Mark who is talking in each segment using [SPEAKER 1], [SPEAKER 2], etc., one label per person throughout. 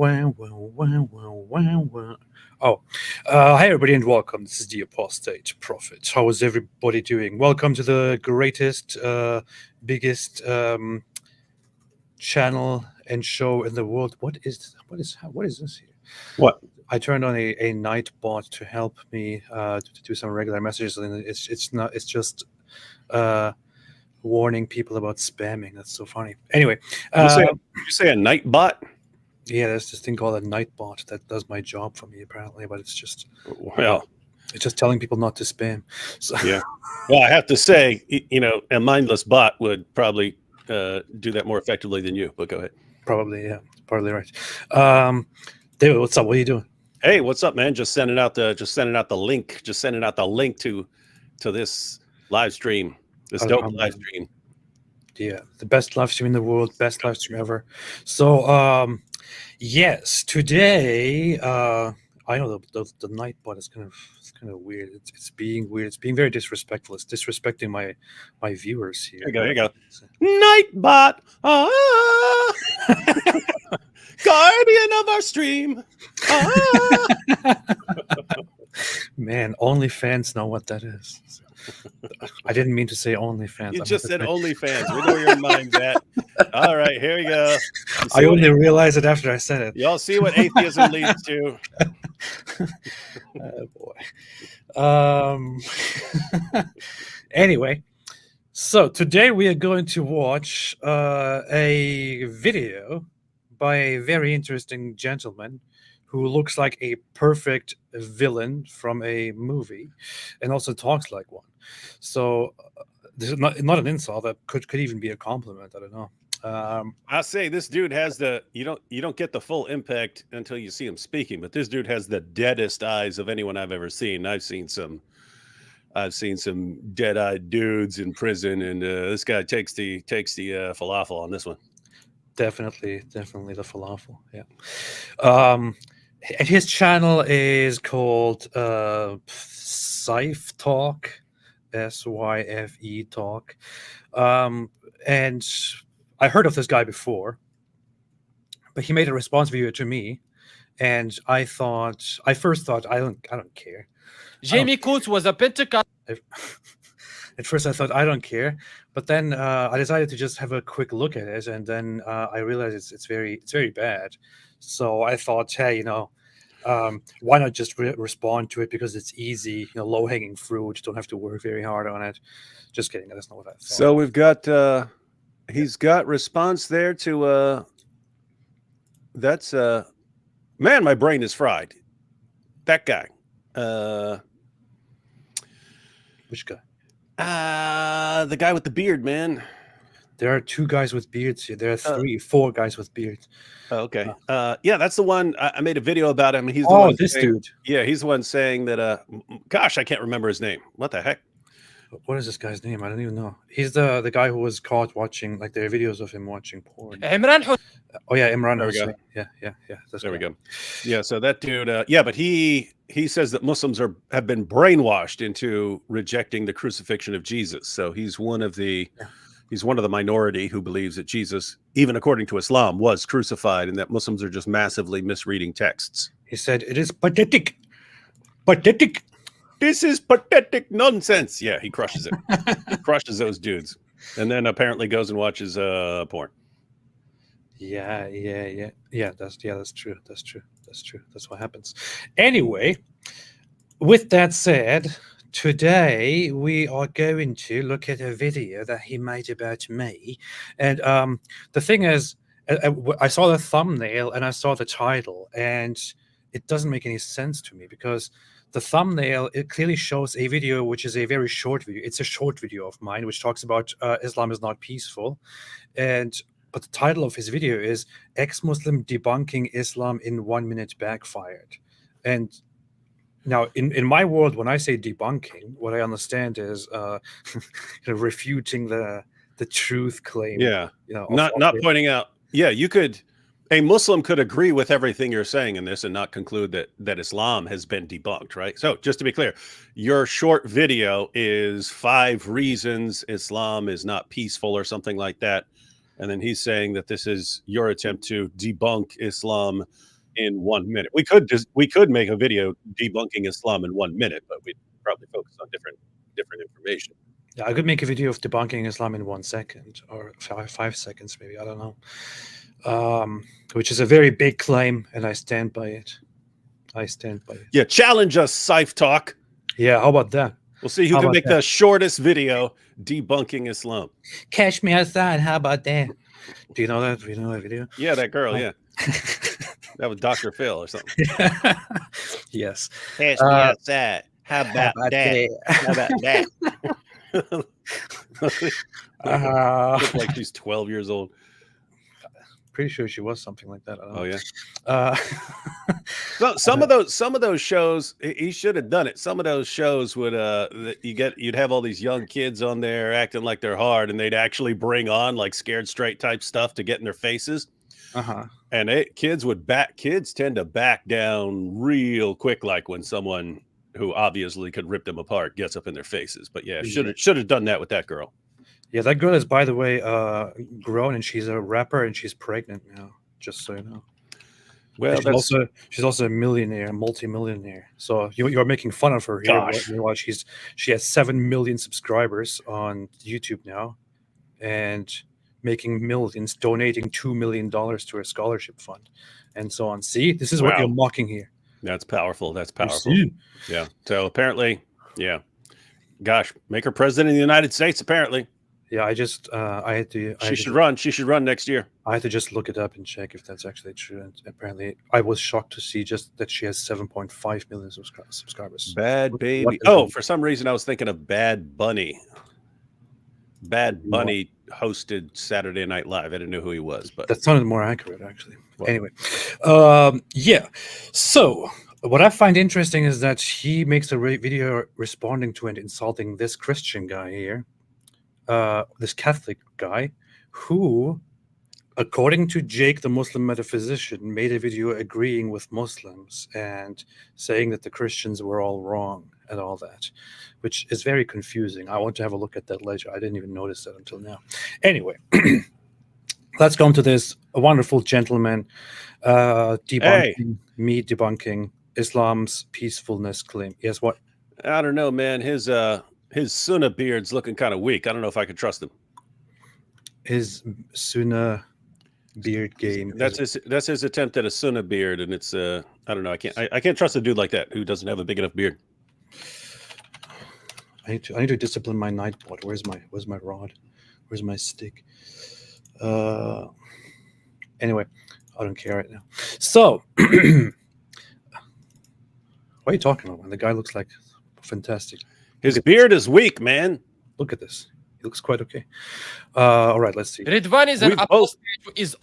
[SPEAKER 1] Hi everybody and welcome. This is the Apostate Prophet. How is everybody doing? Welcome to the greatest, biggest channel and show in the world. What is this here?
[SPEAKER 2] What?
[SPEAKER 1] I turned on a night bot to help me to do some regular messages, and it's just warning people about spamming. That's so funny. Anyway,
[SPEAKER 2] you say a night bot?
[SPEAKER 1] Yeah, there's this thing called a night bot that does my job for me apparently, but it's just it's just telling people not to spam. So.
[SPEAKER 2] Yeah. Well, I have to say, a mindless bot would probably do that more effectively than you. But go ahead.
[SPEAKER 1] Probably, yeah, probably right. David, what's up? What are you doing?
[SPEAKER 2] Hey, what's up, man? Just sending out the link. Just sending out the link to this live stream. This dope live stream.
[SPEAKER 1] Yeah, the best live stream in the world, best live stream ever. So, yes, today, I know the night bot is kind of weird. It's being weird. It's being very disrespectful. It's disrespecting my viewers here.
[SPEAKER 2] Here you go. Night bot, guardian of our stream.
[SPEAKER 1] Man, OnlyFans know what that is. I didn't mean to say OnlyFans.
[SPEAKER 2] You just said OnlyFans. We know where your mind's at. All right, here we go.
[SPEAKER 1] I only realized it after I said it.
[SPEAKER 2] Y'all see what atheism leads to.
[SPEAKER 1] Oh, boy. Anyway, so today we are going to watch a video by a very interesting gentleman who looks like a perfect villain from a movie and also talks like one. So this is not an insult. That could even be a compliment. I don't know.
[SPEAKER 2] I say this dude has you don't get the full impact until you see him speaking, but this dude has the deadest eyes of anyone I've ever seen. I've seen some dead-eyed dudes in prison, and this guy takes the falafel on this one.
[SPEAKER 1] Definitely the falafel. Yeah. And his channel is called Scyf Talk, SYFE Talk, and I heard of this guy before, but he made a response video to me, and I first thought I don't care.
[SPEAKER 3] Jamie Coates was a Pentecost.
[SPEAKER 1] At first I thought I don't care, but then I decided to just have a quick look at it, and then I realized it's very bad. So I thought, hey, why not just respond to it, because it's easy, low-hanging fruit. Don't have to work very hard on it. Just kidding. That's not what I thought.
[SPEAKER 2] So we've got he's got response there to that's man, my brain is fried. That guy.
[SPEAKER 1] Which guy?
[SPEAKER 2] The guy with the beard, man.
[SPEAKER 1] There are two guys with beards here. There are four guys with beards.
[SPEAKER 2] Okay. Yeah, that's the one. I made a video about him. He's the
[SPEAKER 1] one
[SPEAKER 2] this
[SPEAKER 1] saying, dude.
[SPEAKER 2] Yeah, he's the one saying that. Gosh, I can't remember his name. What the heck?
[SPEAKER 1] What is this guy's name? I don't even know. He's the guy who was caught watching, like, there are videos of him watching porn.
[SPEAKER 3] Imran.
[SPEAKER 1] Oh yeah, Imran.
[SPEAKER 2] There we go.
[SPEAKER 1] Yeah.
[SPEAKER 2] There we go. Yeah. So that dude. Yeah, but he says that Muslims have been brainwashed into rejecting the crucifixion of Jesus. So he's one of the. Yeah. He's one of the minority who believes that Jesus, even according to Islam, was crucified, and that Muslims are just massively misreading texts.
[SPEAKER 1] He said, "It is pathetic. Pathetic.
[SPEAKER 2] This is pathetic nonsense." Yeah, he crushes it. He crushes those dudes, and then apparently goes and watches porn.
[SPEAKER 1] Yeah. That's true. That's what happens. Anyway, with that said, today we are going to look at a video that he made about me, and the thing is, I saw the thumbnail and I saw the title, and it doesn't make any sense to me, because the thumbnail, it clearly shows a video which is a very short video. It's a short video of mine which talks about Islam is not peaceful, but the title of his video is "Ex-Muslim Debunking Islam in 1 Minute Backfired," and now, in my world, when I say debunking, what I understand is refuting the truth claim.
[SPEAKER 2] Yeah, not pointing out. Yeah, a Muslim could agree with everything you're saying in this and not conclude that Islam has been debunked, right? So just to be clear, your short video is 5 reasons Islam is not peaceful or something like that. And then he's saying that this is your attempt to debunk Islam in 1 minute. We could make a video debunking Islam in 1 minute, but we'd probably focus on different information.
[SPEAKER 1] Yeah, I could make a video of debunking Islam in 1 second or 5 seconds, maybe. I don't know. Which is a very big claim, and I stand by it. I stand by it.
[SPEAKER 2] Yeah, challenge us, Scyf Talk.
[SPEAKER 1] Yeah, how about that?
[SPEAKER 2] We'll see who can make the shortest video debunking Islam.
[SPEAKER 1] Cash me outside. How about that? Do you know that? Do you know that video?
[SPEAKER 2] Yeah, that girl. Yeah, that was Dr. Phil or something.
[SPEAKER 1] Yes.
[SPEAKER 2] Cash me outside. How about that? How about that? Looks like she's 12 years old.
[SPEAKER 1] Pretty sure she was something like that. I don't know.
[SPEAKER 2] Oh yeah. So some of those shows, he should have done it. Some of those shows would you'd have all these young kids on there acting like they're hard, and they'd actually bring on like Scared Straight type stuff to get in their faces. And kids tend to back down real quick, like when someone who obviously could rip them apart gets up in their faces. But yeah, should have done that with that girl.
[SPEAKER 1] Yeah, that girl is, by the way, grown, and she's a rapper, and she's pregnant now. Just so you know. Well, she's also a millionaire, multi-millionaire. So you're making fun of her here. While she has 7 million subscribers on YouTube now, and making millions, donating $2 million to a scholarship fund, and so on. See, this is what you're mocking here.
[SPEAKER 2] That's powerful. That's powerful. Yeah. So apparently, yeah. Gosh, make her president of the United States. Apparently. Yeah, I had to. She should run. She should run next year.
[SPEAKER 1] I had to just look it up and check if that's actually true. And apparently, I was shocked to see just that she has 7.5 million subscribers.
[SPEAKER 2] Bad Baby. Oh, for some reason, I was thinking of Bad Bunny. Bad Bunny hosted Saturday Night Live. I didn't know who he was, but
[SPEAKER 1] that sounded more accurate, actually. Well, anyway, yeah. So what I find interesting is that he makes a video responding to and insulting this Christian guy here. This Catholic guy who, according to Jake, the Muslim metaphysician, made a video agreeing with Muslims and saying that the Christians were all wrong and all that, which is very confusing. I want to have a look at that later. I didn't even notice that until now. Anyway, let's go on to this wonderful gentleman debunking Islam's peacefulness claim. Yes, what?
[SPEAKER 2] I don't know, man. His Sunnah beard's looking kind of weak. I don't know if I can trust him.
[SPEAKER 1] His Sunnah beard game.
[SPEAKER 2] That's his attempt at a Sunnah beard, and it's I don't know. I can't trust a dude like that who doesn't have a big enough beard.
[SPEAKER 1] I need to discipline my nightbot. Where's my rod? Where's my stick? Anyway, I don't care right now. So, what are you talking about, man? The guy looks like fantastic.
[SPEAKER 2] His beard is weak, man.
[SPEAKER 1] Look at this. He looks quite okay. All right, let's see.
[SPEAKER 3] Ridvan is an apostate who is...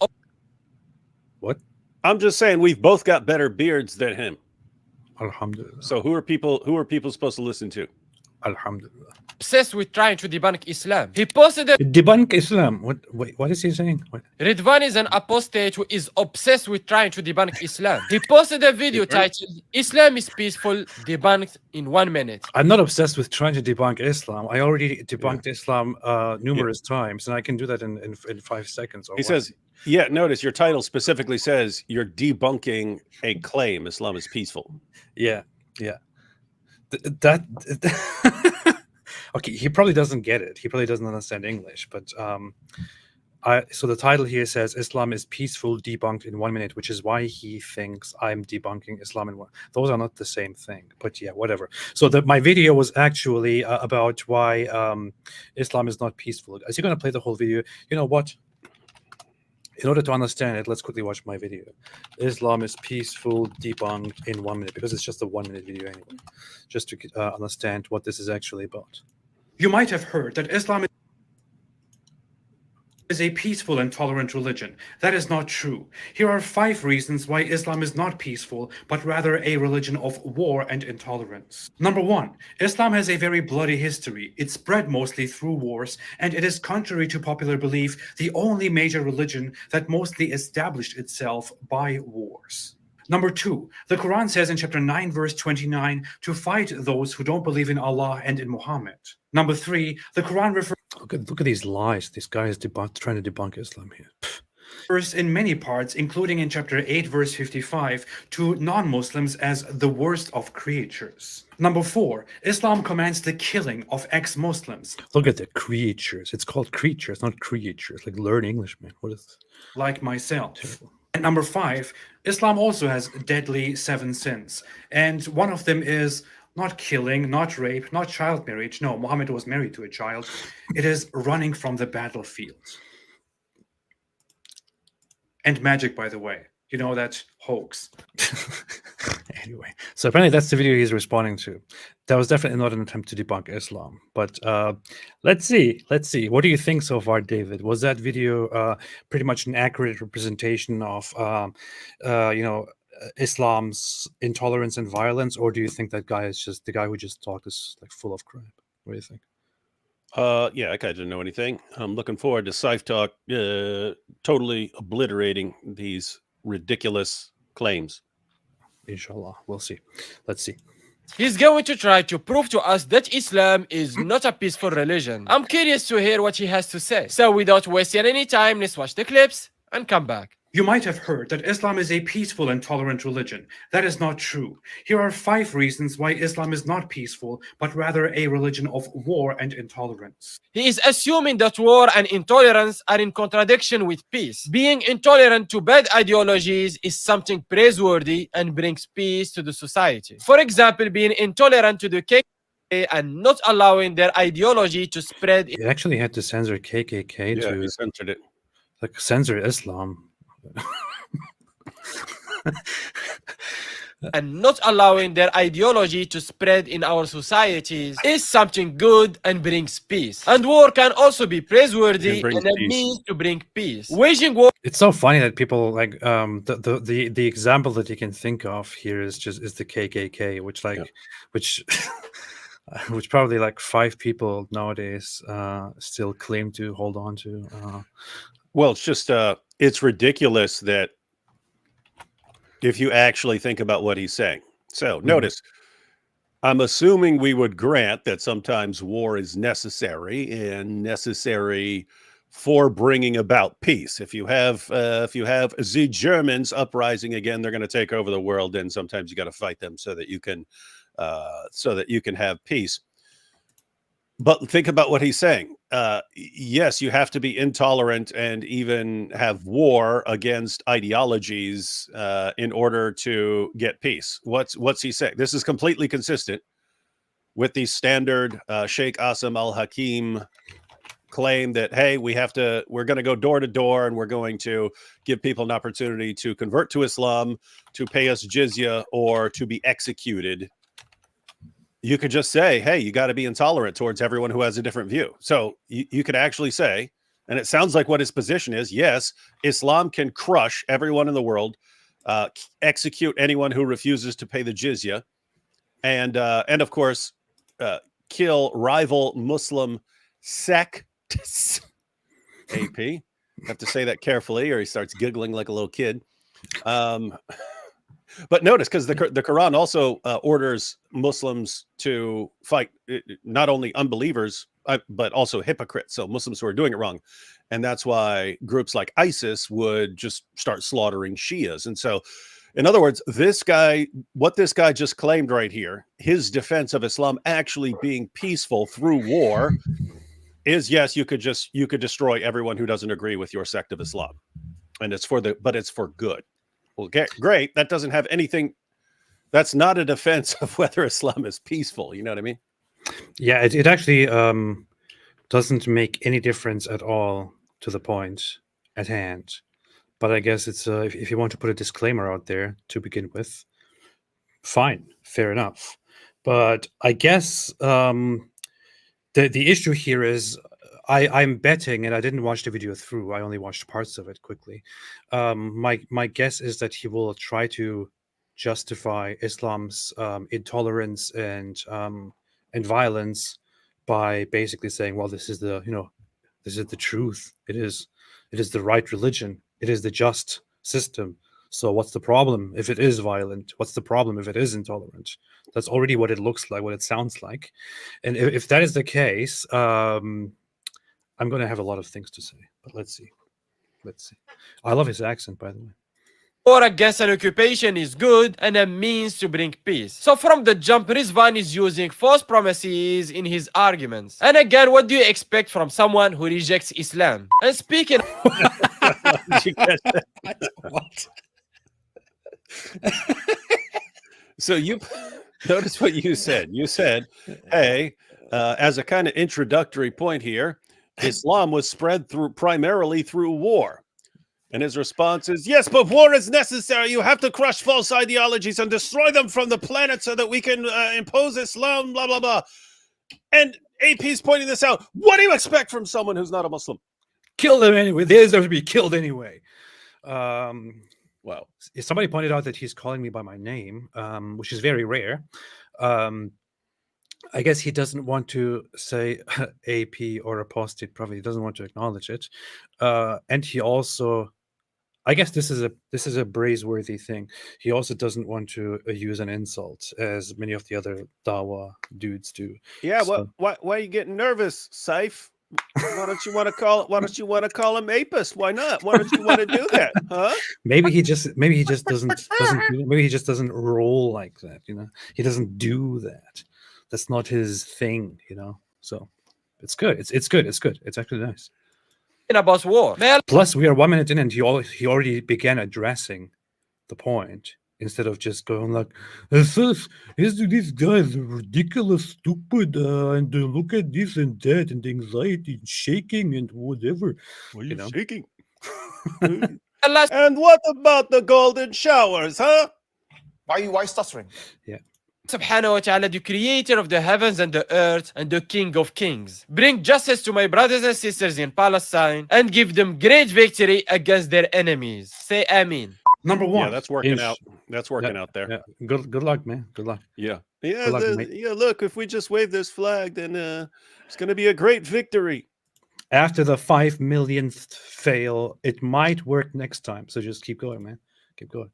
[SPEAKER 1] What?
[SPEAKER 2] I'm just saying we've both got better beards than him.
[SPEAKER 1] Alhamdulillah.
[SPEAKER 2] So who are people supposed to listen to?
[SPEAKER 1] Alhamdulillah.
[SPEAKER 3] Obsessed with trying to debunk Islam. He posted a...
[SPEAKER 1] Debunk Islam? What is he saying? What?
[SPEAKER 3] Ridvan is an apostate who is obsessed with trying to debunk Islam. He posted a video titled, Islam is peaceful, debunked in 1 minute.
[SPEAKER 1] I'm not obsessed with trying to debunk Islam. I already debunked Islam numerous times, and I can do that in 5 seconds.
[SPEAKER 2] He says, yeah, notice your title specifically says you're debunking a claim Islam is peaceful.
[SPEAKER 1] Yeah. Okay, he probably doesn't get it. He probably doesn't understand English, but so the title here says Islam is peaceful, debunked in 1 minute, which is why he thinks I'm debunking Islam in 1. Those are not the same thing, but yeah, whatever. So my video was actually about why Islam is not peaceful. Is he going to play the whole video? You know what? In order to understand it, let's quickly watch my video. Islam is peaceful, debunked in 1 minute, because it's just a 1 minute video anyway, just to understand what this is actually about. You might have heard that Islam is a peaceful and tolerant religion. That is not true. Here are 5 reasons why Islam is not peaceful, but rather a religion of war and intolerance. Number 1, Islam has a very bloody history. It spread mostly through wars, and it is, contrary to popular belief, the only major religion that mostly established itself by wars. Number 2, the Quran says in chapter 9, verse 29, to fight those who don't believe in Allah and in Muhammad. Number 3, the Quran refers... Look at these lies. This guy is trying to debunk Islam here. refers in many parts, including in chapter 8, verse 55, to non-Muslims as the worst of creatures. Number 4, Islam commands the killing of ex-Muslims.
[SPEAKER 4] Look at the creatures. It's called creatures, not creatures. Like, learn English, man. What is
[SPEAKER 1] like myself. And number 5, Islam also has deadly 7 sins. And one of them is not killing, not rape, not child marriage. No, Muhammad was married to a child. It is running from the battlefield. And magic, by the way. You know that hoax.
[SPEAKER 4] Anyway, so apparently that's the video he's responding to. That was definitely not an attempt to debunk Islam. But let's see. What do you think so far, David? Was that video pretty much an accurate representation of, Islam's intolerance and violence, or do you think that guy is just the guy who just talked is like full of crap? What do you think?
[SPEAKER 2] Yeah, I kind of didn't know anything. I'm looking forward to Scyf Talk totally obliterating these ridiculous claims.
[SPEAKER 4] Inshallah, we'll see. Let's see.
[SPEAKER 3] He's going to try to prove to us that Islam is not a peaceful religion. I'm curious to hear what he has to say. So without wasting any time, let's watch the clips and come back.
[SPEAKER 1] You might have heard that Islam is a peaceful and tolerant religion. That is not true. Here are 5 reasons why Islam is not peaceful, but rather a religion of war and intolerance.
[SPEAKER 3] He is assuming that war and intolerance are in contradiction with peace. Being intolerant to bad ideologies is something praiseworthy and brings peace to the society. For example, being intolerant to the KKK and not allowing their ideology to spread.
[SPEAKER 4] It actually had to censor KKK
[SPEAKER 2] Yeah,
[SPEAKER 4] to
[SPEAKER 2] he censored it.
[SPEAKER 4] like censor Islam.
[SPEAKER 3] And not allowing their ideology to spread in our societies is something good and brings peace. And war can also be praiseworthy and a means to bring peace. Waging war.
[SPEAKER 4] It's so funny that people like the example that you can think of here is the KKK, which which probably like 5 people nowadays still claim to hold on to.
[SPEAKER 2] Well, it's just it's ridiculous that if you actually think about what he's saying. So notice, I'm assuming we would grant that sometimes war is necessary and necessary for bringing about peace. If you have the Germans uprising again, they're going to take over the world, and sometimes you got to fight them so that you can have peace. But think about what he's saying. Yes, you have to be intolerant and even have war against ideologies in order to get peace. What's he saying? This is completely consistent with the standard Sheikh Asim al-Hakim claim that, hey, we're going to go door to door and we're going to give people an opportunity to convert to Islam, to pay us jizya, or to be executed. You could just say, hey, you got to be intolerant towards everyone who has a different view. So you could actually say, and it sounds like what his position is, yes, Islam can crush everyone in the world, execute anyone who refuses to pay the jizya, and of course, kill rival Muslim sects. AP, have to say that carefully or he starts giggling like a little kid. But notice, because the Quran also orders Muslims to fight not only unbelievers, but also hypocrites. So Muslims who are doing it wrong. And that's why groups like ISIS would just start slaughtering Shias. And so, in other words, what this guy just claimed right here, his defense of Islam actually being peaceful through war is, yes, you could destroy everyone who doesn't agree with your sect of Islam. And it's for good. Well, great. That doesn't have anything. That's not a defense of whether Islam is peaceful. You know what I mean?
[SPEAKER 4] Yeah, it actually doesn't make any difference at all to the point at hand. But I guess it's if you want to put a disclaimer out there to begin with, fine, fair enough. But I guess the issue here is I'm betting, and I didn't watch the video through. I only watched parts of it quickly. My guess is that he will try to justify Islam's intolerance and violence by basically saying, "Well, this is the truth. It is the right religion. It is the just system. So what's the problem if it is violent? What's the problem if it is intolerant?" That's already what it looks like, what it sounds like. And if that is the case, I'm going to have a lot of things to say, but let's see. Let's see. I love his accent, by the way.
[SPEAKER 3] War against an occupation is good and a means to bring peace. So from the jump, Rizvan is using false promises in his arguments. And again, what do you expect from someone who rejects Islam? And speaking
[SPEAKER 2] Did you catch that?
[SPEAKER 4] What?
[SPEAKER 2] So you notice what you said. You said, hey, as a kind of introductory point here, Islam was spread primarily through war. And his response is, yes, but war is necessary. You have to crush false ideologies and destroy them from the planet so that we can impose Islam, blah, blah, blah. And AP's pointing this out. What do you expect from someone who's not a Muslim?
[SPEAKER 4] Kill them anyway. They deserve to be killed anyway.
[SPEAKER 2] Wow.
[SPEAKER 4] Somebody pointed out that he's calling me by my name, which is very rare. I guess he doesn't want to say AP or apostate prophet. He doesn't want to acknowledge it. And he also, I guess this is a praiseworthy thing. He also doesn't want to use an insult, as many of the other Dawa dudes do.
[SPEAKER 2] Yeah,
[SPEAKER 4] So-
[SPEAKER 2] why are you getting nervous, Scyf? Why don't you want to call him apist? Why not? Why don't you want to do that? Huh?
[SPEAKER 4] maybe he just doesn't roll like that, you know. He doesn't do that. That's not his thing, you know. So it's good. It's good. It's actually nice.
[SPEAKER 3] about war.
[SPEAKER 4] Plus, we are 1 minute in, and he already began addressing the point instead of just going like, these guys are ridiculous, stupid, and look at this and that, and anxiety, and shaking, and whatever.
[SPEAKER 2] Why are
[SPEAKER 4] you know?
[SPEAKER 2] shaking?
[SPEAKER 3] Allah
[SPEAKER 2] And what about the golden showers, huh?
[SPEAKER 5] Why stuttering?
[SPEAKER 3] subhanahu wa ta'ala, the creator of the heavens and the earth and the king of kings. Bring justice to my brothers and sisters in Palestine and give them great victory against their enemies. Say Amen.
[SPEAKER 4] Number one.
[SPEAKER 2] Yeah, that's working
[SPEAKER 4] is-
[SPEAKER 2] out. That's working out there.
[SPEAKER 4] Yeah, good luck, man. Good luck.
[SPEAKER 2] Yeah.
[SPEAKER 4] Good luck, mate.
[SPEAKER 2] Yeah. Look, if we just wave this flag, then it's going to be a great victory.
[SPEAKER 4] After the 5 millionth fail, it might work next time. So just keep going, man. Keep going.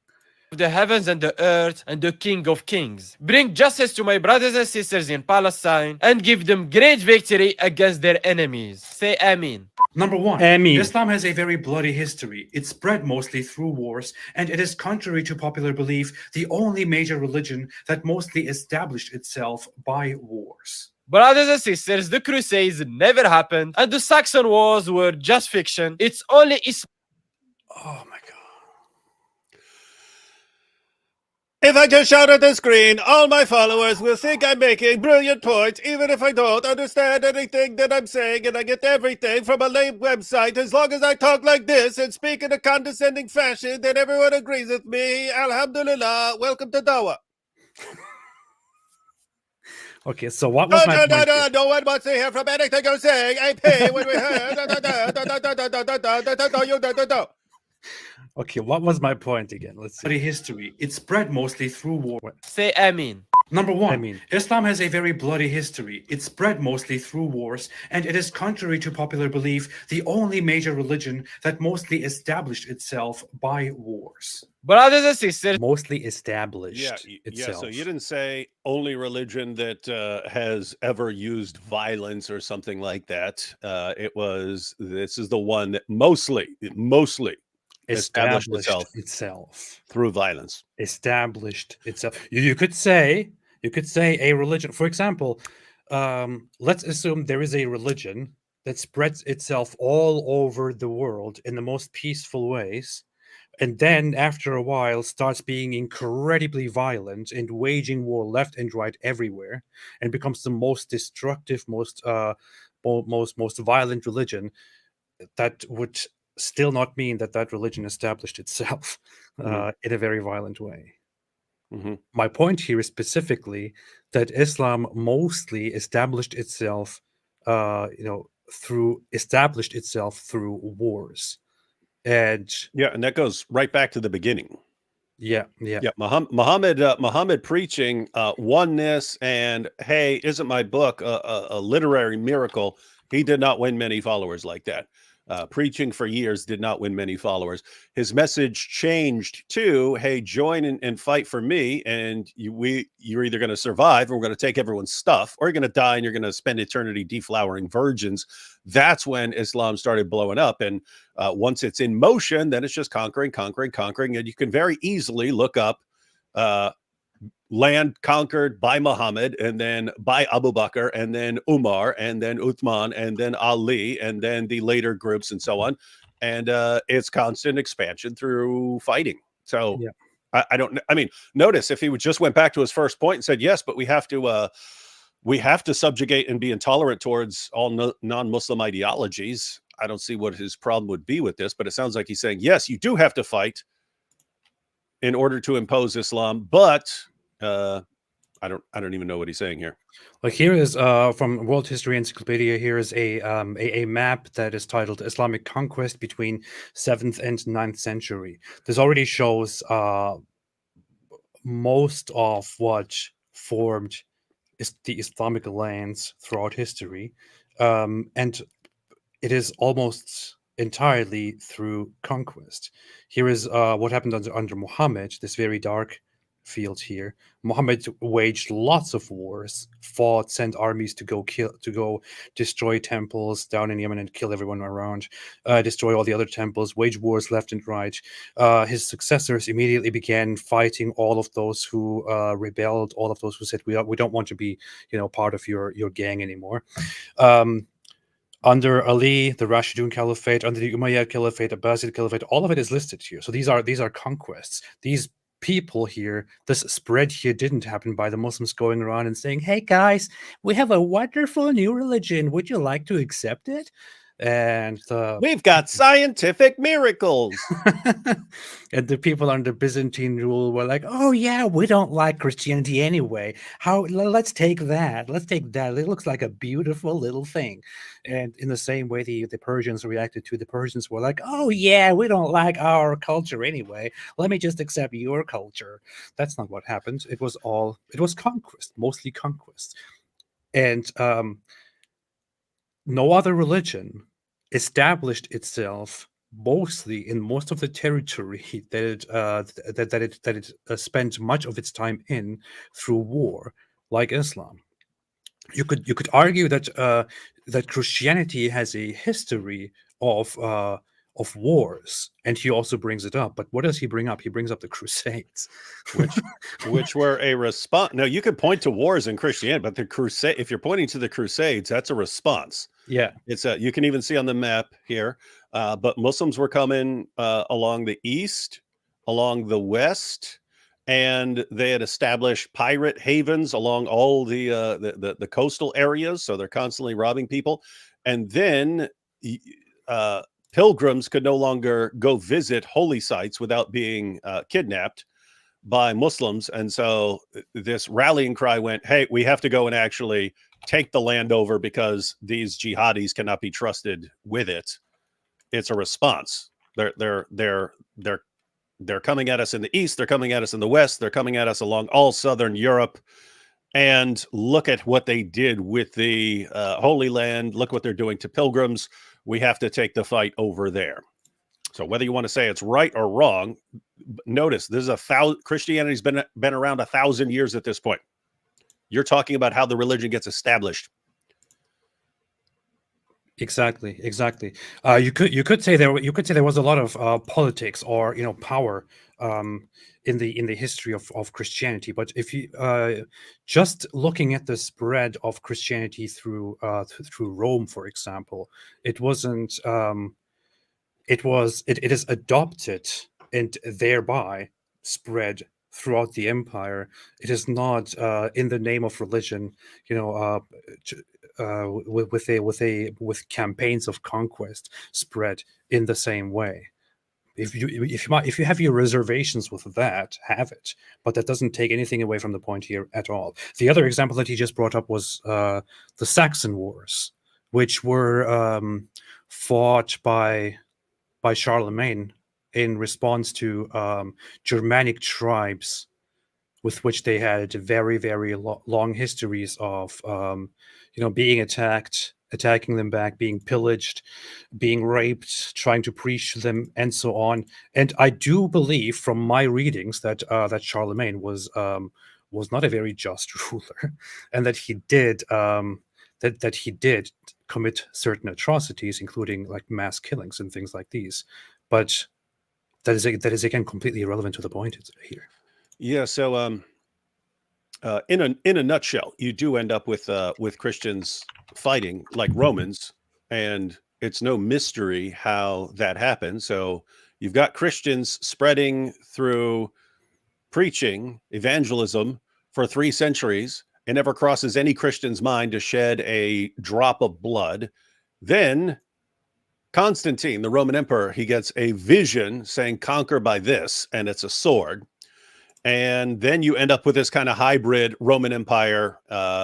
[SPEAKER 3] The heavens and the earth and the king of kings. Bring justice to my brothers and sisters in Palestine and give them great victory against their enemies. Say Amen.
[SPEAKER 1] Number one,
[SPEAKER 4] Amen.
[SPEAKER 1] Islam has a very bloody history. It spread mostly through wars, and it is, contrary to popular belief, the only major religion that mostly established itself by wars.
[SPEAKER 3] Brothers and sisters, the Crusades never happened and the Saxon Wars were just fiction. It's only
[SPEAKER 1] Oh my God.
[SPEAKER 2] If I just shout at the screen, all my followers will think I'm making brilliant points, even if I don't understand anything that I'm saying, and I get everything from a lame website. As long as I talk like this and speak in a condescending fashion, then everyone agrees with me. Alhamdulillah. Welcome to Dawa.
[SPEAKER 4] Okay, so what was my point here?
[SPEAKER 2] No one wants to hear from anything you're saying. AP, when we heard.
[SPEAKER 4] Okay, what was my point again? Let's see.
[SPEAKER 1] Bloody history. It spread mostly through war.
[SPEAKER 3] Say Amen.
[SPEAKER 1] Number one,
[SPEAKER 4] I mean-
[SPEAKER 1] Islam has a very bloody history. It spread mostly through wars, and it is, contrary to popular belief, the only major religion that mostly established itself by wars.
[SPEAKER 3] Brothers and sisters,
[SPEAKER 4] Mostly established
[SPEAKER 2] Yeah,
[SPEAKER 4] itself.
[SPEAKER 2] so you didn't say only religion that has ever used violence or something like that. This is the one that mostly established
[SPEAKER 4] itself.
[SPEAKER 2] through violence.
[SPEAKER 4] Established itself. You could say a religion. For example, let's assume there is a religion that spreads itself all over the world in the most peaceful ways, and then after a while starts being incredibly violent and waging war left and right everywhere, and becomes the most destructive, most violent religion. That would still not mean that religion established itself in a very violent way.
[SPEAKER 2] Mhm.
[SPEAKER 4] My point here is specifically that Islam mostly established itself through wars. And
[SPEAKER 2] Yeah, and that goes right back to the beginning.
[SPEAKER 4] yeah.
[SPEAKER 2] Yeah, Muhammad preaching oneness and, hey, isn't my book a literary miracle? He did not win many followers like that. Preaching for years did not win many followers. His message changed to, hey, join and fight for me, and you're either going to survive, or we're going to take everyone's stuff, or you're going to die and you're going to spend eternity deflowering virgins. That's when Islam started blowing up. And once it's in motion, then it's just conquering. And you can very easily look up land conquered by Muhammad, and then by Abu Bakr, and then Umar, and then Uthman, and then Ali, and then the later groups, and so on. And it's constant expansion through fighting. So yeah. I mean, notice if he just went back to his first point and said, yes, but we have to subjugate and be intolerant towards all non-Muslim ideologies. I don't see what his problem would be with this, but it sounds like he's saying, yes, you do have to fight in order to impose Islam, but I don't even know what he's saying here.
[SPEAKER 4] Like, here is from World History Encyclopedia. Here is a map that is titled Islamic Conquest between 7th and 9th century. This already shows most of what formed the Islamic lands throughout history, and it is almost entirely through conquest. Here is what happened under Muhammad, this very dark field here. Muhammad waged lots of wars, sent armies to go destroy temples down in Yemen and kill everyone around, destroy all the other temples, wage wars left and right. His successors immediately began fighting all of those who rebelled, all of those who said, we don't want to be, part of your gang anymore. Under Ali, the Rashidun Caliphate, under the Umayyad Caliphate, Abbasid Caliphate, all of it is listed here. So these are conquests. These people here, this spread here didn't happen by the Muslims going around and saying, hey guys, we have a wonderful new religion. Would you like to accept it? And
[SPEAKER 2] we've got scientific miracles.
[SPEAKER 4] And the people under Byzantine rule were like, oh yeah, we don't like Christianity anyway. Let's take that. It looks like a beautiful little thing. And in the same way the Persians reacted to, the Persians were like, oh yeah, we don't like our culture anyway. Let me just accept your culture. That's not what happened. It was conquest, mostly conquest. And no other religion established itself mostly in most of the territory that it spent much of its time in through war, like Islam. You could argue that that Christianity has a history of wars, and he also brings it up. But what does he bring up? He brings up the Crusades,
[SPEAKER 2] which were a response. No, you could point to wars in Christianity, but the Crusade, if you're pointing to the Crusades, that's a response.
[SPEAKER 4] Yeah,
[SPEAKER 2] it's you can even see on the map here. But Muslims were coming along the east, along the west, and they had established pirate havens along all the coastal areas. So they're constantly robbing people, and then pilgrims could no longer go visit holy sites without being kidnapped by Muslims. And so this rallying cry went, hey, we have to go and actually take the land over because these jihadis cannot be trusted with it. It's a response. They're coming at us in the east, they're coming at us in the west, they're coming at us along all southern Europe. And look at what they did with the Holy Land. Look what they're doing to pilgrims. We have to take the fight over there. So whether you want to say it's right or wrong, notice this is Christianity's been around 1,000 years at this point. You're talking about how the religion gets established.
[SPEAKER 4] Exactly. You could say there was a lot of politics or power in the history of Christianity. But if you just looking at the spread of Christianity through Rome, for example, it wasn't. It is adopted and thereby spread throughout the empire. It is not in the name of religion, with campaigns of conquest spread in the same way. If you have your reservations with that, have it, but that doesn't take anything away from the point here at all. The other example that he just brought up was the Saxon Wars, which were fought by Charlemagne in response to Germanic tribes with which they had very, very long histories of being attacked attacking them back, being pillaged, being raped, trying to preach to them, and so on. And I do believe, from my readings, that that Charlemagne was not a very just ruler, and that he did that he did commit certain atrocities, including like mass killings and things like these. But that is again completely irrelevant to the point here.
[SPEAKER 2] Yeah. So in a nutshell, you do end up with Christians fighting like Romans, and it's no mystery how that happened. So you've got Christians spreading through preaching, evangelism for 3 centuries. It never crosses any Christian's mind to shed a drop of blood. Then Constantine, the Roman emperor, he gets a vision saying, conquer by this, and it's a sword. And then you end up with this kind of hybrid Roman Empire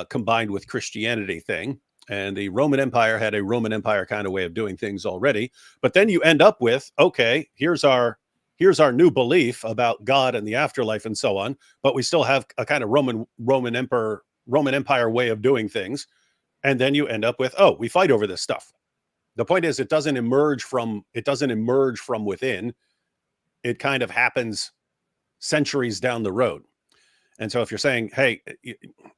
[SPEAKER 2] combined with Christianity thing. And the Roman Empire had a Roman Empire kind of way of doing things already. But then you end up with, okay, here's our new belief about God and the afterlife and so on. But we still have a kind of Roman Empire way of doing things. And then you end up with, oh, we fight over this stuff. The point is, it doesn't emerge from within. It kind of happens centuries down the road. And so if you're saying, hey,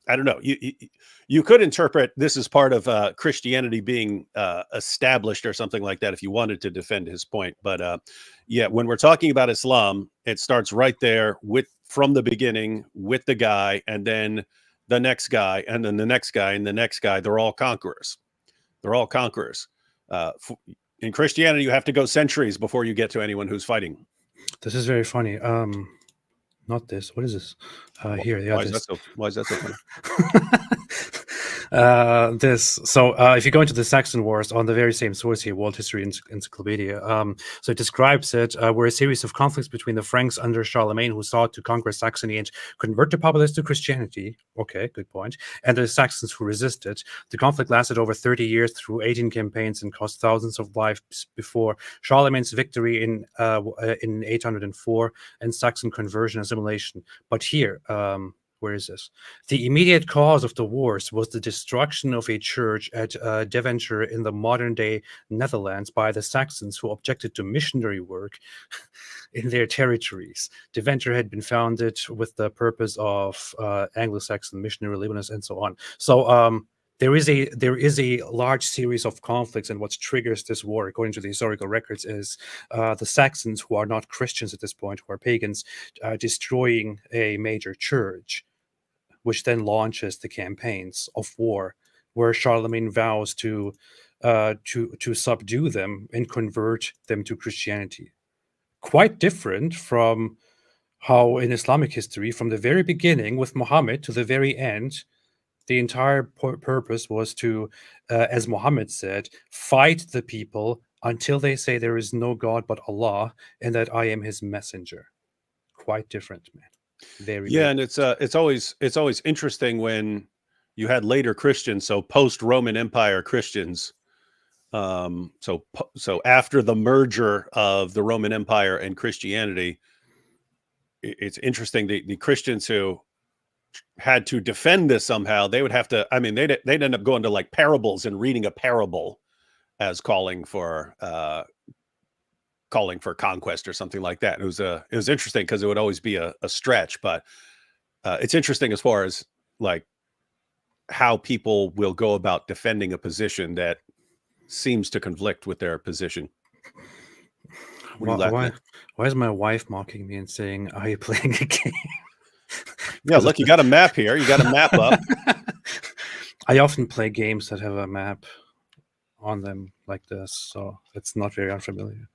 [SPEAKER 2] I don't know, you could interpret this as part of Christianity being established or something like that if you wanted to defend his point. But yeah, when we're talking about Islam, it starts right there from the beginning with the guy, and then the next guy, and then the next guy, and the next guy. They're all conquerors. In Christianity, you have to go centuries before you get to anyone who's fighting.
[SPEAKER 4] This is very funny. Not this. What is this? Here, yeah.
[SPEAKER 2] Why is that so funny?
[SPEAKER 4] This. So, if you go into the Saxon Wars on the very same source here, World History Encyclopedia, so it describes it were a series of conflicts between the Franks under Charlemagne, who sought to conquer Saxony and convert the populace to Christianity. Okay, good point. And the Saxons who resisted. The conflict lasted over 30 years through 18 campaigns and cost thousands of lives before Charlemagne's victory in 804 and Saxon conversion assimilation. But here, where is this? The immediate cause of the wars was the destruction of a church at Deventer in the modern-day Netherlands by the Saxons, who objected to missionary work in their territories. Deventer had been founded with the purpose of Anglo-Saxon missionary labors and so on. So there is a large series of conflicts, and what triggers this war, according to the historical records, is the Saxons, who are not Christians at this point, who are pagans, destroying a major church, which then launches the campaigns of war, where Charlemagne vows to subdue them and convert them to Christianity. Quite different from how in Islamic history, from the very beginning with Muhammad to the very end, the entire purpose was to, as Muhammad said, fight the people until they say there is no God but Allah and that I am his messenger. Quite different, man. Very
[SPEAKER 2] and it's always interesting when you had later Christians, so post-Roman Empire Christians. So after the merger of the Roman Empire and Christianity, it's interesting the Christians who had to defend this somehow, they would have to, I mean, they'd end up going to like parables and reading a parable as calling for conquest or something like that. It was interesting because it would always be a stretch, but it's interesting as far as like how people will go about defending a position that seems to conflict with their position.
[SPEAKER 4] Why is my wife mocking me and saying, "Are you playing a game?"
[SPEAKER 2] Yeah, look, you got a map here. You got a map up.
[SPEAKER 4] I often play games that have a map on them like this, so it's not very unfamiliar.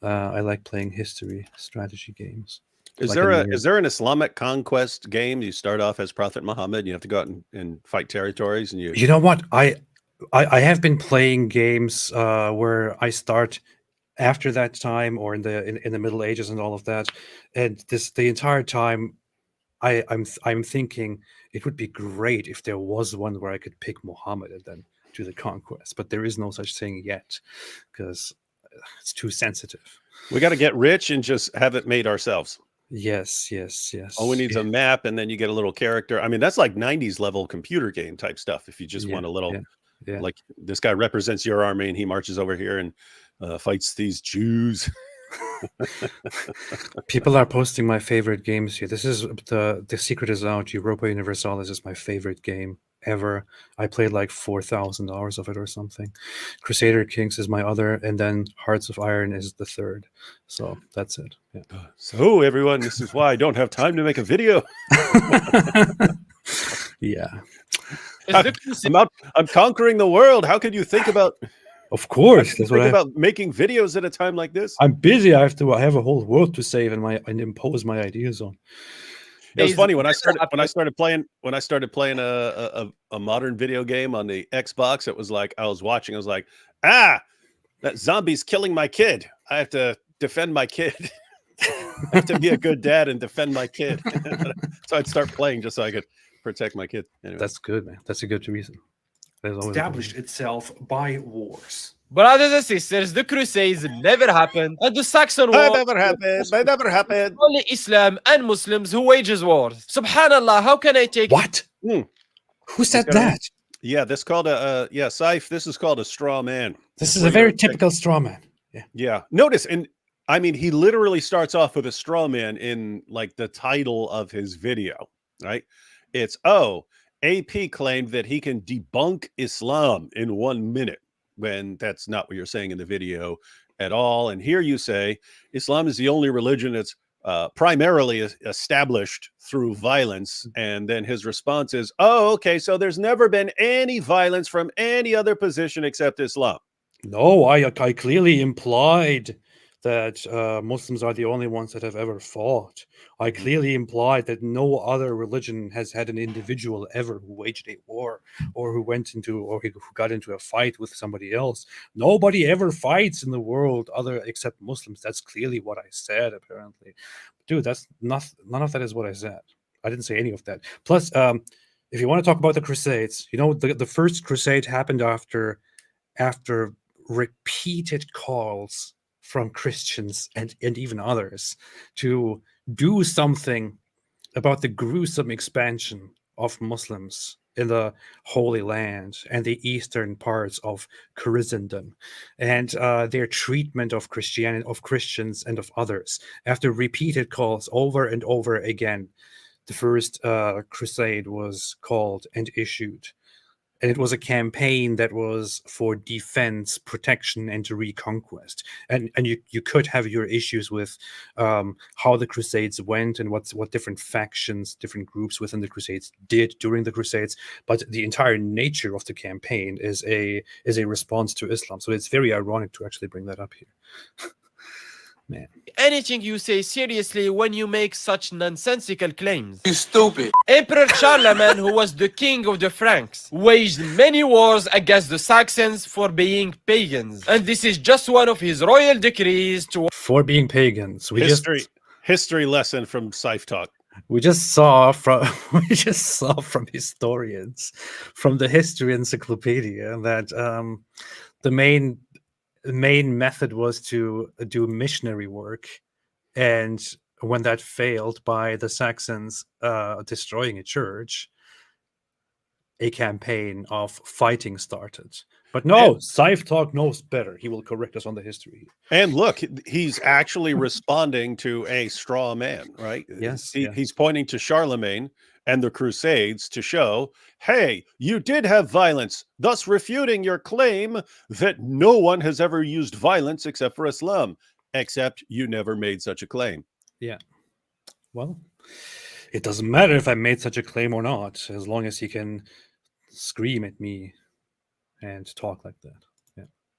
[SPEAKER 4] I like playing history strategy games.
[SPEAKER 2] Is there an Islamic conquest game? You start off as Prophet Muhammad, and you have to go out and fight territories, and
[SPEAKER 4] you know what? I have been playing games where I start after that time or in the Middle Ages and all of that, and the entire time I'm thinking it would be great if there was one where I could pick Muhammad and then do the conquest, but there is no such thing yet because it's too sensitive.
[SPEAKER 2] We got to get rich and just have it made ourselves.
[SPEAKER 4] Yes.
[SPEAKER 2] All we need is a map, and then you get a little character. I mean, that's like 90s level computer game type stuff. If you just want a little
[SPEAKER 4] Yeah.
[SPEAKER 2] Like this guy represents your army and he marches over here and fights these Jews.
[SPEAKER 4] People are posting my favorite games here. This is the secret is out. Europa Universalis is my favorite game ever. I played like 4,000 hours of it or something. Crusader Kings is my other, and then Hearts of Iron is the third. So that's it. Yeah.
[SPEAKER 2] So everyone, this is why I don't have time to make a video.
[SPEAKER 4] Yeah.
[SPEAKER 2] I'm conquering the world. How could you think about?
[SPEAKER 4] Of course, that's what
[SPEAKER 2] about making videos at a time like this.
[SPEAKER 4] I'm busy. I have a whole world to save and impose my ideas on.
[SPEAKER 2] It was funny when I started playing a modern video game on the Xbox. It was like I was like, that zombie's killing my kid. I have to defend my kid. I have to be a good dad and defend my kid. So I'd start playing just so I could protect my kid. Anyway.
[SPEAKER 4] That's good, man. That's a good reason.
[SPEAKER 1] Established itself by wars.
[SPEAKER 3] Brothers and sisters, the Crusades never happened, and the Saxon War
[SPEAKER 2] never happened.
[SPEAKER 3] Only Islam and Muslims who wages wars. Subhanallah, how can I take
[SPEAKER 4] what? Who said that?
[SPEAKER 2] Yeah, this called Scyf. This is called a straw man.
[SPEAKER 4] This is a very typical straw man.
[SPEAKER 2] Yeah. Notice, and I mean, he literally starts off with a straw man in like the title of his video, right? It's AP claimed that he can debunk Islam in 1 minute, when that's not what you're saying in the video at all. And here you say Islam is the only religion that's primarily established through violence. And then his response is, okay, so there's never been any violence from any other position except Islam.
[SPEAKER 4] No, I clearly implied that Muslims are the only ones that have ever fought. I clearly implied that no other religion has had an individual ever who waged a war or who who got into a fight with somebody else. Nobody ever fights in the world except Muslims. That's clearly what I said, apparently. Dude, that's none of that is what I said. I didn't say any of that. Plus, if you want to talk about the Crusades, the first crusade happened after repeated calls from Christians and even others to do something about the gruesome expansion of Muslims in the Holy Land and the eastern parts of Christendom, and their treatment of Christianity, of Christians, and of others. After repeated calls over and over again, the first crusade was called and issued. And it was a campaign that was for defense, protection, and reconquest. And you could have your issues with how the Crusades went and what different factions, different groups within the Crusades did during the Crusades. But the entire nature of the campaign is a response to Islam. So it's very ironic to actually bring that up here. Man.
[SPEAKER 3] Anything you say seriously when you make such nonsensical claims?
[SPEAKER 6] You stupid.
[SPEAKER 3] Emperor Charlemagne, who was the king of the Franks, waged many wars against the Saxons for being pagans. And this is just one of his royal decrees
[SPEAKER 4] for being pagans.
[SPEAKER 2] History lesson from Scyf Talk.
[SPEAKER 4] We just saw from historians, from the History Encyclopedia, that the main method was to do missionary work, and when that failed by the Saxons destroying a church, a campaign of fighting started. But no, Scyf Talk knows better. He will correct us on the history.
[SPEAKER 2] And look, he's actually responding to a straw man, right?
[SPEAKER 4] Yes.
[SPEAKER 2] He's pointing to Charlemagne and the Crusades to show, hey, you did have violence, thus refuting your claim that no one has ever used violence except for Islam, except you never made such a claim.
[SPEAKER 4] Yeah. Well, it doesn't matter if I made such a claim or not, as long as he can scream at me and talk like that.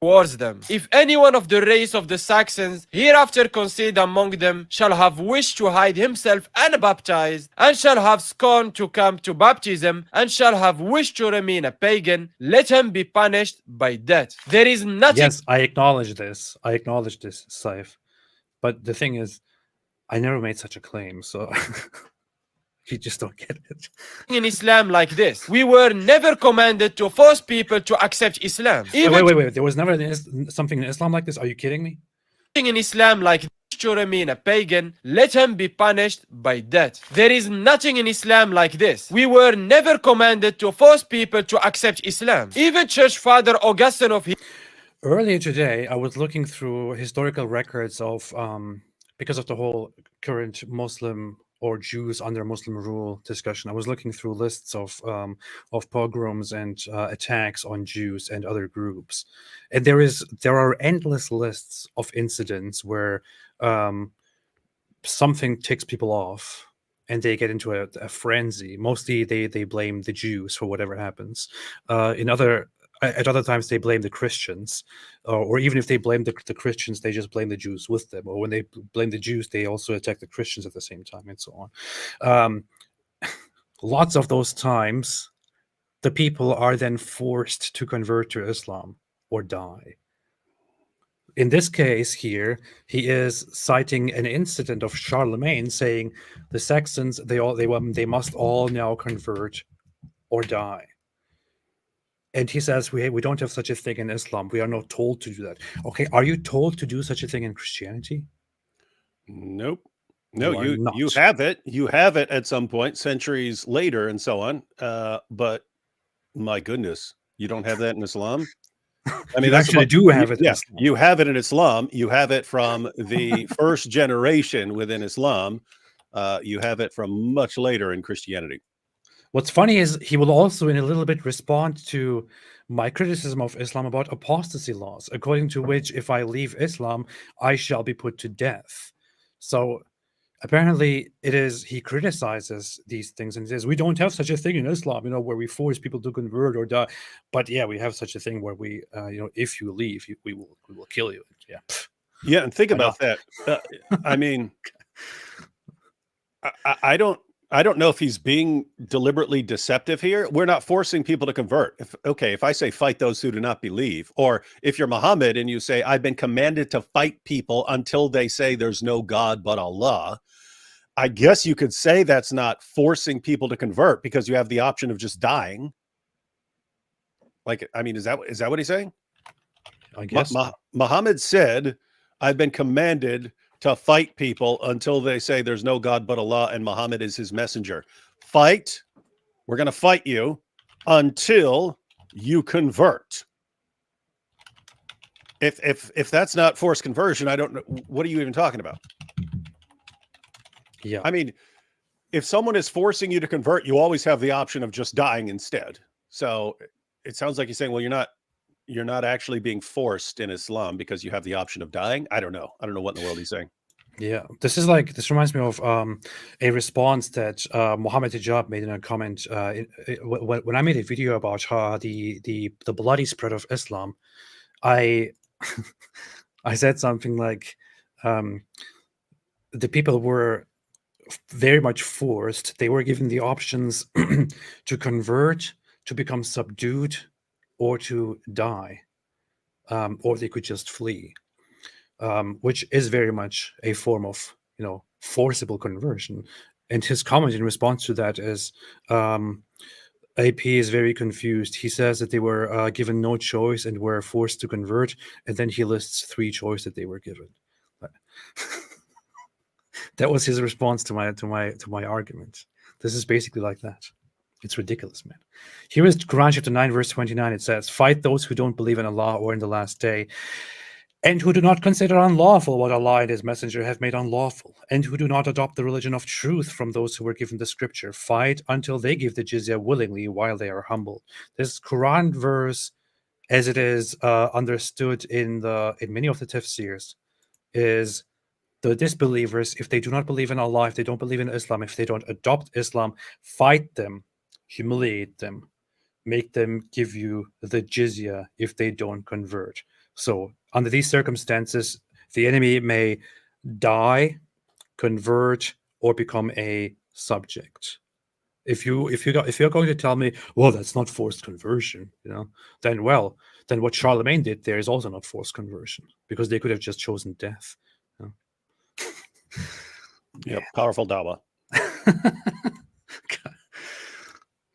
[SPEAKER 3] towards them. If anyone of the race of the Saxons hereafter conceived among them shall have wished to hide himself unbaptized, and shall have scorned to come to baptism, and shall have wished to remain a pagan, let him be punished by death. There is nothing.
[SPEAKER 4] Yes, I acknowledge this. I acknowledge this, Scyf. But the thing is, I never made such a claim, so you just don't get it.
[SPEAKER 3] In Islam like this, we were never commanded to force people to accept Islam.
[SPEAKER 4] Wait. There was never something in Islam like this? Are you kidding me?
[SPEAKER 3] In Islam like to remain a pagan, let him be punished by death. There is nothing in Islam like this. We were never commanded to force people to accept Islam. Even Church Father Augustine of
[SPEAKER 4] Earlier today, I was looking through historical records of because of the whole current Muslim or Jews under Muslim rule discussion. I was looking through lists of pogroms and attacks on Jews and other groups, and there are endless lists of incidents where something ticks people off and they get into a frenzy. Mostly they blame the Jews for whatever happens. At other times they blame the Christians, or even if they blame the Christians, they just blame the Jews with them. Or when they blame the Jews, they also attack the Christians at the same time, and so on. Lots of those times, the people are then forced to convert to Islam or die. In this case here, he is citing an incident of Charlemagne saying the Saxons, they must all now convert or die. And he says, we don't have such a thing in Islam. We are not told to do that. Okay, are you told to do such a thing in Christianity?
[SPEAKER 2] Nope. No,
[SPEAKER 4] You are not.
[SPEAKER 2] you have it. You have it at some point, centuries later, and so on. But my goodness, you don't have that in Islam. I mean,
[SPEAKER 4] You actually do have it in
[SPEAKER 2] Yes,
[SPEAKER 4] Islam.
[SPEAKER 2] you have it in Islam. You have it from the first generation within Islam. You have it from much later in Christianity.
[SPEAKER 4] What's funny is he will also in a little bit respond to my criticism of Islam about apostasy laws, according to which if I leave Islam, I shall be put to death. So apparently he criticizes these things and says, we don't have such a thing in Islam, where we force people to convert or die. But yeah, we have such a thing where we, if you leave, we will kill you. Yeah.
[SPEAKER 2] Yeah, and think about that. I mean, I don't know if he's being deliberately deceptive here. We're not forcing people to convert. If I say fight those who do not believe, or if you're Muhammad and you say, I've been commanded to fight people until they say there's no God but Allah, I guess you could say that's not forcing people to convert because you have the option of just dying. Like, I mean, is that what he's saying?
[SPEAKER 4] I guess.
[SPEAKER 2] Muhammad said, I've been commanded to fight people until they say there's no God but Allah and Muhammad is his messenger. Fight. We're going to fight you until you convert. If that's not forced conversion, I don't know. What are you even talking about?
[SPEAKER 4] Yeah.
[SPEAKER 2] I mean, if someone is forcing you to convert, you always have the option of just dying instead. So it sounds like you're saying, well, you're not actually being forced in Islam because you have the option of dying. I don't know what in the world he's saying.
[SPEAKER 4] Yeah, this reminds me of a response that Mohammed Hijab made in a comment when I made a video about the bloody spread of Islam. I I said something like the people were very much forced. They were given the options to convert, to become subdued, or to die, or they could just flee. Which is very much a form of, forcible conversion. And his comment in response to that is, AP is very confused. He says that they were given no choice and were forced to convert, and then he lists 3 choices that they were given. That was his response to my argument. This is basically like that. It's ridiculous, man. Here is Quran chapter 9, verse 29. It says, fight those who don't believe in Allah or in the last day, and who do not consider unlawful what Allah and his messenger have made unlawful, and who do not adopt the religion of truth from those who were given the scripture. Fight until they give the jizya willingly while they are humble. This Quran verse, as it is understood in many of the tafsirs, is the disbelievers, if they do not believe in Allah, if they don't believe in Islam, if they don't adopt Islam, fight them, humiliate them, make them give you the jizya if they don't convert. So under these circumstances, the enemy may die, convert, or become a subject. If you're going to tell me, well, that's not forced conversion, then what Charlemagne did there is also not forced conversion, because they could have just chosen death.
[SPEAKER 2] Yep, powerful dawah.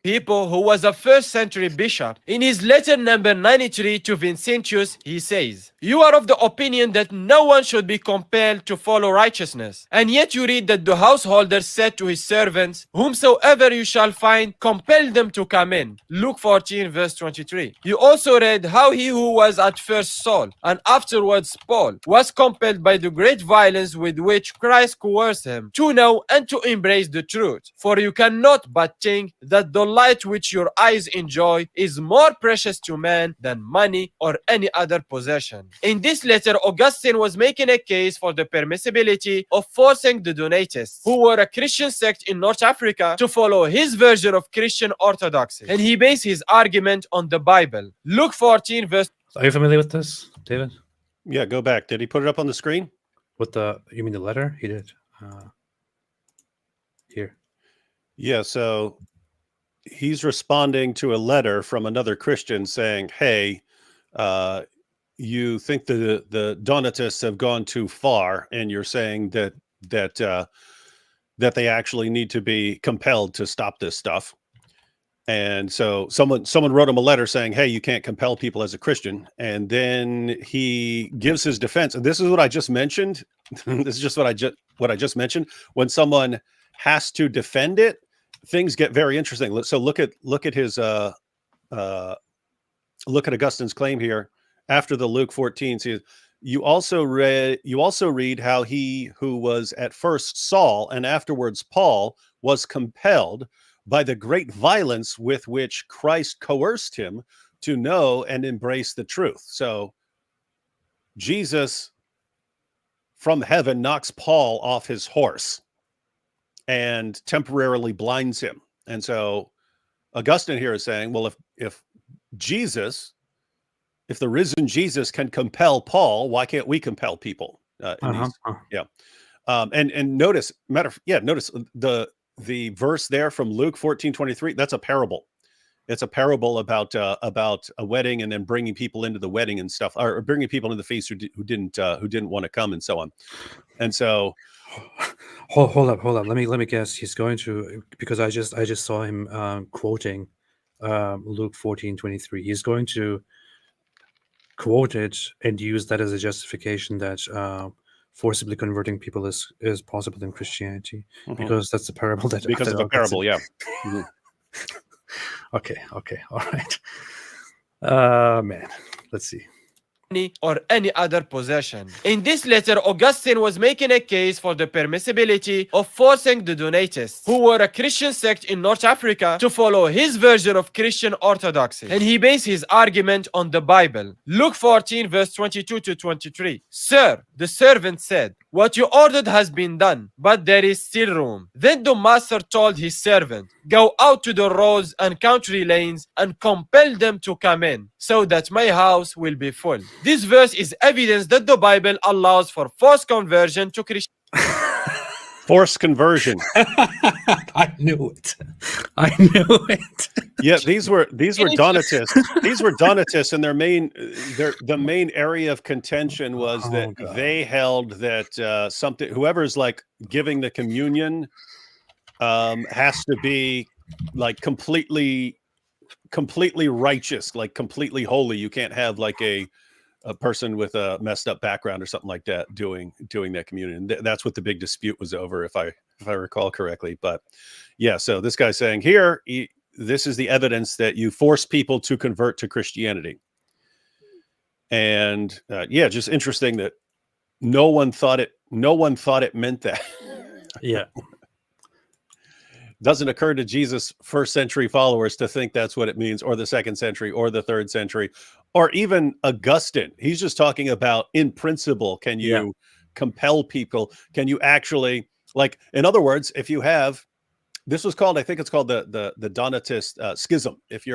[SPEAKER 3] Hippo, who was a 1st century bishop. In his letter number 93 to Vincentius, he says, "You are of the opinion that no one should be compelled to follow righteousness. And yet you read that the householder said to his servants, whomsoever you shall find, compel them to come in." Luke 14 verse 23. You also read how he who was at first Saul and afterwards Paul was compelled by the great violence with which Christ coerced him to know and to embrace the truth. For you cannot but think that the light which your eyes enjoy is more precious to man than money or any other possession. In this letter, Augustine was making a case for the permissibility of forcing the Donatists, who were a Christian sect in North Africa, to follow his version of Christian orthodoxy. And he based his argument on the Bible. Luke 14 verse...
[SPEAKER 4] Are you familiar with this, David?
[SPEAKER 2] Yeah, go back. Did he put it up on the screen?
[SPEAKER 4] You mean the letter? He did. Here.
[SPEAKER 2] Yeah, so he's responding to a letter from another Christian saying, hey, you think the Donatists have gone too far, and you're saying that they actually need to be compelled to stop this stuff. And so someone wrote him a letter saying, hey, you can't compel people as a Christian. And then he gives his defense. And this is what I just mentioned. This is just what I just mentioned. When someone has to defend it, things get very interesting. So look at his look at Augustine's claim here after the Luke 14. See, you also read how he who was at first Saul and afterwards Paul was compelled by the great violence with which Christ coerced him to know and embrace the truth. So Jesus from heaven knocks Paul off his horse and temporarily blinds him. And so Augustine here is saying, well, if the risen Jesus can compel Paul, why can't we compel people? Yeah. And notice, notice the verse there from Luke 14:23. That's a parable. It's a parable about a wedding and then bringing people into the wedding and stuff, or bringing people into the feast who didn't want to come and so on. And so,
[SPEAKER 4] hold up. Let me guess. He's going to, because I just saw him quoting Luke 14:23. He's going to quote it and use that as a justification that forcibly converting people is possible in Christianity, because that's the parable that.
[SPEAKER 2] Because of a parable, yeah.
[SPEAKER 4] Okay, all right. Man, let's see.
[SPEAKER 3] Or any other possession. In this letter, Augustine was making a case for the permissibility of forcing the Donatists, who were a Christian sect in North Africa, to follow his version of Christian orthodoxy. And he based his argument on the Bible. Luke 14 verse 22 to 23. "Sir, the servant said, what you ordered has been done, but there is still room. Then the master told his servant, go out to the roads and country lanes and compel them to come in, so that my house will be full." This verse is evidence that the Bible allows for forced conversion to Christianity.
[SPEAKER 2] Forced conversion.
[SPEAKER 4] I knew it.
[SPEAKER 2] Yeah, these were Donatists. These were Donatists, and the main area of contention was that they held that whoever's like giving the communion has to be like completely righteous, like completely holy. You can't have like a person with a messed up background or something like that doing that communion. That's what the big dispute was over, if I recall correctly. But yeah, so this guy's saying here, this is the evidence that you force people to convert to Christianity. And yeah, just interesting that no one thought it meant that.
[SPEAKER 4] Yeah.
[SPEAKER 2] Doesn't occur to Jesus' first century followers to think that's what it means, or the second century, or the third century, or even Augustine. He's just talking about, in principle, can you compel people? Can you actually, like, in other words, if you have, this was called, I think it's called the Donatist schism. If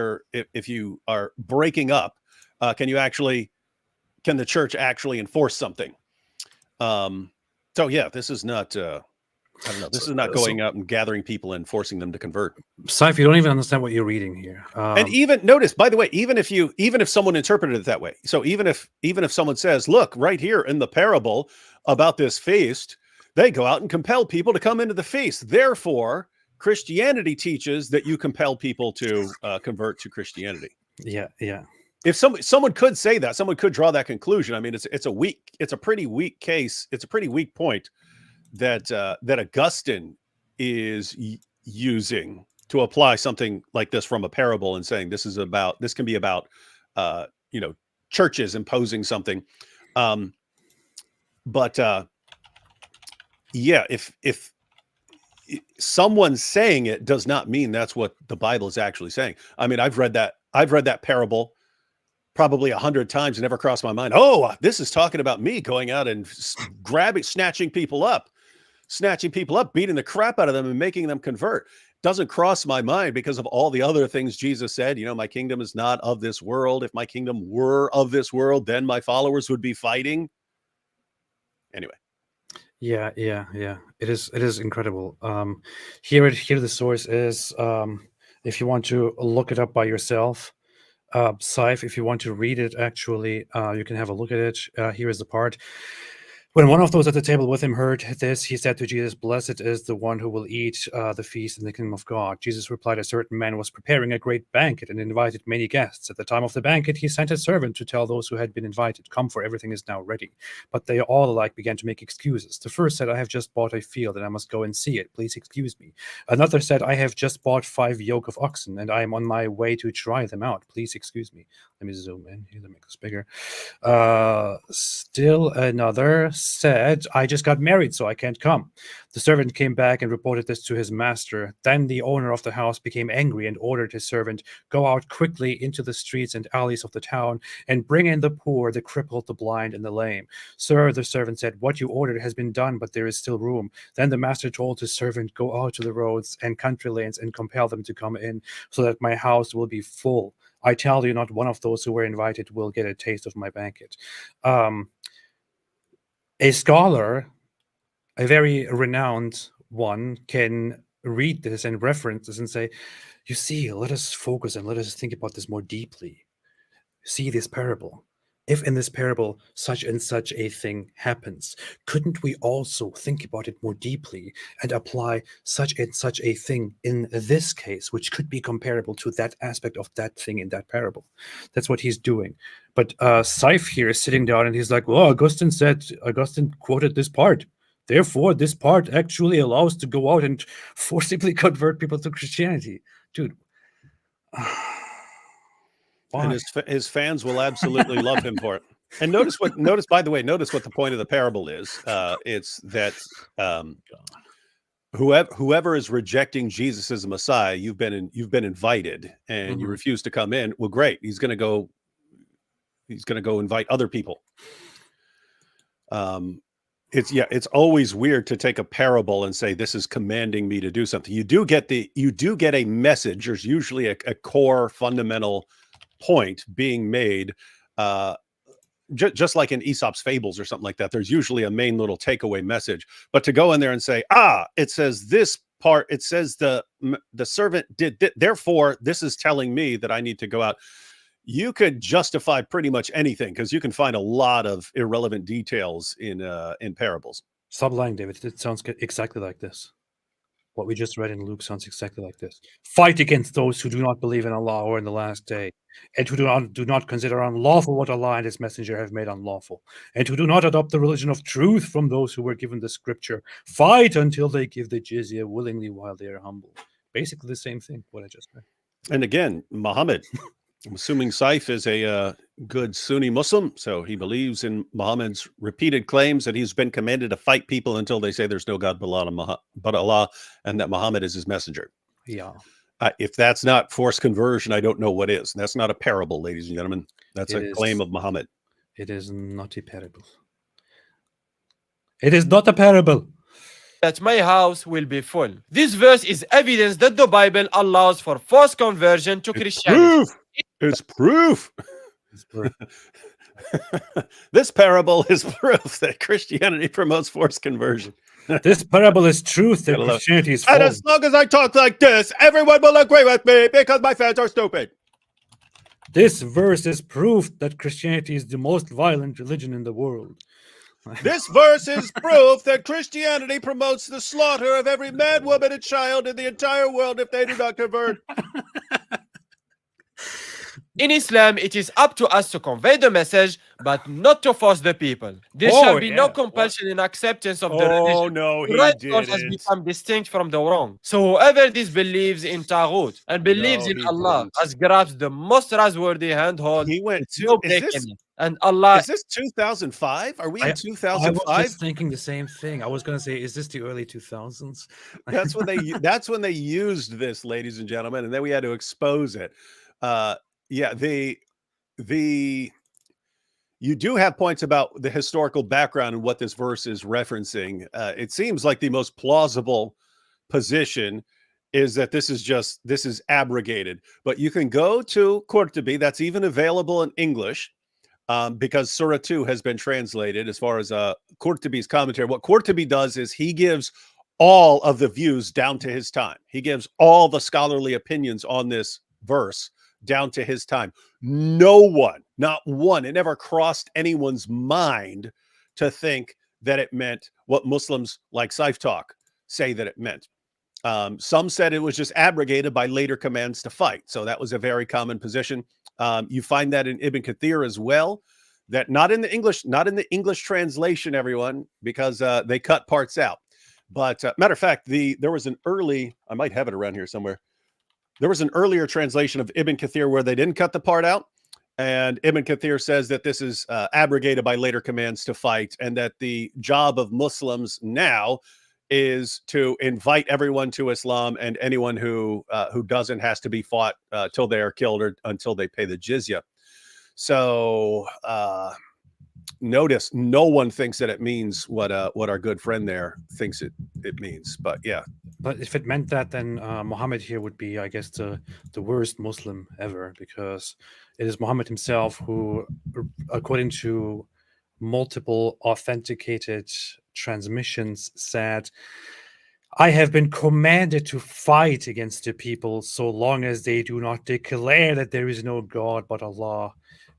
[SPEAKER 2] you are breaking up, can the church actually enforce something? So yeah, this is not. I don't know. This is not going out and gathering people and forcing them to convert.
[SPEAKER 4] Scyf, you don't even understand what you're reading here.
[SPEAKER 2] And even notice, by the way, even if someone interpreted it that way, so even if someone says, look, right here in the parable about this feast, they go out and compel people to come into the feast. Therefore, Christianity teaches that you compel people to convert to Christianity.
[SPEAKER 4] Yeah, yeah.
[SPEAKER 2] If someone could say that, someone could draw that conclusion. I mean, it's a pretty weak case. It's a pretty weak point that Augustine is using to apply something like this from a parable and saying this can be about churches imposing something. If someone saying it does not mean that's what the Bible is actually saying. I mean, I've read that parable probably 100 times and never crossed my mind. Oh, this is talking about me going out and snatching people up, beating the crap out of them and making them convert. Doesn't cross my mind because of all the other things Jesus said. My kingdom is not of this world. If my kingdom were of this world, then my followers would be fighting. Anyway.
[SPEAKER 4] Yeah. It is incredible. Here the source is, if you want to look it up by yourself, Scyf, if you want to read it, actually, you can have a look at it. Here is the part. When one of those at the table with him heard this, he said to Jesus, "Blessed is the one who will eat the feast in the kingdom of God." Jesus replied, "A certain man was preparing a great banquet and invited many guests. At the time of the banquet, he sent a servant to tell those who had been invited, 'Come, for everything is now ready.' But they all alike began to make excuses. The first said, 'I have just bought a field and I must go and see it. Please excuse me.' Another said, 'I have just bought 5 yoke of oxen and I am on my way to try them out. Please excuse me.'" Let me zoom in here to make this bigger. Still another said, "I just got married, so I can't come." The servant came back and reported this to his master. Then the owner of the house became angry and ordered his servant, "Go out quickly into the streets and alleys of the town and bring in the poor, the crippled, the blind, and the lame." "Sir," the servant said, "what you ordered has been done, but there is still room." Then the master told his servant, "Go out to the roads and country lanes and compel them to come in, so that my house will be full. I tell you, not one of those who were invited will get a taste of my banquet." A scholar, a very renowned one, can read this and reference this and say, "You see, let us focus and let us think about this more deeply. See this parable. If in this parable such and such a thing happens, couldn't we also think about it more deeply and apply such and such a thing in this case, which could be comparable to that aspect of that thing in that parable?" That's what he's doing. But Scyf here is sitting down and he's like, "Well, Augustine quoted this part. Therefore, this part actually allows to go out and forcibly convert people to Christianity." Dude.
[SPEAKER 2] And his fans will absolutely love him for it. And notice what the point of the parable is. It's that whoever is rejecting Jesus as a Messiah, you've been invited, and you refuse to come in. Well, great. He's going to go invite other people. It's always weird to take a parable and say this is commanding me to do something. You do get a message. There's usually a core fundamental point being made, just like in Aesop's fables or something like that. There's usually a main little takeaway message. But to go in there and say, it says this part, it says the servant did therefore this is telling me that I need to go out. You could justify pretty much anything because you can find a lot of irrelevant details in parables.
[SPEAKER 4] Stop lying, David. It sounds exactly like this. What we just read in Luke sounds exactly like this. "Fight against those who do not believe in Allah or in the last day, and who do not consider unlawful what Allah and his messenger have made unlawful, and who do not adopt the religion of truth from those who were given the scripture. Fight until they give the jizya willingly while they are humble." Basically the same thing, what I just read.
[SPEAKER 2] And again, Muhammad, I'm assuming Scyf is a good Sunni Muslim, so he believes in Muhammad's repeated claims that he's been commanded to fight people until they say there's no God but Allah, and that Muhammad is his messenger.
[SPEAKER 4] Yeah.
[SPEAKER 2] If that's not forced conversion, I don't know what is. And that's not a parable, ladies and gentlemen. That's a claim of Muhammad.
[SPEAKER 4] It is not a parable. It is not a parable.
[SPEAKER 3] That my house will be full. This verse is evidence that the Bible allows for forced conversion to Christianity.
[SPEAKER 2] It's proof. This parable is proof that Christianity promotes forced conversion.
[SPEAKER 4] This parable is truth that Christianity is false.
[SPEAKER 2] And as long as I talk like this, everyone will agree with me because my fans are stupid.
[SPEAKER 4] This verse is proof that Christianity is the most violent religion in the world.
[SPEAKER 2] This verse is proof that Christianity promotes the slaughter of every man, woman, and child in the entire world if they do not convert.
[SPEAKER 3] In Islam, it is up to us to convey the message, but not to force the people. There shall be no compulsion in acceptance of the religion.
[SPEAKER 2] Oh, no,
[SPEAKER 3] The
[SPEAKER 2] he
[SPEAKER 3] right course has
[SPEAKER 2] didn't.
[SPEAKER 3] become distinct from the wrong. So whoever disbelieves in Taghut and believes
[SPEAKER 2] No,
[SPEAKER 3] in
[SPEAKER 2] he
[SPEAKER 3] Allah
[SPEAKER 2] didn't.
[SPEAKER 3] has grasped the most trustworthy handhold.
[SPEAKER 2] He went
[SPEAKER 3] with
[SPEAKER 2] to,
[SPEAKER 3] no
[SPEAKER 2] is
[SPEAKER 3] break
[SPEAKER 2] this,
[SPEAKER 3] in it. And Allah
[SPEAKER 2] is this 2005? Are we in
[SPEAKER 4] I was
[SPEAKER 2] 2005?
[SPEAKER 4] just thinking the same thing. I was going to say, is this the early 2000s?
[SPEAKER 2] That's when they used this, ladies and gentlemen, and then we had to expose it. Yeah, you do have points about the historical background and what this verse is referencing. It seems like the most plausible position is that this is abrogated, but you can go to Qurtubi. That's even available in English, because Surah 2 has been translated as far as Qurtubi's commentary. What Qurtubi does is he gives all of the views down to his time. He gives all the scholarly opinions on this verse down to his time. No one, not one, it never crossed anyone's mind to think that it meant what Muslims like Scyf Talk say that it meant. Some said it was just abrogated by later commands to fight. So that was a very common position. You find that in Ibn Kathir as well. That not in the English translation, everyone, because they cut parts out. But matter of fact, there was an early, I might have it around here somewhere. There was an earlier translation of Ibn Kathir where they didn't cut the part out. And Ibn Kathir says that this is abrogated by later commands to fight, and that the job of Muslims now is to invite everyone to Islam, and anyone who doesn't has to be fought till they are killed or until they pay the jizya. So notice no one thinks that it means what our good friend there thinks it means. But yeah.
[SPEAKER 4] But if it meant that, then Muhammad here would be, I guess, the worst Muslim ever, because it is Muhammad himself who, according to multiple authenticated transmissions, said, "I have been commanded to fight against the people so long as they do not declare that there is no God but Allah.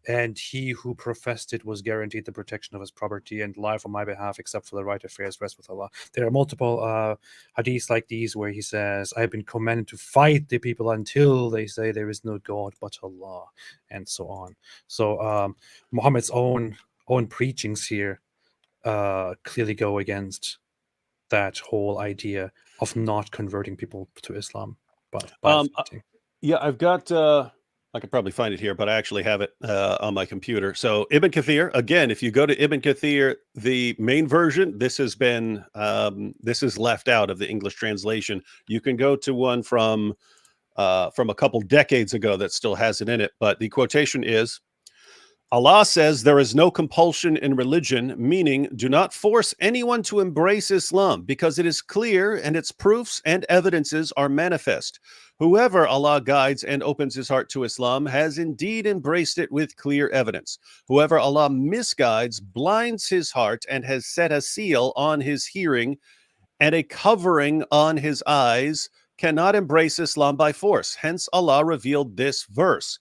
[SPEAKER 4] And he who professed it was guaranteed the protection of his property and life on my behalf, except for the right affairs rest with Allah." There are multiple hadiths like these where he says, "I have been commanded to fight the people until they say there is no God but Allah," and so on. So Muhammad's own preachings here clearly go against that whole idea of not converting people to Islam. But
[SPEAKER 2] yeah, I've got. I could probably find it here, but I actually have it on my computer. So Ibn Kathir, again, if you go to Ibn Kathir, the main version, this has been this is left out of the English translation. You can go to one from a couple decades ago that still has it in it, but the quotation is, Allah says there is no compulsion in religion, meaning do not force anyone to embrace Islam, because it is clear and its proofs and evidences are manifest. Whoever Allah guides and opens his heart to Islam has indeed embraced it with clear evidence. Whoever Allah misguides, blinds his heart, and has set a seal on his hearing and a covering on his eyes, cannot embrace Islam by force. Hence Allah revealed this verse.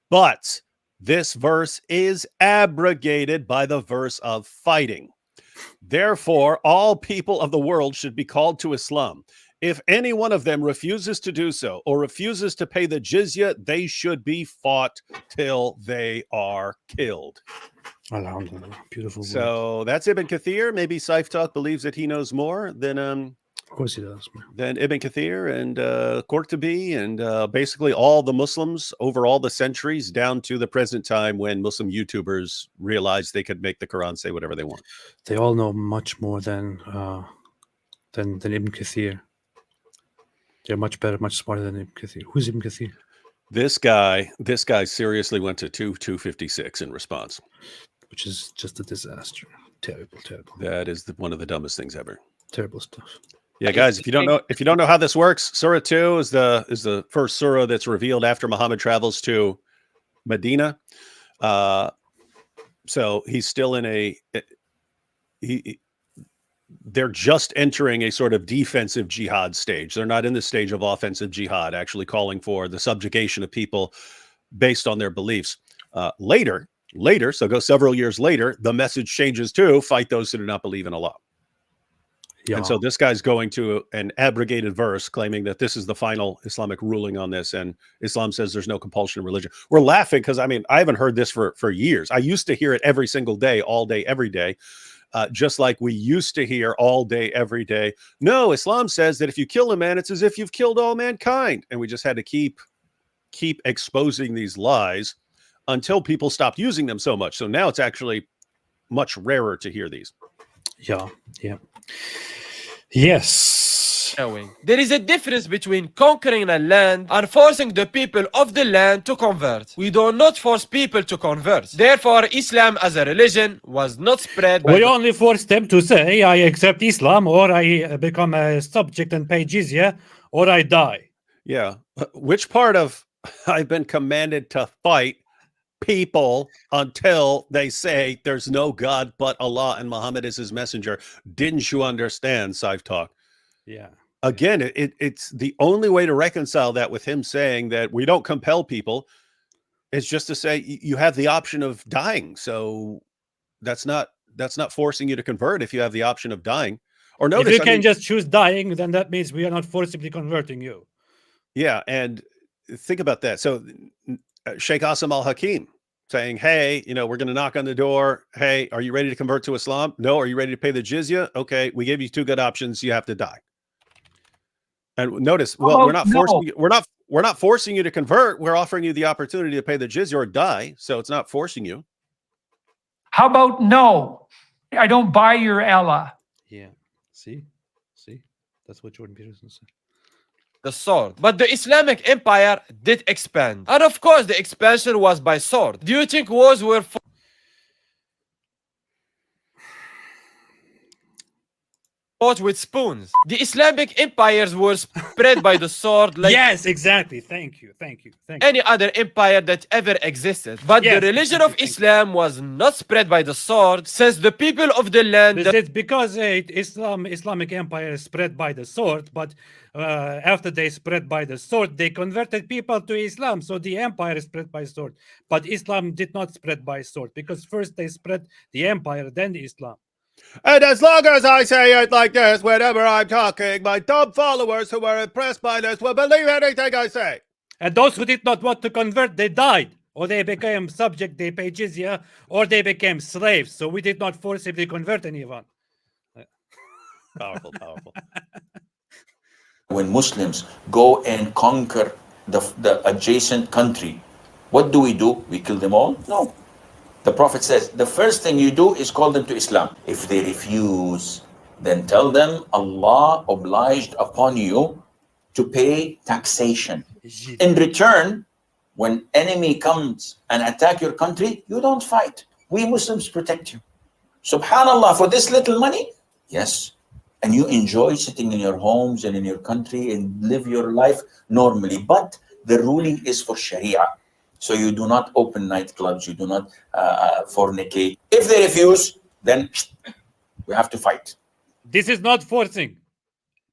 [SPEAKER 2] But this verse is abrogated by the verse of fighting. Therefore, all people of the world should be called to Islam. If any one of them refuses to do so or refuses to pay the jizya, they should be fought till they are killed.
[SPEAKER 4] Alhamdulillah, beautiful.
[SPEAKER 2] So that's Ibn Kathir. Maybe Scyf Talk believes that he knows more than
[SPEAKER 4] of course he does.
[SPEAKER 2] Then Ibn Kathir and Qurtubi and basically all the Muslims over all the centuries down to the present time when Muslim YouTubers realized they could make the Quran say whatever they want.
[SPEAKER 4] They all know much more than Ibn Kathir. They're much better, much smarter than Ibn Kathir. Who's Ibn Kathir?
[SPEAKER 2] This guy seriously went to 256 in response,
[SPEAKER 4] which is just a disaster. Terrible.
[SPEAKER 2] That is one of the dumbest things ever.
[SPEAKER 4] Terrible stuff.
[SPEAKER 2] Yeah, guys, if you don't know how this works, Surah 2 is the first surah that's revealed after Muhammad travels to Medina. So he's still in they're just entering a sort of defensive jihad stage. They're not in the stage of offensive jihad, actually calling for the subjugation of people based on their beliefs. Later, Later, so go several years later, the message changes to fight those who do not believe in Allah.
[SPEAKER 4] Yeah.
[SPEAKER 2] And so this guy's going to an abrogated verse claiming that this is the final Islamic ruling on this. And Islam says there's no compulsion in religion. We're laughing because, I mean, I haven't heard this for years. I used to hear it every single day, all day, every day. Just like we used to hear all day, every day. No, Islam says that if you kill a man, it's as if you've killed all mankind. And we just had to keep exposing these lies until people stopped using them so much. So now it's actually much rarer to hear these.
[SPEAKER 4] Yeah. Yeah. Yes.
[SPEAKER 3] There is a difference between conquering a land and forcing the people of the land to convert. We do not force people to convert. Therefore, Islam as a religion was not spread by
[SPEAKER 4] We only force them to say, I accept Islam, or I become a subject and pay jizya, or I die.
[SPEAKER 2] Yeah. Which part of I've been commanded to fight people until they say there's no God but Allah and Muhammad is his messenger? Didn't you understand, Scyf Talk?
[SPEAKER 4] Yeah.
[SPEAKER 2] Again, it's the only way to reconcile that with him saying that we don't compel people is just to say you have the option of dying. So that's not forcing you to convert if you have the option of dying. Or notice,
[SPEAKER 4] if you can just choose dying, then that means we are not forcibly converting you.
[SPEAKER 2] Yeah, and think about that. So Sheikh Asim al-Hakim saying, hey, we're going to knock on the door. Hey, are you ready to convert to Islam? No. Are you ready to pay the jizya? Okay, we gave you two good options. You have to die. And notice, well, we're not forcing you. We're not forcing you to convert. We're offering you the opportunity to pay the jizya or die. So it's not forcing you.
[SPEAKER 6] How about no? I don't buy your Allah.
[SPEAKER 4] Yeah. See, that's what Jordan Peterson said.
[SPEAKER 3] the sword. But the Islamic Empire did expand. And of course, the expansion was by sword. Do you think wars were fought with spoons? The Islamic empires were spread by the sword like
[SPEAKER 4] yes, exactly. Thank you.
[SPEAKER 3] any other empire that ever existed. But
[SPEAKER 4] Yes,
[SPEAKER 3] the religion of Islam was not spread by the sword, since the people of the land...
[SPEAKER 4] It's because Islamic empire is spread by the sword, but after they spread by the sword, they converted people to Islam. So the empire is spread by sword. But Islam did not spread by sword, because first they spread the empire, then the Islam.
[SPEAKER 2] And as long as I say it like this whenever I'm talking, my dumb followers who are impressed by this will believe anything I say.
[SPEAKER 4] And those who did not want to convert, they died, or they became subject, they paid jizya, or they became slaves. So we did not forcibly convert anyone.
[SPEAKER 2] Powerful.
[SPEAKER 7] When Muslims go and conquer the adjacent country, what do? We kill them all? No. The Prophet says, the first thing you do is call them to Islam. If they refuse, then tell them Allah obliged upon you to pay taxation. In return, when enemy comes and attack your country, you don't fight. We Muslims protect you. Subhanallah, for this little money? Yes. And you enjoy sitting in your homes and in your country and live your life normally. But the ruling is for Sharia. So you do not open nightclubs, you do not fornicate. If they refuse, then we have to fight.
[SPEAKER 4] This is not forcing,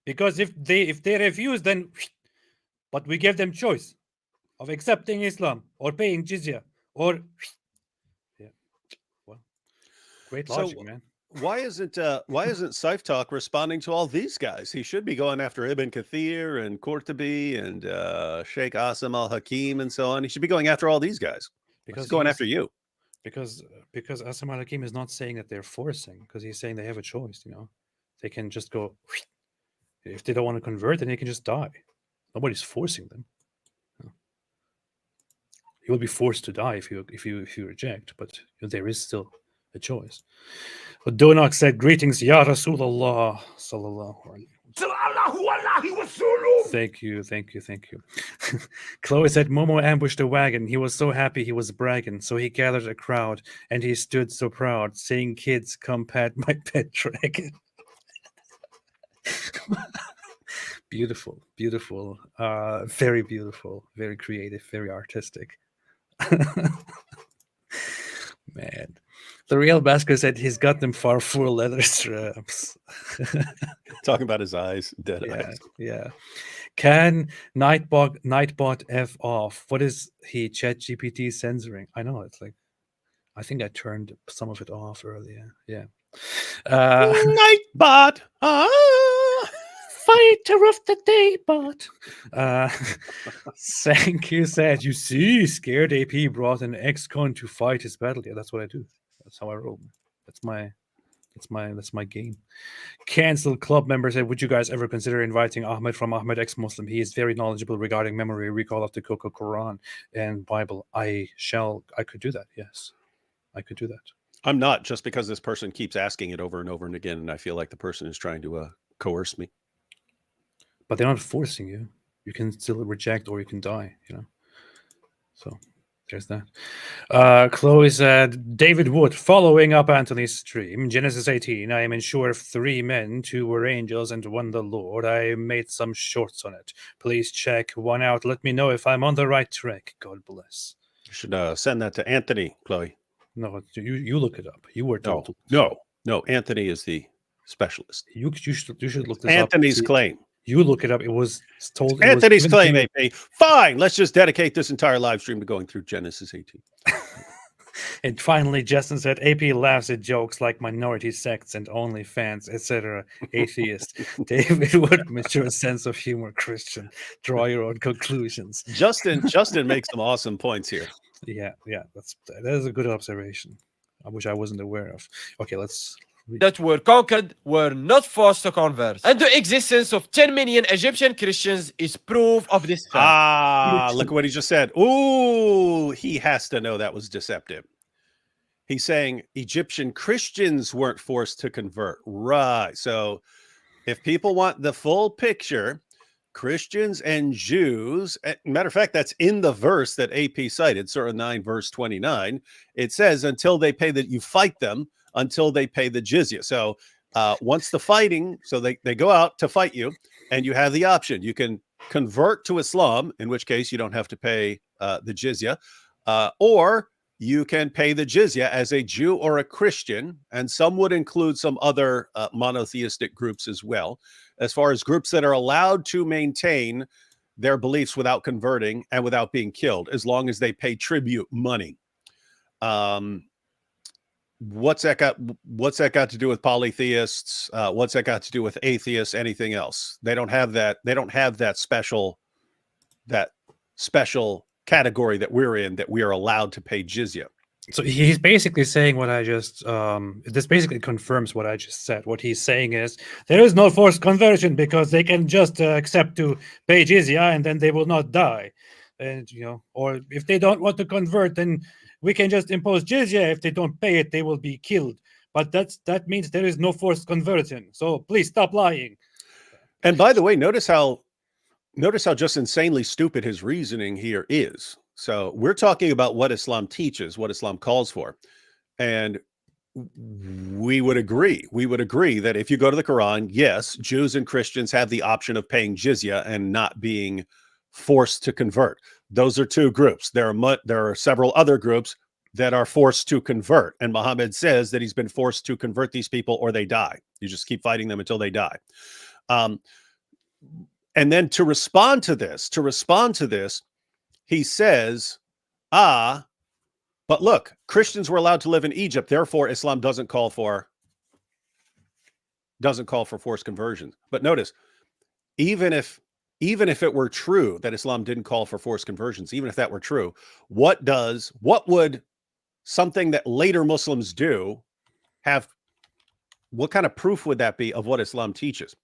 [SPEAKER 4] because if they refuse, then but we give them choice of accepting Islam or paying jizya or well, great logic, man.
[SPEAKER 2] Why isn't Scyf Talk responding to all these guys? He should be going after Ibn Kathir and Qurtubi and Sheikh Asim al-Hakim and so on. He should be going after all these guys. Because he's going after you.
[SPEAKER 4] Because Asim al-Hakim is not saying that they're forcing, because he's saying they have a choice. They can just go. If they don't want to convert, then they can just die. Nobody's forcing them. You will be forced to die if you reject, but there is still a choice. But Donak said, "Greetings, Ya Rasulullah sallallahu alaihi wasallam." Thank you. Chloe said, Momo ambushed a wagon. He was so happy he was bragging. So he gathered a crowd and he stood so proud, saying, "Kids, come pat my pet dragon." Beautiful. Very beautiful, very creative, very artistic. Man. The real Basco said he's got them for 4 leather straps.
[SPEAKER 2] Talking about his eyes, dead eyes.
[SPEAKER 4] Yeah. Can Nightbot F off? What is he? ChatGPT censoring? I know, it's like, I think I turned some of it off earlier. Yeah.
[SPEAKER 2] Nightbot.
[SPEAKER 4] Fighter of the day, bot. Thank you, said. You see, scared AP brought an ex-con to fight his battle. Yeah, that's what I do. That's how I roll. That's my game. Cancelled club member said, would you guys ever consider inviting Ahmed from Ahmed Ex-Muslim? He is very knowledgeable regarding memory recall of the Quran and Bible. I could do that. Yes, I could do that.
[SPEAKER 2] I'm not, just because this person keeps asking it over and over and again, and I feel like the person is trying to coerce me.
[SPEAKER 4] But they're not forcing you. You can still reject or you can die, you know. So there's that. Chloe said, David Wood, following up Anthony's stream, Genesis 18, I am sure of 3 men, 2 were angels and 1 the Lord. I made some shorts on it. Please check one out. Let me know if I'm on the right track. God bless.
[SPEAKER 2] You should send that to Anthony, Chloe.
[SPEAKER 4] No, you look it up. You were told.
[SPEAKER 2] No. Anthony is the specialist.
[SPEAKER 4] You should look this
[SPEAKER 2] Anthony's
[SPEAKER 4] up.
[SPEAKER 2] claim.
[SPEAKER 4] You look it up. It was told.
[SPEAKER 2] Anthony's claim, AP. Fine. Let's just dedicate this entire live stream to going through Genesis 18.
[SPEAKER 4] And finally, Justin said, AP laughs at jokes like minority sects and OnlyFans, etc. Atheist. David Wood, mature sense of humor, Christian. Draw your own conclusions.
[SPEAKER 2] Justin makes some awesome points here.
[SPEAKER 4] Yeah, that is a good observation, which I wasn't aware of. Okay, let's read.
[SPEAKER 3] That were conquered were not forced to convert. And the existence of 10 million Egyptian Christians is proof of this fact.
[SPEAKER 2] Look at what he just said. Ooh, he has to know that was deceptive. He's saying Egyptian Christians weren't forced to convert. Right. So if people want the full picture, Christians and Jews, matter of fact, that's in the verse that AP cited, Surah 9, verse 29. It says, until they pay you fight them until they pay the jizya. So once the fighting, so they go out to fight you, and you have the option. You can convert to Islam, in which case you don't have to pay the jizya, or you can pay the jizya as a Jew or a Christian, and some would include some other monotheistic groups as well, as far as groups that are allowed to maintain their beliefs without converting and without being killed, as long as they pay tribute money. What's that got to do with polytheists? What's that got to do with atheists? Anything else? They don't have that. They don't have that special category that we're in, that we are allowed to pay jizya.
[SPEAKER 4] So he's basically saying what I just, this basically confirms what I just said. What he's saying is there is no forced conversion because they can just accept to pay jizya and then they will not die. And, you know, or if they don't want to convert, then we can just impose jizya. If they don't pay it, they will be killed. But that means there is no forced conversion. So please stop lying.
[SPEAKER 2] And by the way, notice how just insanely stupid his reasoning here is. So we're talking about what Islam teaches, what Islam calls for. And we would agree that if you go to the Quran, yes, Jews and Christians have the option of paying jizya and not being forced to convert. Those are 2 groups. There are several other groups that are forced to convert. And Muhammad says that he's been forced to convert these people or they die. You just keep fighting them until they die. And then to respond to this, he says, but look, Christians were allowed to live in Egypt. Therefore, Islam doesn't call for forced conversion. But notice, even if it were true that Islam didn't call for forced conversions, even if that were true, what would something that later Muslims do have? What kind of proof would that be of what Islam teaches?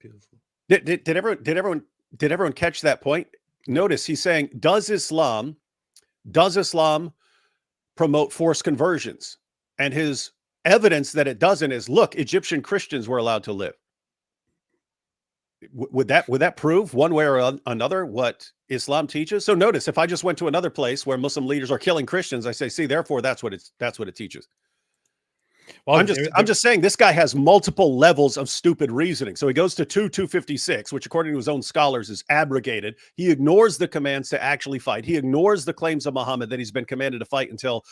[SPEAKER 4] Beautiful.
[SPEAKER 2] Did everyone catch that point? Notice he's saying, does Islam promote forced conversions? And his evidence that it doesn't is, look, Egyptian Christians were allowed to live. Would that prove one way or another what Islam teaches? So notice, if I just went to another place where Muslim leaders are killing Christians, I say, see, therefore that's what it teaches. Well, I'm just saying this guy has multiple levels of stupid reasoning. So he goes to 256, which according to his own scholars is abrogated. He ignores the commands to actually fight. He ignores the claims of Muhammad that he's been commanded to fight until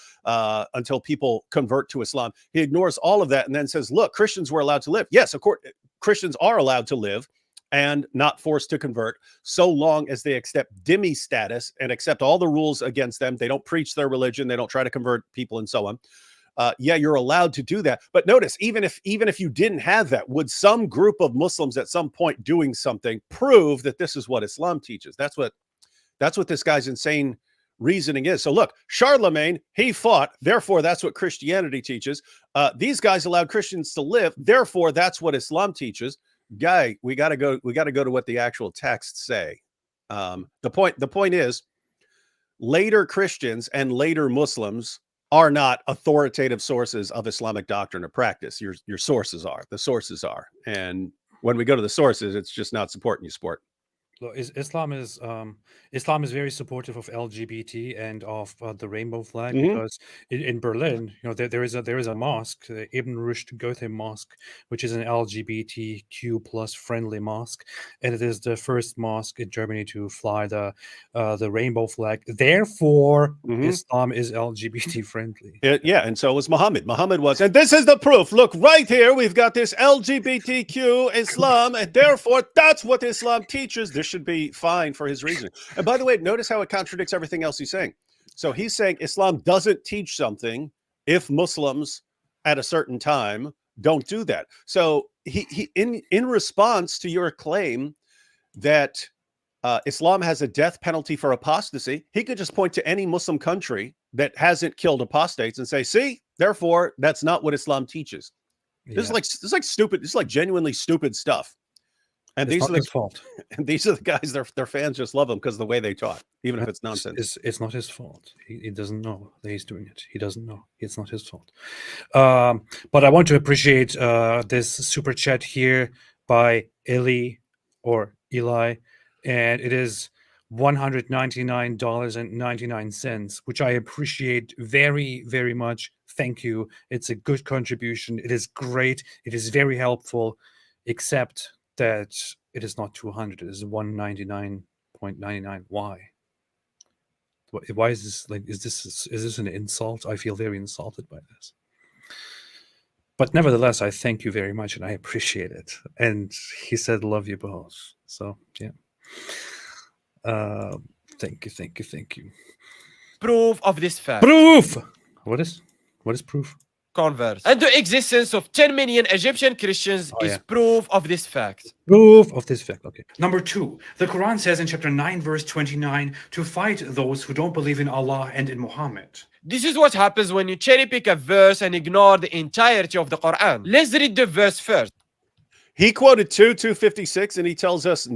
[SPEAKER 2] people convert to Islam. He ignores all of that and then says, look, Christians were allowed to live. Yes, of course, Christians are allowed to live and not forced to convert, so long as they accept dhimmi status and accept all the rules against them. They don't preach their religion. They don't try to convert people and so on. Yeah, you're allowed to do that. But notice, even if you didn't have that, would some group of Muslims at some point doing something prove that this is what Islam teaches? That's what this guy's insane reasoning is. So look, Charlemagne, he fought, therefore that's what Christianity teaches. These guys allowed Christians to live, therefore that's what Islam teaches. Guy, we got to go to what the actual texts say. The point is, later Christians and later Muslims are not authoritative sources of Islamic doctrine or practice. Your sources are. The sources are. And when we go to the sources, it's just not supporting you, sport.
[SPEAKER 4] Look, Islam is very supportive of LGBT and of the rainbow flag, because in Berlin, there is a mosque, the Ibn Rushd Goethe Mosque, which is an LGBTQ plus friendly mosque, and it is the first mosque in Germany to fly the rainbow flag. Therefore, Islam is LGBT friendly.
[SPEAKER 2] Yeah, and so was Muhammad. Muhammad was, and this is the proof. Look right here, we've got this LGBTQ Islam, and therefore that's what Islam teaches. This should be fine for his reasoning. And by the way, notice how it contradicts everything else he's saying. So he's saying Islam doesn't teach something if Muslims at a certain time don't do that. So he in response to your claim that Islam has a death penalty for apostasy, he could just point to any Muslim country that hasn't killed apostates and say, see, therefore that's not what Islam teaches. This is like stupid. This is like genuinely stupid stuff. And
[SPEAKER 4] It's
[SPEAKER 2] these are
[SPEAKER 4] not his fault.
[SPEAKER 2] And these are the guys, their fans just love him because of the way they taught, even if it's nonsense.
[SPEAKER 4] It's not his fault. He doesn't know that he's doing it. He doesn't know. It's not his fault. But I want to appreciate this super chat here by Eli, and it is $199.99, which I appreciate very, very much. Thank you. It's a good contribution. It is great. It is very helpful, except that it is not 200. It is 199.99. Why is this like? Is this an insult? I feel very insulted by this. But nevertheless, I thank you very much and I appreciate it. And he said, "Love you both." So yeah. Thank you.
[SPEAKER 3] Proof of this fact.
[SPEAKER 4] Proof. What is proof?
[SPEAKER 3] Converse. And the existence of 10 million Egyptian Christians is proof of this fact.
[SPEAKER 4] Proof of this fact. Okay.
[SPEAKER 6] Number 2, the Quran says in chapter 9, verse 29, to fight those who don't believe in Allah and in Muhammad.
[SPEAKER 3] This is what happens when you cherry pick a verse and ignore the entirety of the Quran. Let's read the verse first.
[SPEAKER 2] He quoted 2:56, and he tells us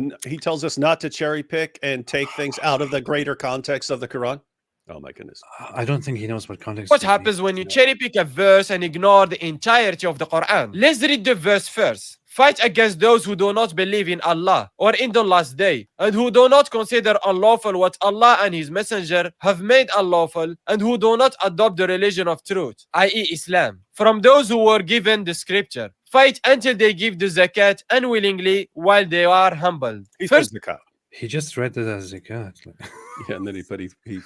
[SPEAKER 2] not to cherry pick and take things out of the greater context of the Quran. Oh my goodness.
[SPEAKER 4] I don't think he knows what context.
[SPEAKER 3] What happens when you cherry pick a verse and ignore the entirety of the Quran? Let's read the verse first. Fight against those who do not believe in Allah or in the last day, and who do not consider unlawful what Allah and His Messenger have made unlawful, and who do not adopt the religion of truth, i.e. Islam, from those who were given the scripture. Fight until they give the zakat unwillingly while they are humbled.
[SPEAKER 2] He says zakat.
[SPEAKER 4] He just read it as zakat.
[SPEAKER 2] Yeah, and then he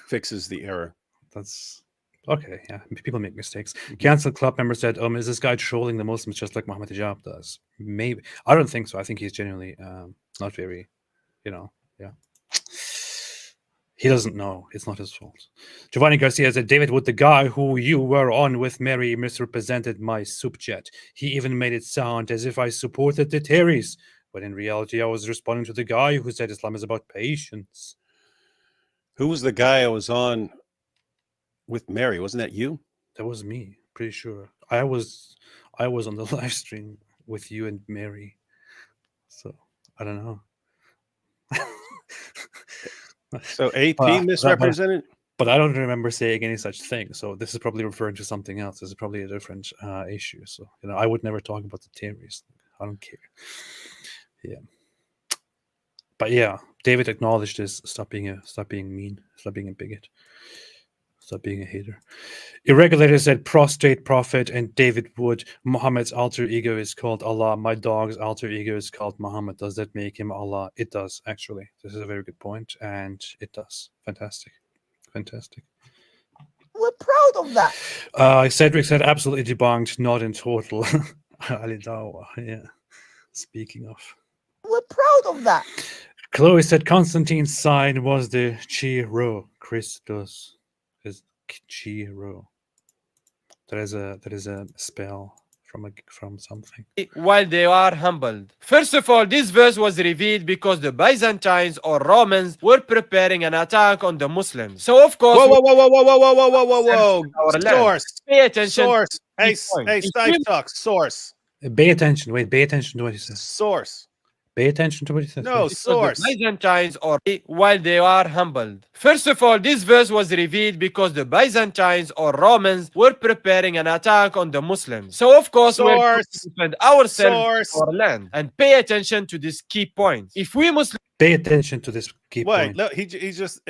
[SPEAKER 2] fixes the error.
[SPEAKER 4] That's okay. Yeah, people make mistakes. Cancel Club member said, is this guy trolling the Muslims just like Muhammad Hijab does? Maybe. I don't think so. I think he's genuinely not very, yeah. He doesn't know. It's not his fault. Giovanni Garcia said, David Wood, the guy who you were on with Mary, misrepresented my subjet. He even made it sound as if I supported the Treaties, but in reality, I was responding to the guy who said Islam is about patience.
[SPEAKER 2] Who was the guy I was on with Mary? Wasn't that you?
[SPEAKER 4] That was me, pretty sure. I was on the live stream with you and Mary. So I don't know.
[SPEAKER 2] So AP misrepresented?
[SPEAKER 4] But I don't remember saying any such thing. So this is probably referring to something else. This is probably a different issue. So I would never talk about the theories. I don't care. Yeah. But yeah, David acknowledged this. Stop being mean. Stop being a bigot. Stop being a hater. Irregulator said, Apostate Prophet and David Wood. Muhammad's alter ego is called Allah. My dog's alter ego is called Muhammad. Does that make him Allah? It does, actually. This is a very good point, and it does. Fantastic.
[SPEAKER 5] We're proud of that.
[SPEAKER 4] Cedric said, absolutely debunked, not in total. Ali Dawa, yeah. Speaking of.
[SPEAKER 5] We're we're proud of that.
[SPEAKER 4] Chloe said Constantine's sign was the Chi-Rho, Christus is Chi-Rho. That is a spell from something.
[SPEAKER 3] While they are humbled. First of all, this verse was revealed because the Byzantines or Romans were preparing an attack on the Muslims. So of course,
[SPEAKER 2] Whoa.
[SPEAKER 3] our land.
[SPEAKER 2] Source.
[SPEAKER 3] Pay attention.
[SPEAKER 2] Source. Hey,
[SPEAKER 3] point. If
[SPEAKER 2] Scyf
[SPEAKER 3] you-
[SPEAKER 2] Talk. Source.
[SPEAKER 4] Pay attention. Wait, pay attention to what he says.
[SPEAKER 2] Source.
[SPEAKER 4] Pay attention to what he says.
[SPEAKER 2] No,
[SPEAKER 4] Wait.
[SPEAKER 3] because
[SPEAKER 2] source.
[SPEAKER 3] the Byzantines or while they are humbled. First of all, this verse was revealed because the Byzantines or Romans were preparing an attack on the Muslims. So of course, we're going
[SPEAKER 2] Source.
[SPEAKER 3] to defend ourselves,
[SPEAKER 2] Source.
[SPEAKER 3] our land, and pay attention to this key point. If we Muslims
[SPEAKER 4] Pay attention to this key
[SPEAKER 2] Wait,
[SPEAKER 4] point.
[SPEAKER 2] look, he's just,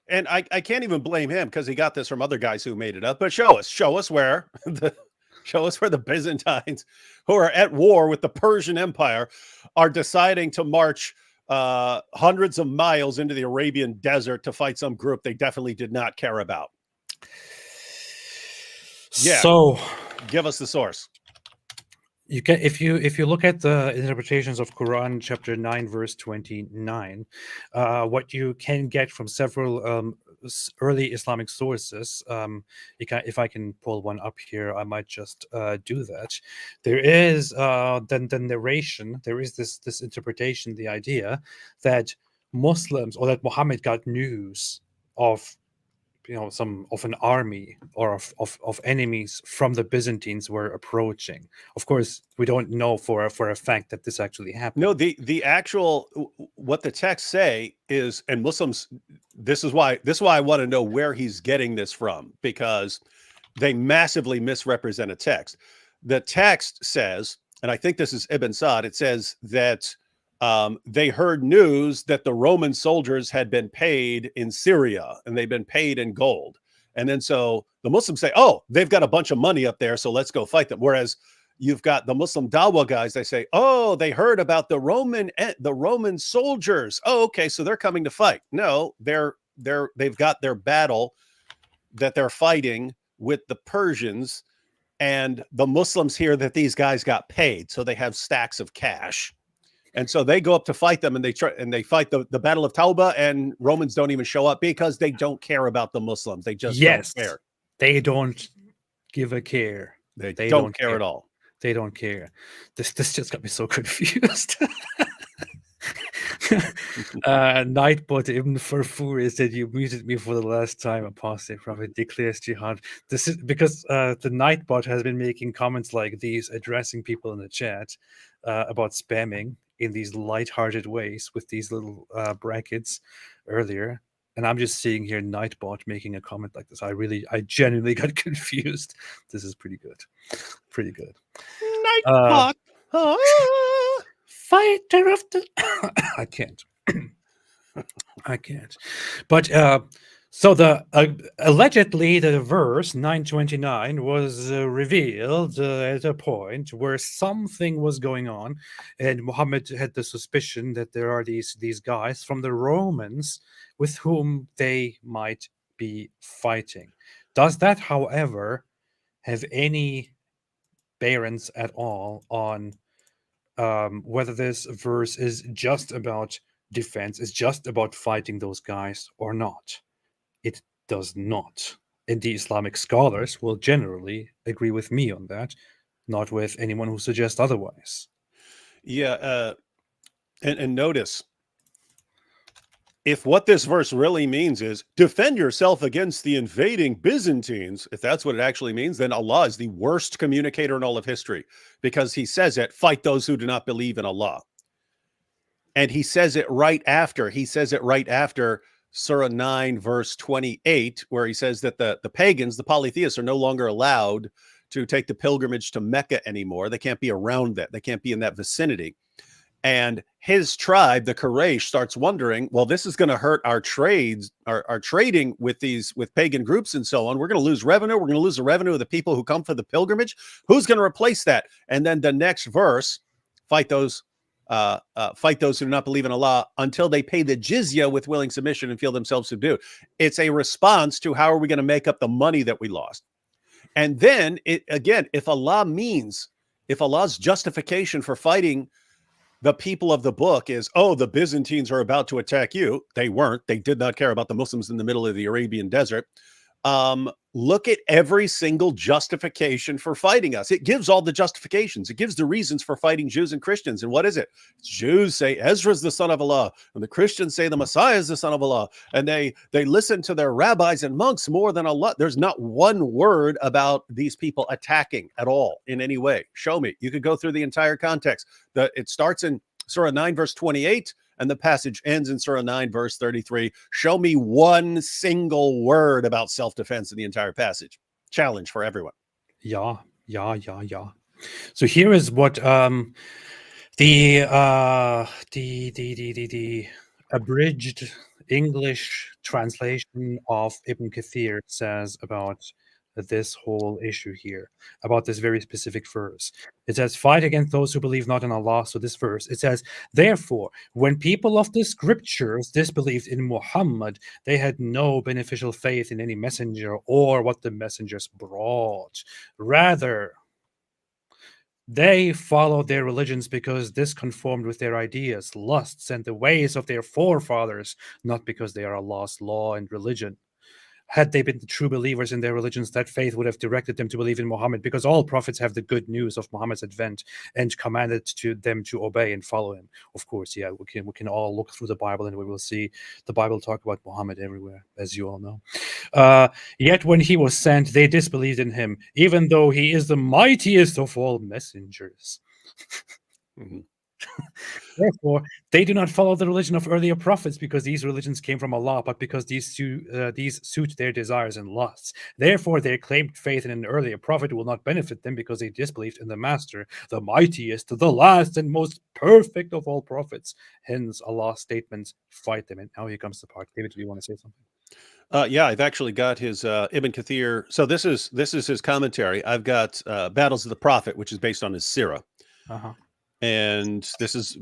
[SPEAKER 2] and I can't even blame him because he got this from other guys who made it up. But show us where the Byzantines, who are at war with the Persian Empire, are deciding to march hundreds of miles into the Arabian desert to fight some group they definitely did not care about. Yeah.
[SPEAKER 4] So
[SPEAKER 2] Give us the source.
[SPEAKER 4] you can, if you look at the interpretations of Quran chapter 9 verse 29, what you can get from several early Islamic sources, if I can pull one up here, I might just do that. There is the narration, there is this interpretation, the idea that Muslims, or that Muhammad got news of of an army or of enemies from the Byzantines were approaching. Of course, we don't know for a fact that this actually happened.
[SPEAKER 2] No, the actual, what the texts say is, and Muslims, this is why I want to know where he's getting this from, because they massively misrepresent a text. The text says, and I think this is Ibn Sa'd, it says that they heard news that the Roman soldiers had been paid in Syria and they've been paid in gold. And then so the Muslims say, oh, they've got a bunch of money up there, so let's go fight them. Whereas you've got the Muslim Dawah guys, they say, oh, they heard about the Roman soldiers. Oh, okay, so they're coming to fight. No, they've got their battle that they're fighting with the Persians, and the Muslims hear that these guys got paid, so they have stacks of cash. And so they go up to fight them, and they fight the Battle of Tauba, and Romans don't even show up because they don't care about the Muslims. They just don't care.
[SPEAKER 4] They don't give a care.
[SPEAKER 2] They don't care at all.
[SPEAKER 4] They don't care. This just got me so confused. Nightbot Ibn Farfur said, you muted me for the last time. Apostate Prophet declares jihad. This is because the Nightbot has been making comments like these, addressing people in the chat about spamming in these light-hearted ways with these little brackets earlier. And I'm just seeing here Nightbot making a comment like this. I genuinely got confused. This is pretty good. Pretty good.
[SPEAKER 2] Nightbot.
[SPEAKER 4] Fighter of the I can't. I can't. But so the allegedly the verse 929 was revealed at a point where something was going on, and Muhammad had the suspicion that there are these guys from the Romans with whom they might be fighting. Does that, however, have any bearings at all on whether this verse is just about defense, is just about fighting those guys or not? It does not. And the Islamic scholars will generally agree with me on that, not with anyone who suggests otherwise.
[SPEAKER 2] Yeah, and notice, if what this verse really means is defend yourself against the invading Byzantines, if that's what it actually means, then Allah is the worst communicator in all of history, because he says it, fight those who do not believe in Allah. And he says it right after Surah 9, verse 28, where he says that the pagans, the polytheists, are no longer allowed to take the pilgrimage to Mecca anymore. They can't be around that. They can't be in that vicinity. And his tribe, the Quraysh, starts wondering, well, this is going to hurt our trades, our trading with pagan groups and so on. We're going to lose revenue. We're going to lose the revenue of the people who come for the pilgrimage. Who's going to replace that? And then the next verse, fight those who do not believe in Allah until they pay the jizya with willing submission and feel themselves subdued. It's a response to how are we going to make up the money that we lost. And then, if Allah's justification for fighting the people of the book is, oh, the Byzantines are about to attack you. They weren't. They did not care about the Muslims in the middle of the Arabian desert. Look at every single justification for fighting us. It gives all the justifications. It gives the reasons for fighting Jews and Christians. And what is it? Jews say Ezra's the son of Allah, and the Christians say the Messiah is the son of Allah, and they listen to their rabbis and monks more than Allah. There's not one word about these people attacking at all in any way. Show me. You could go through the entire context. It starts in Surah 9, verse 28. And the passage ends in Surah 9, verse 33. Show me one single word about self-defense in the entire passage. Challenge for everyone.
[SPEAKER 4] Yeah. So here is what the abridged English translation of Ibn Kathir says about this whole issue here, about this very specific verse. It says, fight against those who believe not in Allah. So this verse, it says, therefore, when people of the scriptures disbelieved in Muhammad, they had no beneficial faith in any messenger or what the messengers brought. Rather, they followed their religions because this conformed with their ideas, lusts, and the ways of their forefathers, not because they are Allah's law and religion. Had they been the true believers in their religions, that faith would have directed them to believe in Muhammad, because all prophets have the good news of Muhammad's advent and commanded them to obey and follow him. Of course, yeah, we can all look through the Bible and we will see the Bible talk about Muhammad everywhere, as you all know. Yet when he was sent, they disbelieved in him, even though he is the mightiest of all messengers.
[SPEAKER 2] Mm-hmm.
[SPEAKER 4] Therefore, they do not follow the religion of earlier prophets because these religions came from Allah, but because these suit their desires and lusts. Therefore, their claimed faith in an earlier prophet will not benefit them because they disbelieved in the Master, the mightiest, the last, and most perfect of all prophets. Hence, Allah's statements, fight them. And now here comes the part. David, do you want to say something?
[SPEAKER 2] Yeah, I've actually got his Ibn Kathir. So this is his commentary. I've got Battles of the Prophet, which is based on his Surah.
[SPEAKER 4] Uh-huh.
[SPEAKER 2] And this is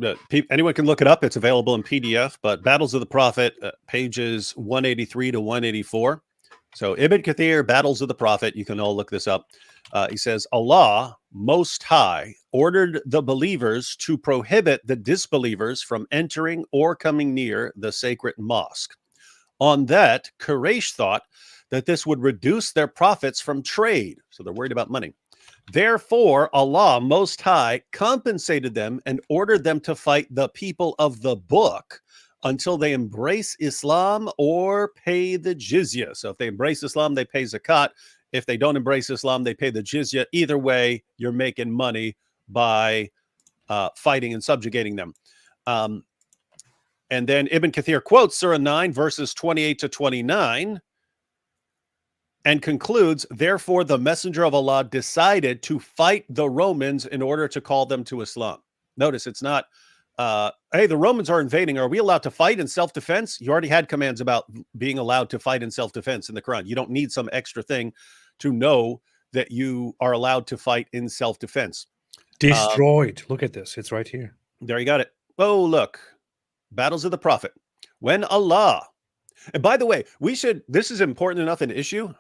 [SPEAKER 2] anyone can look it up. It's available in PDF. But Battles of the Prophet, pages 183 to 184. So Ibn Kathir, Battles of the Prophet. You can all look this up. He says, Allah Most High ordered the believers to prohibit the disbelievers from entering or coming near the sacred mosque. On that, Quraysh thought that this would reduce their profits from trade. So they're worried about money. Therefore, Allah Most High compensated them and ordered them to fight the people of the book until they embrace Islam or pay the jizya. So if they embrace Islam, they pay zakat. If they don't embrace Islam, they pay the jizya. Either way, you're making money by fighting and subjugating them. And then Ibn Kathir quotes Surah 9, verses 28 to 29. And concludes, therefore, the messenger of Allah decided to fight the Romans in order to call them to Islam. Notice it's not, hey, the Romans are invading. Are we allowed to fight in self-defense? You already had commands about being allowed to fight in self-defense in the Quran. You don't need some extra thing to know that you are allowed to fight in self-defense.
[SPEAKER 4] Destroyed. Look at this. It's right here.
[SPEAKER 2] There you got it. Oh, look. Battles of the Prophet. When Allah... And by the way, this is important enough an issue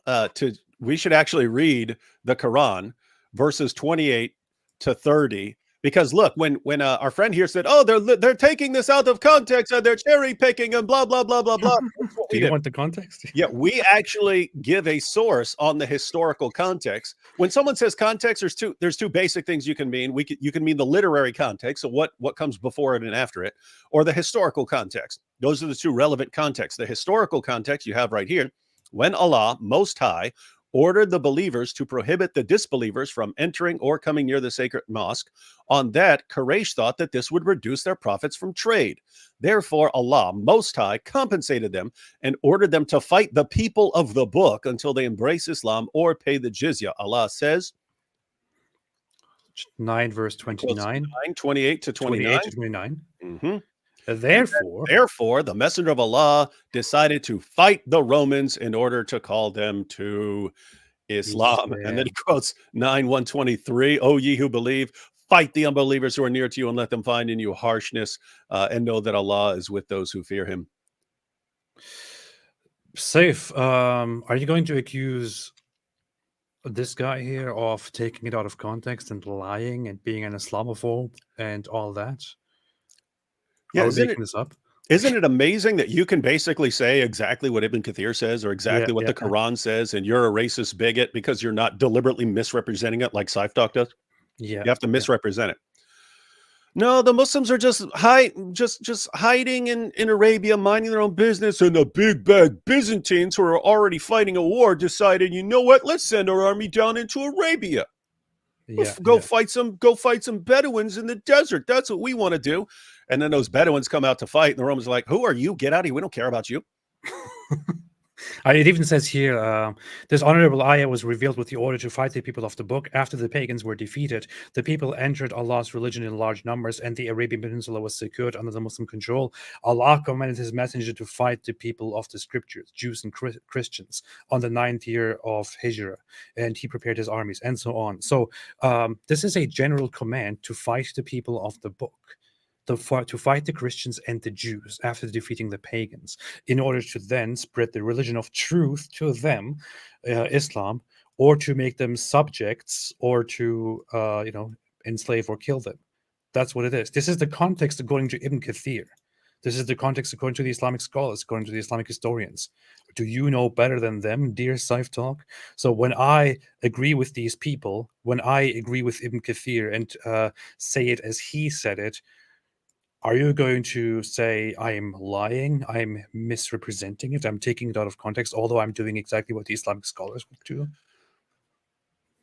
[SPEAKER 2] we should actually read the Quran, verses 28 to 30. Because look, when our friend here said, oh, they're taking this out of context and they're cherry picking and blah, blah, blah, blah, blah.
[SPEAKER 4] Do you want the context?
[SPEAKER 2] Yeah, we actually give a source on the historical context. When someone says context, there's two basic things you can mean. You can mean the literary context, so what comes before it and after it, or the historical context. Those are the two relevant contexts. The historical context you have right here, when Allah Most High ordered the believers to prohibit the disbelievers from entering or coming near the sacred mosque. On that, Quraysh thought that this would reduce their profits from trade. Therefore, Allah Most High compensated them and ordered them to fight the people of the book until they embrace Islam or pay the jizya. Allah says,
[SPEAKER 4] 9 verse 29.
[SPEAKER 2] 28 to 29.
[SPEAKER 4] 28 to 29.
[SPEAKER 2] Mm-hmm.
[SPEAKER 4] Therefore,
[SPEAKER 2] the messenger of Allah decided to fight the Romans in order to call them to Islam.
[SPEAKER 4] Yeah.
[SPEAKER 2] And then he quotes 9:123, O ye who believe, fight the unbelievers who are near to you and let them find in you harshness and know that Allah is with those who fear him.
[SPEAKER 4] Scyf, are you going to accuse this guy here of taking it out of context and lying and being an Islamophobe and all that?
[SPEAKER 2] Yeah,
[SPEAKER 4] Are we
[SPEAKER 2] isn't
[SPEAKER 4] making this up?
[SPEAKER 2] Isn't it amazing that you can basically say exactly what Ibn Kathir says or exactly what the Quran says, and you're a racist bigot because you're not deliberately misrepresenting it like Scyf Talk does?
[SPEAKER 4] Yeah.
[SPEAKER 2] You have to misrepresent it. No, the Muslims are just hiding in Arabia, minding their own business, and the big bad Byzantines, who are already fighting a war, decided, you know what? Let's send our army down into Arabia. Go fight some Bedouins in the desert. That's what we want to do. And then those Bedouins come out to fight, and the Romans are like, "Who are you? Get out of here. We don't care about you."
[SPEAKER 4] It even says here, this honorable ayah was revealed with the order to fight the people of the book. After the pagans were defeated, the people entered Allah's religion in large numbers, and the Arabian Peninsula was secured under the Muslim control. Allah commanded his messenger to fight the people of the scriptures, Jews and Christians, on the 9th year of Hijrah, and he prepared his armies, and so on. So this is a general command to fight the people of the book. To fight the Christians and the Jews after defeating the pagans, in order to then spread the religion of truth to them, Islam, or to make them subjects, or to enslave or kill them. That's what it is. This is the context according to Ibn Kathir. This is the context according to the Islamic scholars, according to the Islamic historians. Do you know better than them, dear Scyf Talk? So when I agree with these people, when I agree with Ibn Kathir and say it as he said it, are you going to say I'm lying? I'm misrepresenting it. I'm taking it out of context, although I'm doing exactly what the Islamic scholars would do.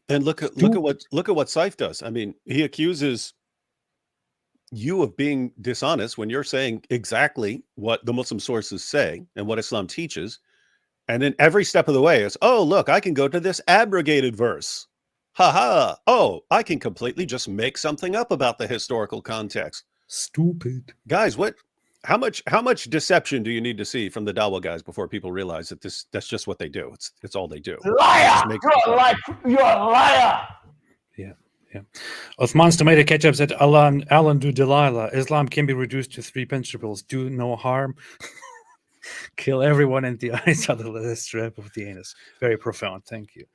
[SPEAKER 2] And look at what Scyf does. I mean, he accuses you of being dishonest when you're saying exactly what the Muslim sources say and what Islam teaches, and then every step of the way is, oh, look, I can go to this abrogated verse. Ha ha! Oh, I can completely just make something up about the historical context.
[SPEAKER 4] Stupid
[SPEAKER 2] Guys, how much deception do you need to see from the Dawah guys before people realize that that's just what they do? It's all they do.
[SPEAKER 5] Liar! You're a liar!
[SPEAKER 4] Yeah. Uthman's tomato ketchup said, Alan do Delilah. Islam can be reduced to 3 principles: do no harm, kill everyone, and the eyes are the last strap of the anus. Very profound. Thank you.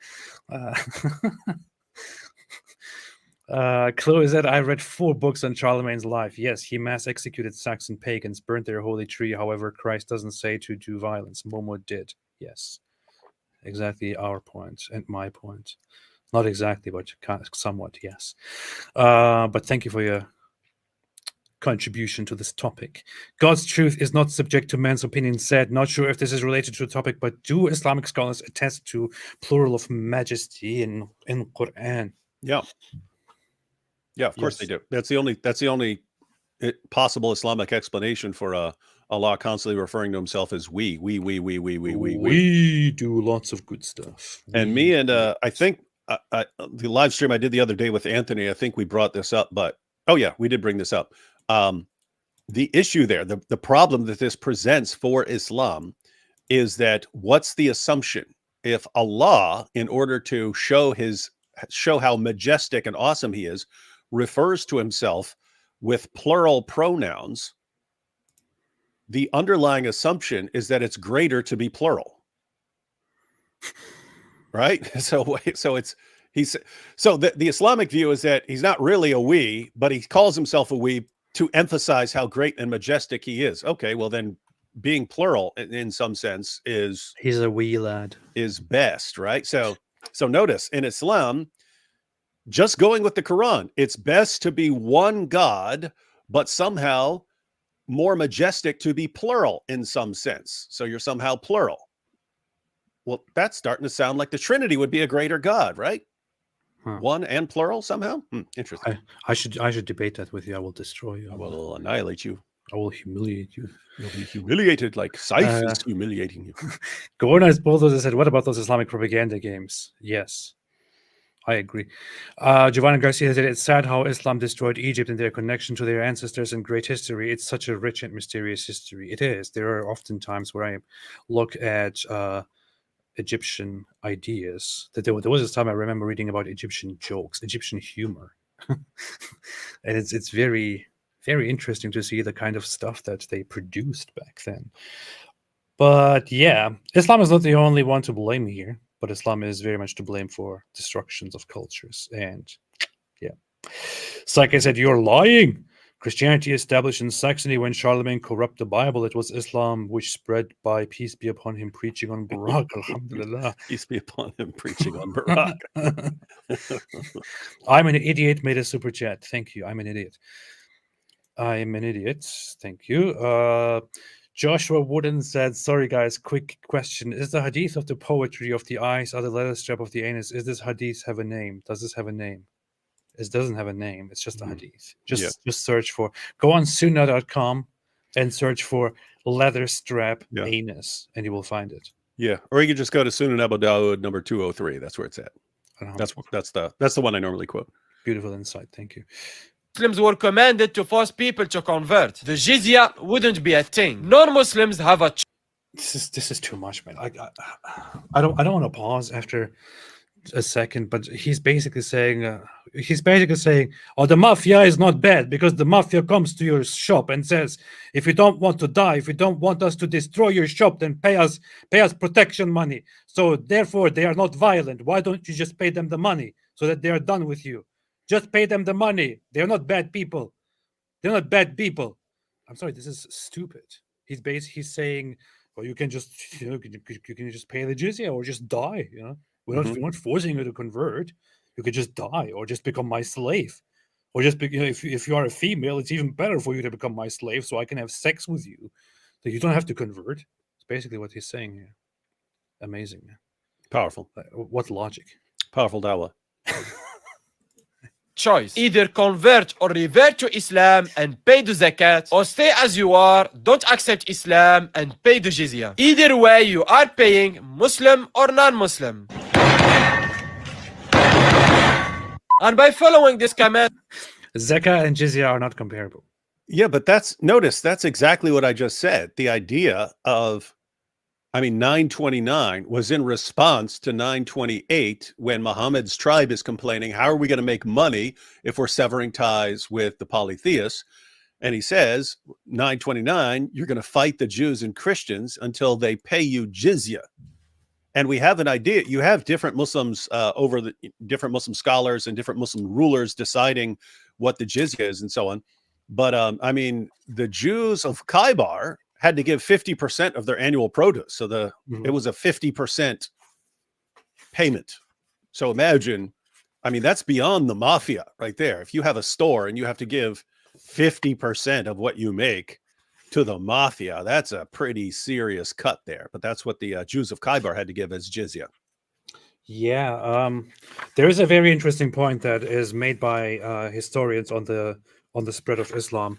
[SPEAKER 4] Chloe said, I read 4 books on Charlemagne's life. Yes, he mass executed Saxon pagans, burnt their holy tree. However, Christ doesn't say to do violence. Momo did. Yes. Exactly our point and my point. Not exactly, but somewhat, yes. But thank you for your contribution to this topic. God's truth is not subject to man's opinion said. Not sure if this is related to the topic, but do Islamic scholars attest to plural of majesty in Quran?
[SPEAKER 2] Yeah. Yeah, of course they do. That's the only possible Islamic explanation for Allah constantly referring to himself as we. We
[SPEAKER 4] do lots of good stuff.
[SPEAKER 2] And me and I think the live stream I did the other day with Anthony, I think we brought this up, but we did bring this up. The issue there, the problem that this presents for Islam is that what's the assumption? If Allah, in order to show how majestic and awesome he is, refers to himself with plural pronouns, the underlying assumption is that it's greater to be plural, right? So the Islamic view is that he's not really a we, but he calls himself a we to emphasize how great and majestic he is. Okay, well then being plural in some sense
[SPEAKER 4] he's a wee lad
[SPEAKER 2] is best, right? So notice in Islam, just going with the Quran, it's best to be one God, but somehow more majestic to be plural in some sense. So you're somehow plural. Well, that's starting to sound like the Trinity would be a greater God, right? One and plural somehow? Interesting.
[SPEAKER 4] I should debate that with you. I will destroy you.
[SPEAKER 2] I will annihilate you.
[SPEAKER 4] I will humiliate you.
[SPEAKER 2] You'll be humiliated like Scyf is humiliating you.
[SPEAKER 4] Gornice Bulldozer said, what about those Islamic propaganda games? Yes. I agree. Giovanna Garcia said, it's sad how Islam destroyed Egypt and their connection to their ancestors and great history. It's such a rich and mysterious history. It is. There are often times where I look at Egyptian ideas. That there was this time I remember reading about Egyptian jokes, Egyptian humor. And it's very, very interesting to see the kind of stuff that they produced back then. But yeah, Islam is not the only one to blame here. But Islam is very much to blame for destructions of cultures. And yeah. So like I said, you're lying. Christianity established in Saxony when Charlemagne corrupted the Bible. It was Islam which spread by peace be upon him, preaching on Barak. Alhamdulillah.
[SPEAKER 2] Peace be upon him, preaching on Barak.
[SPEAKER 4] I'm an idiot. Made a super chat. Thank you. I'm an idiot. I'm an idiot. Thank you. Joshua Wooden said, sorry guys, quick question. Is the hadith of the poetry of the eyes or the leather strap of the anus, is this hadith have a name? Does this have a name? It doesn't have a name. It's just a hadith. Just search for, go on sunnah.com and search for leather strap anus and you will find it.
[SPEAKER 2] Yeah. Or you could just go to Sunan Abu Dawud number 203. That's where it's at. That's the one I normally quote.
[SPEAKER 4] Beautiful insight. Thank you.
[SPEAKER 3] Muslims were commanded to force people to convert. The jizya wouldn't be a thing. Non-Muslims have a
[SPEAKER 4] This is too much, man. I don't want to pause after a second, but he's basically saying, oh, the mafia is not bad because the mafia comes to your shop and says, if you don't want to die, if you don't want us to destroy your shop, then pay us protection money. So therefore, they are not violent. Why don't you just pay them the money so that they are done with you? Just pay them the money. They're not bad people. They're not bad people. I'm sorry, this is stupid. He's saying, well, you can just, you can just pay the jizya or just die. We're not forcing you to convert. You could just die or just become my slave, or just if you are a female, it's even better for you to become my slave so I can have sex with you. So you don't have to convert. It's basically what he's saying here. Amazing, man.
[SPEAKER 2] Powerful.
[SPEAKER 4] What logic?
[SPEAKER 2] Powerful dawah.
[SPEAKER 3] choice. Either convert or revert to Islam and pay the zakat, or stay as you are, don't accept Islam and pay the jizya. Either way, you are paying, Muslim or non-Muslim. And by following this command,
[SPEAKER 4] Zakah and jizya are not comparable.
[SPEAKER 2] Yeah, but notice that's exactly what I just said. The idea of, 929 was in response to 928 when Muhammad's tribe is complaining, how are we going to make money if we're severing ties with the polytheists? And he says, 929, you're going to fight the Jews and Christians until they pay you jizya. And we have an idea. You have different Muslims different Muslim scholars and different Muslim rulers deciding what the jizya is and so on. But the Jews of Khaybar had to give 50% of their annual produce. So it was a 50% payment. So imagine, that's beyond the mafia right there. If you have a store and you have to give 50% of what you make to the mafia, that's a pretty serious cut there. But that's what the Jews of Khaybar had to give as jizya.
[SPEAKER 4] Yeah, there is a very interesting point that is made by historians on the spread of Islam,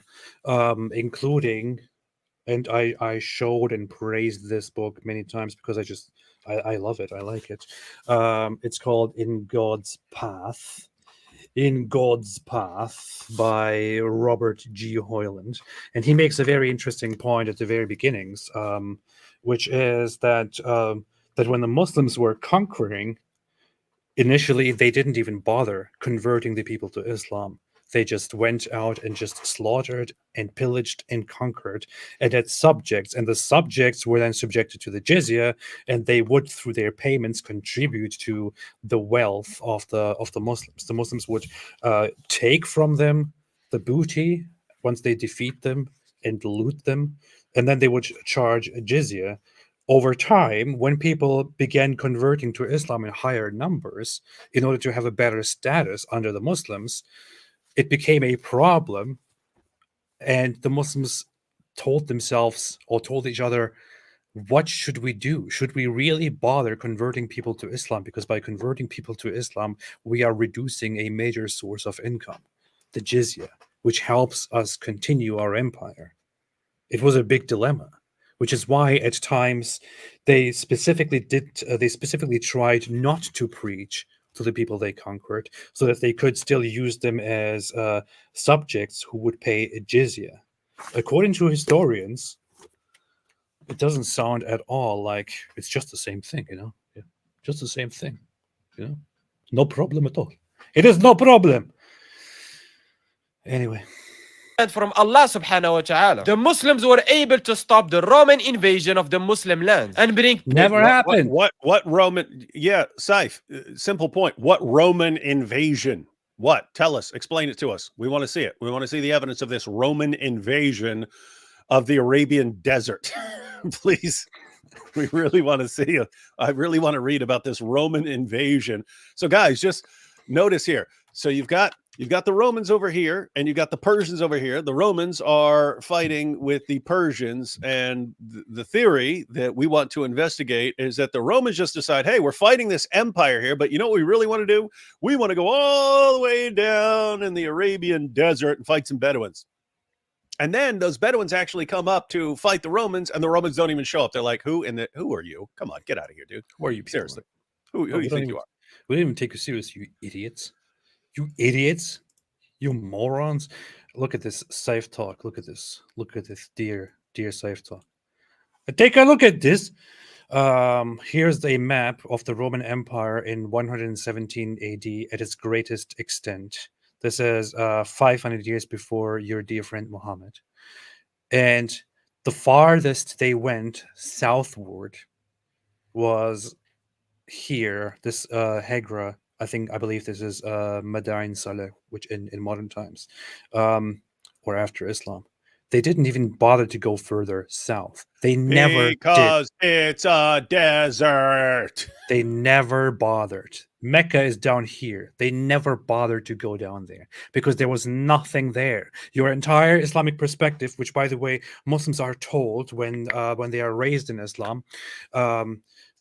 [SPEAKER 4] including, and I showed and praised this book many times because I love it. I like it. It's called In God's Path by Robert G. Hoyland. And he makes a very interesting point at the very beginnings, which is that when the Muslims were conquering, initially they didn't even bother converting the people to Islam. They just went out and just slaughtered and pillaged and conquered and had subjects. And the subjects were then subjected to the jizya, and they would, through their payments, contribute to the wealth of the Muslims. The Muslims would take from them the booty once they defeat them and loot them, and then they would charge a jizya. Over time, when people began converting to Islam in higher numbers in order to have a better status under the Muslims, it became a problem, and the Muslims told themselves or told each other, what should we do? Should we really bother converting people to Islam? Because by converting people to Islam, we are reducing a major source of income, the jizya, which helps us continue our empire. It was a big dilemma, which is why at times they specifically tried not to preach to the people they conquered, so that they could still use them as subjects who would pay a jizya. According to historians, it doesn't sound at all like it's just the same thing, Yeah, just the same thing, No problem at all. It is no problem. Anyway.
[SPEAKER 3] and from Allah subhanahu wa ta'ala, the Muslims were able to stop the Roman invasion of the Muslim land and bring...
[SPEAKER 4] Never happened.
[SPEAKER 2] What Roman... Yeah, Scyf, simple point. What Roman invasion? What? Tell us. Explain it to us. We want to see it. We want to see the evidence of this Roman invasion of the Arabian desert. Please. We really want to see it. I really want to read about this Roman invasion. So guys, just notice here. So you've got the Romans over here and you've got the Persians over here. The Romans are fighting with the Persians, and the theory that we want to investigate is that the Romans just decide, hey, we're fighting this empire here, but you know what we really want to do? We want to go all the way down in the Arabian desert and fight some Bedouins. And then those Bedouins actually come up to fight the Romans, and the Romans don't even show up. They're like, who are you? Come on, get out of here, dude.
[SPEAKER 1] Who are you?
[SPEAKER 2] Seriously. Who do you think you are?
[SPEAKER 1] We didn't even take you serious, you idiots. You idiots. You morons. Look at this Scyf Talk. Look at this. Look at this, dear Scyf Talk. Take a look at this. Here's a map of the Roman Empire in 117 AD at its greatest extent. This is 500 years before your dear friend Muhammad. And the farthest they went southward was here, this Hegra. I believe this is Madain Saleh, which in modern times, or after Islam. They didn't even bother to go further south. They never
[SPEAKER 2] because
[SPEAKER 1] did.
[SPEAKER 2] It's a desert.
[SPEAKER 1] They never bothered. Mecca is down here. They never bothered to go down there because there was nothing there. Your entire Islamic perspective, which, by the way, Muslims are told when they are raised in Islam,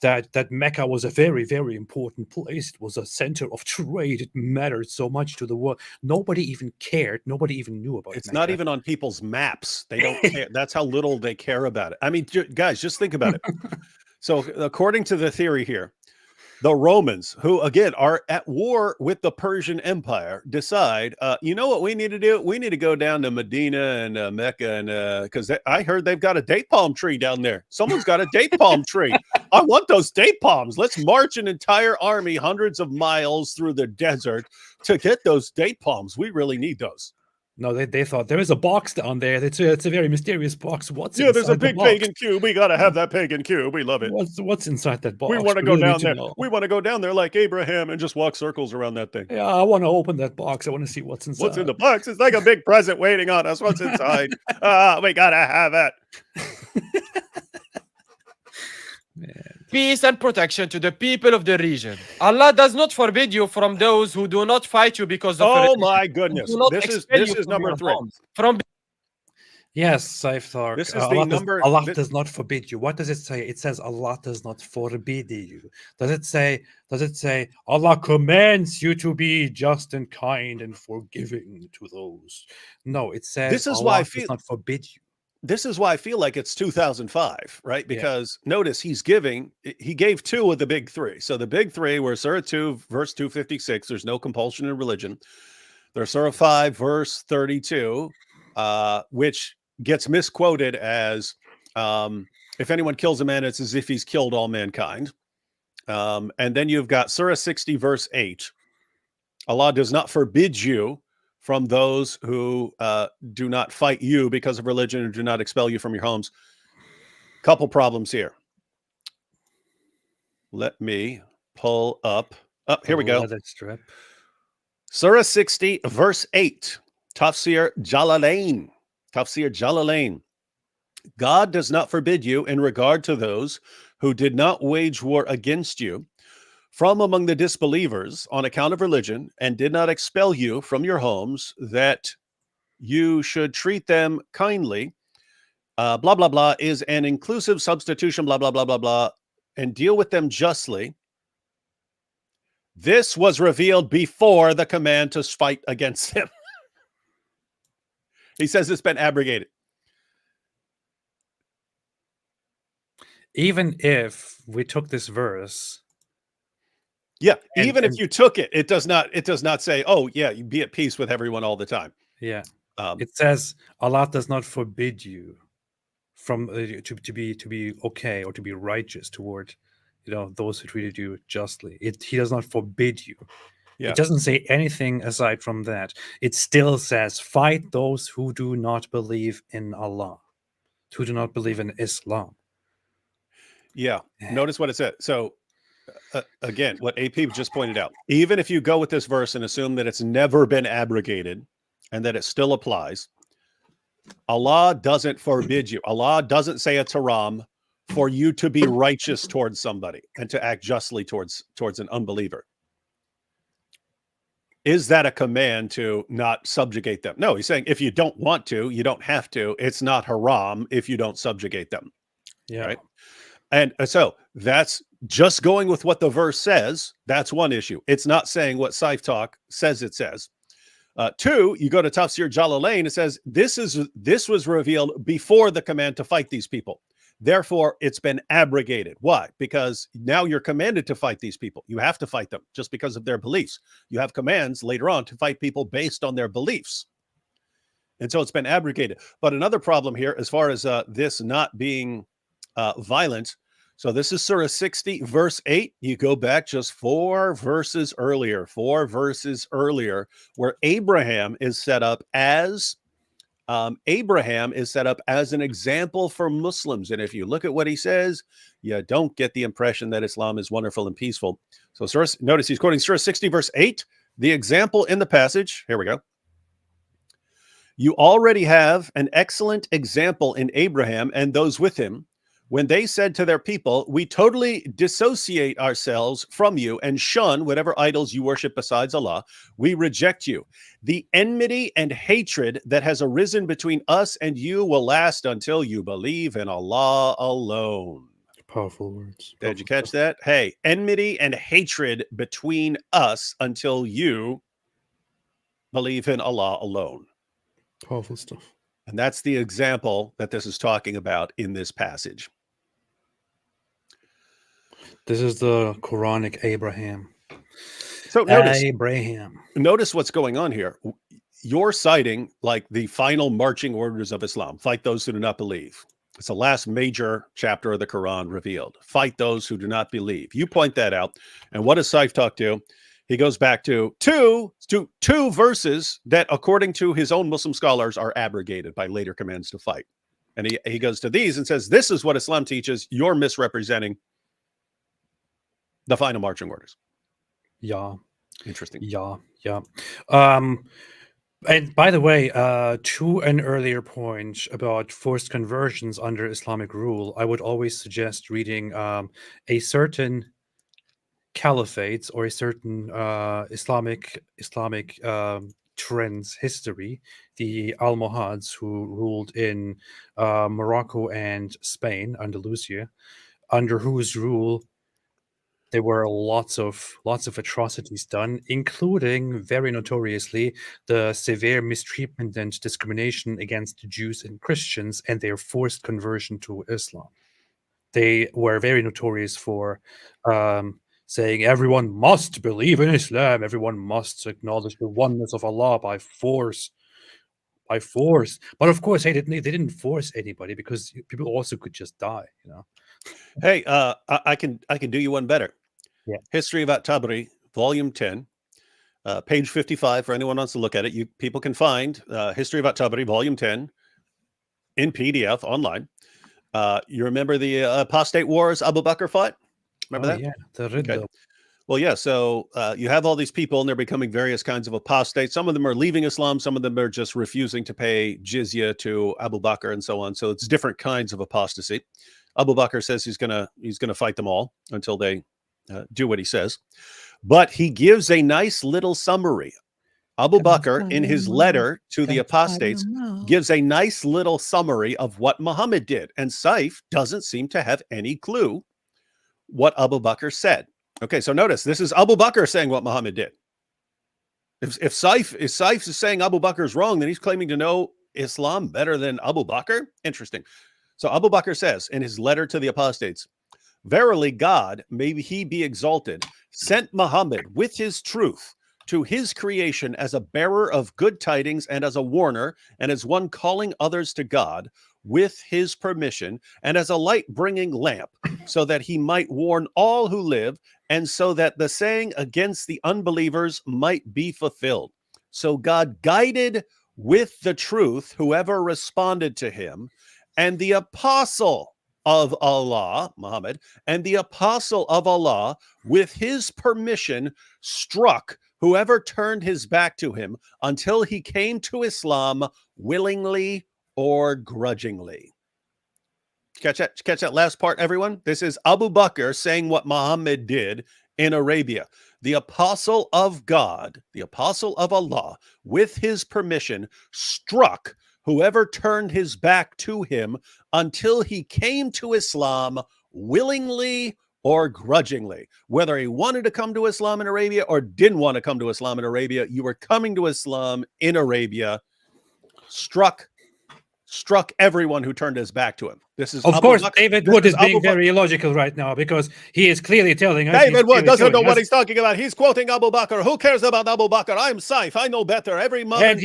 [SPEAKER 1] that Mecca was a very, very important place. It was a center of trade. It mattered so much to the world. Nobody even cared. Nobody even knew about it.
[SPEAKER 2] It's not even on people's maps. They don't care. That's how little they care about it. I mean, guys, just think about it. So according to the theory here, the Romans, who again are at war with the Persian Empire, decide, you know what we need to do? We need to go down to Medina and Mecca, and because I heard they've got a date palm tree down there. Someone's got a date palm tree. I want those date palms. Let's march an entire army hundreds of miles through the desert to get those date palms. We really need those.
[SPEAKER 1] No, they thought there is a box down there. It's a very mysterious box. What's
[SPEAKER 2] there's a big pagan cube. We gotta have that pagan cube. We love it.
[SPEAKER 1] What's inside that box?
[SPEAKER 2] We want to go down there. We want to go down there like Abraham and just walk circles around that thing.
[SPEAKER 1] Yeah, I want to open that box. I want to see what's inside.
[SPEAKER 2] What's in the box? It's like a big present waiting on us. What's inside? We gotta have it.
[SPEAKER 3] Peace and protection to the people of the region. Allah does not forbid you from those who do not fight you because of
[SPEAKER 2] religion. My goodness. This is number 3.
[SPEAKER 1] Yes, Scyf Talk.
[SPEAKER 2] This is the
[SPEAKER 1] Allah does not forbid you. What does it say? It says Allah does not forbid you. Does it say Allah commands you to be just and kind and forgiving to those? No, it says
[SPEAKER 2] this is
[SPEAKER 1] Allah
[SPEAKER 2] why
[SPEAKER 1] does not forbid you.
[SPEAKER 2] This is why I feel like it's 2005, right? Because notice he gave 2 of the big 3. So the big 3 were Surah 2, verse 256. There's no compulsion in religion. There's Surah 5, verse 32, which gets misquoted as, if anyone kills a man, it's as if he's killed all mankind. And then you've got Surah 60, verse 8. Allah does not forbid you from those who do not fight you because of religion and do not expel you from your homes. Couple problems here. Let me pull up. Here we go. Surah 60, verse 8. Tafsir Jalalain. Tafsir Jalalain. God does not forbid you in regard to those who did not wage war against you from among the disbelievers on account of religion and did not expel you from your homes, that you should treat them kindly, blah, blah, blah, is an inclusive substitution, blah, blah, blah, blah, blah, and deal with them justly. This was revealed before the command to fight against them. He says it's been abrogated.
[SPEAKER 1] Even if we took this verse,
[SPEAKER 2] even if you took it, it does not say, oh yeah, you be at peace with everyone all the time.
[SPEAKER 1] Yeah, it says Allah does not forbid you from to be okay or to be righteous toward those who treated you justly. He does not forbid you. Yeah. It doesn't say anything aside from that. It still says fight those who do not believe in Allah, who do not believe in Islam.
[SPEAKER 2] Yeah. Notice what it said. So again, what AP just pointed out, even if you go with this verse and assume that it's never been abrogated and that it still applies, Allah doesn't forbid you. Allah doesn't say it's haram for you to be righteous towards somebody and to act justly towards an unbeliever. Is that a command to not subjugate them? No, he's saying if you don't want to, you don't have to. It's not haram if you don't subjugate them.
[SPEAKER 4] Yeah.
[SPEAKER 2] Right. And so that's just going with what the verse says. That's one issue. It's not saying what Scyf Talk says it says. Two, you go to Tafsir Jalalain, it says this was revealed before the command to fight these people. Therefore, it's been abrogated. Why? Because now you're commanded to fight these people. You have to fight them just because of their beliefs. You have commands later on to fight people based on their beliefs. And so it's been abrogated. But another problem here, as far as this not being violent, so this is Surah 60, verse 8. You go back just 4 verses earlier, where Abraham is set up as an example for Muslims. And if you look at what he says, you don't get the impression that Islam is wonderful and peaceful. So notice he's quoting Surah 60, verse 8, the example in the passage. Here we go. You already have an excellent example in Abraham and those with him, when they said to their people, we totally dissociate ourselves from you and shun whatever idols you worship besides Allah. We reject you. The enmity and hatred that has arisen between us and you will last until you believe in Allah alone.
[SPEAKER 4] Powerful words.
[SPEAKER 2] Did you catch that? Hey, enmity and hatred between us until you believe in Allah alone.
[SPEAKER 4] Powerful stuff.
[SPEAKER 2] And that's the example that this is talking about in this passage.
[SPEAKER 4] This is the Quranic Abraham.
[SPEAKER 2] So
[SPEAKER 4] Abraham.
[SPEAKER 2] Notice what's going on here. You're citing like the final marching orders of Islam. Fight those who do not believe. It's the last major chapter of the Quran revealed. Fight those who do not believe. You point that out. And what does Scyf Talk do? He goes back to two verses that, according to his own Muslim scholars, are abrogated by later commands to fight. And he goes to these and says, this is what Islam teaches. You're misrepresenting the final marching orders.
[SPEAKER 4] Yeah.
[SPEAKER 2] Interesting.
[SPEAKER 4] Yeah. And by the way, to an earlier point about forced conversions under Islamic rule, I would always suggest reading a certain caliphate or a certain Islamic trends history, the Almohads who ruled in Morocco and Spain, Andalusia, under whose rule there were lots of atrocities done, including very notoriously the severe mistreatment and discrimination against Jews and Christians and their forced conversion to Islam. They were very notorious for saying everyone must believe in Islam, everyone must acknowledge the oneness of Allah by force. But of course, they didn't force anybody, because people also could just die, you know.
[SPEAKER 2] Hey, I can do you one better.
[SPEAKER 4] Yeah.
[SPEAKER 2] History of At-Tabari, volume 10, page 55. For anyone who wants to look at it, people can find History of At-Tabari, volume 10, in PDF online. You remember the apostate wars Abu Bakr fought? Remember that?
[SPEAKER 4] Yeah, the Ridda.
[SPEAKER 2] Okay. Well, yeah. So you have all these people, and they're becoming various kinds of apostates. Some of them are leaving Islam. Some of them are just refusing to pay jizya to Abu Bakr and so on. So it's different kinds of apostasy. Abu Bakr says he's gonna fight them all until they do what he says. But he gives a nice little summary. Abu Bakr, in his letter to the apostates, gives a nice little summary of what Muhammad did. And Scyf doesn't seem to have any clue what Abu Bakr said. Okay, so notice, this is Abu Bakr saying what Muhammad did. If Scyf is saying Abu Bakr is wrong, then he's claiming to know Islam better than Abu Bakr? Interesting. So Abu Bakr says in his letter to the apostates, verily God, may he be exalted, sent Muhammad with his truth to his creation as a bearer of good tidings and as a warner and as one calling others to God with his permission and as a light bringing lamp, so that he might warn all who live and so that the saying against the unbelievers might be fulfilled. So God guided with the truth whoever responded to him, and the apostle of Allah, Muhammad, and the apostle of Allah, with his permission, struck whoever turned his back to him until he came to Islam willingly or grudgingly. Catch that last part, everyone? This is Abu Bakr saying what Muhammad did in Arabia. The apostle of God, the apostle of Allah, with his permission, struck whoever turned his back to him until he came to Islam willingly or grudgingly. Whether he wanted to come to Islam in Arabia or didn't want to come to Islam in Arabia, you were coming to Islam in Arabia, struck everyone who turned his back to him. This is,
[SPEAKER 1] of course, David Wood is being very illogical right now because he is clearly telling us.
[SPEAKER 2] David Wood doesn't know what he's talking about. He's quoting Abu Bakr. Who cares about Abu Bakr? I'm Scyf. I know better. Every modern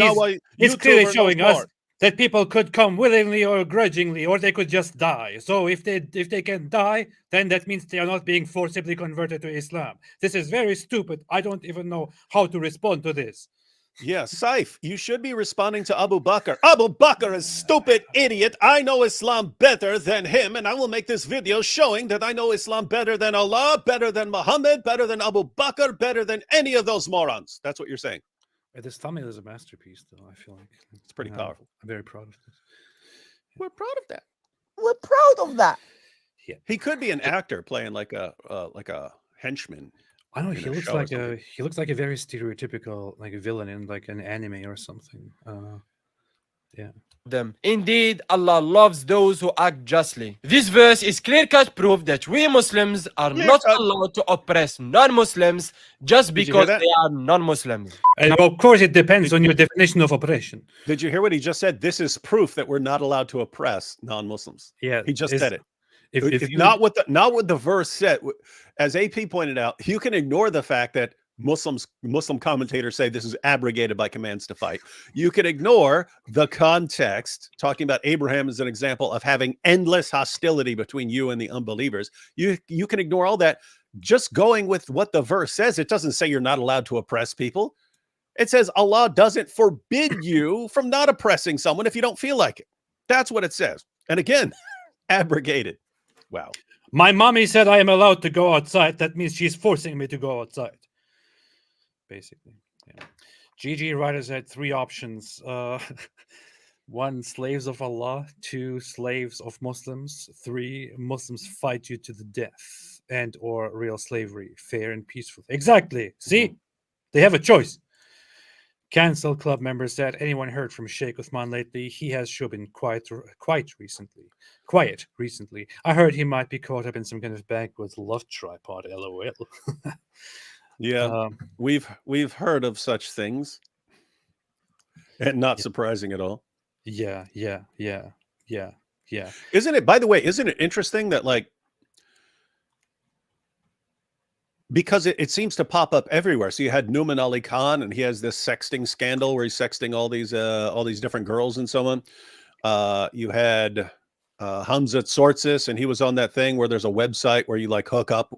[SPEAKER 1] he's clearly showing us that people could come willingly or grudgingly, or they could just die. So if they can die, then that means they are not being forcibly converted to Islam. This is very stupid. I don't even know how to respond to this.
[SPEAKER 2] Yeah, Scyf, you should be responding to Abu Bakr. Abu Bakr is stupid idiot. I know Islam better than him, and I will make this video showing that I know Islam better than Allah, better than Muhammad, better than Abu Bakr, better than any of those morons. That's what you're saying.
[SPEAKER 1] This thumbnail is a masterpiece, though. I feel like
[SPEAKER 2] it's pretty powerful.
[SPEAKER 1] I'm very proud of this.
[SPEAKER 2] We're proud of that.
[SPEAKER 8] We're proud of that.
[SPEAKER 2] Yeah, he could be an actor playing like a henchman.
[SPEAKER 1] I don't know. He looks like a very stereotypical like a villain in like an anime or something. Yeah.
[SPEAKER 3] Them. Indeed, Allah loves those who act justly. This verse is clear-cut proof that we Muslims are not allowed to oppress non-Muslims just because they are non-Muslims.
[SPEAKER 1] And of course, it depends on your definition of oppression.
[SPEAKER 2] Did you hear what he just said? This is proof that we're not allowed to oppress non-Muslims.
[SPEAKER 1] Yeah,
[SPEAKER 2] he just said it.
[SPEAKER 1] If
[SPEAKER 2] not what the verse said, as AP pointed out, you can ignore the fact that Muslim commentators say this is abrogated by commands to fight. You can ignore the context, talking about Abraham as an example of having endless hostility between you and the unbelievers. You can ignore all that. Just going with what the verse says, it doesn't say you're not allowed to oppress people. It says Allah doesn't forbid you from not oppressing someone if you don't feel like it. That's what it says. And again, abrogated. Wow.
[SPEAKER 1] My mommy said I am allowed to go outside. That means she's forcing me to go outside. Basically, yeah. GG writers had three options. 1, slaves of Allah. 2, slaves of Muslims. 3, Muslims fight you to the death. And or real slavery, fair and peaceful. Exactly. See? They have a choice. Cancel Club member said, anyone heard from Sheikh Uthman lately? He has been quiet recently. I heard he might be caught up in some kind of backwoods love tripod, LOL.
[SPEAKER 2] Yeah, we've heard of such things. And not surprising at all.
[SPEAKER 1] Yeah.
[SPEAKER 2] Isn't it, by the way, isn't it interesting that like, because it seems to pop up everywhere. So you had Numan Ali Khan, and he has this sexting scandal where he's sexting all these different girls and so on. You had Hamza Tsortsis, and he was on that thing where there's a website where you like hook up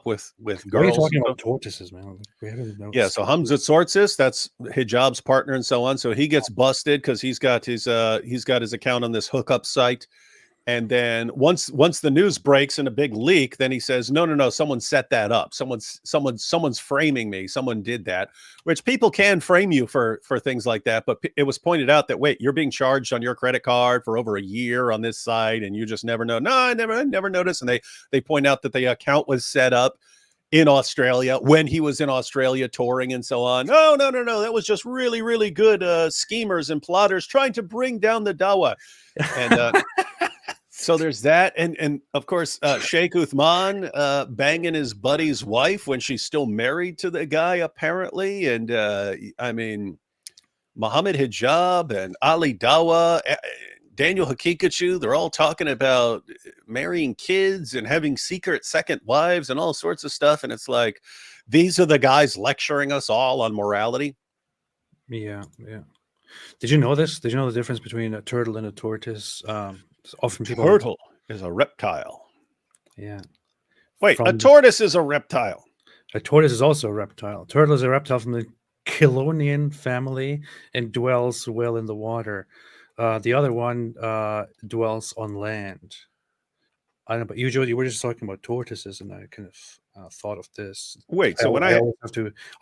[SPEAKER 2] with girls.
[SPEAKER 1] What are you talking about tortoises, man?
[SPEAKER 2] Yeah, so Hamza Tsortsis, that's Hijab's partner and so on. So he gets busted because he's got his account on this hookup site. And then once the news breaks in a big leak, then he says, no, someone set that up. Someone's framing me. Someone did that, which people can frame you for things like that. But it was pointed out that, wait, you're being charged on your credit card for over a year on this site, and you just never know. No, I never noticed. And they point out that the account was set up in Australia when he was in Australia touring and so on. No. That was just really, really good schemers and plotters trying to bring down the dawah. And so there's that, and of course, Sheikh Uthman banging his buddy's wife when she's still married to the guy, apparently. And I mean, Muhammad Hijab and Ali Dawa, Daniel Hakikachu, they're all talking about marrying kids and having secret second wives and all sorts of stuff. And it's like, these are the guys lecturing us all on morality.
[SPEAKER 1] Yeah. Did you know this? Did you know the difference between a turtle and a tortoise? Often people
[SPEAKER 2] turtle is a reptile.
[SPEAKER 1] Yeah.
[SPEAKER 2] Wait, a tortoise is a reptile.
[SPEAKER 1] A tortoise is also a reptile. A turtle is a reptile from the Chelonian family and dwells well in the water. The other one dwells on land.
[SPEAKER 4] I don't know, but usually you were just talking about tortoises, and I kind of thought of this.
[SPEAKER 2] Wait, so when I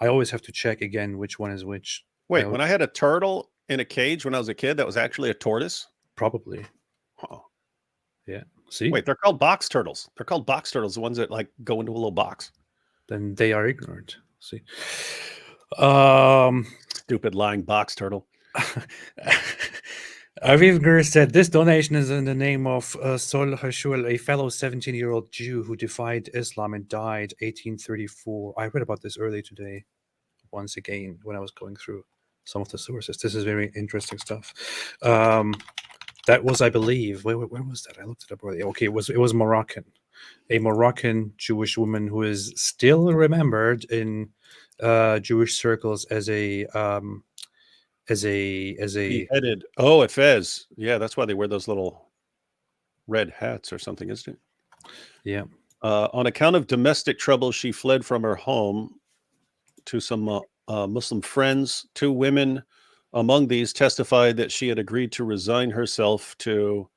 [SPEAKER 4] always have to check again which one is which.
[SPEAKER 2] wait, when I had a turtle in a cage when I was a kid, that was actually a tortoise?
[SPEAKER 4] Probably.
[SPEAKER 2] Oh.
[SPEAKER 4] Yeah. See?
[SPEAKER 2] Wait, they're called box turtles. They're called box turtles, the ones that like go into a little box.
[SPEAKER 4] Then they are ignorant. See?
[SPEAKER 2] Stupid lying box turtle.
[SPEAKER 4] Avivgar said, this donation is in the name of Sol Hashul, a fellow 17-year-old Jew who defied Islam and died 1834. I read about this earlier today, once again, when I was going through some of the sources. This is very interesting stuff. That was, I believe, where was that? I looked it up earlier. Okay, it was Moroccan. A Moroccan Jewish woman who is still remembered in Jewish circles as a
[SPEAKER 2] beheaded. Oh, at Fez. Yeah, that's why they wear those little red hats or something, isn't it?
[SPEAKER 4] Yeah.
[SPEAKER 2] On account of domestic trouble, she fled from her home to some Muslim friends. 2 women among these testified that she had agreed to resign herself to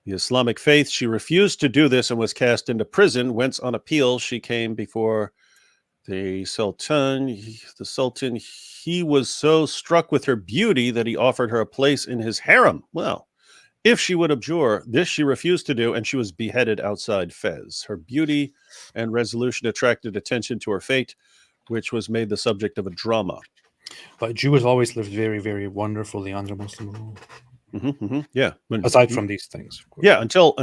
[SPEAKER 2] the Islamic faith. She refused to do this and was cast into prison, whence on appeal she came before the Sultan. He was so struck with her beauty that he offered her a place in his harem. Well, if she would abjure, this she refused to do, and she was beheaded outside Fez. Her beauty and resolution attracted attention to her fate, which was made the subject of a drama.
[SPEAKER 4] But Jews always lived very, very wonderfully under Muslim rule.
[SPEAKER 2] Yeah.
[SPEAKER 4] Aside from these things.
[SPEAKER 2] Yeah, until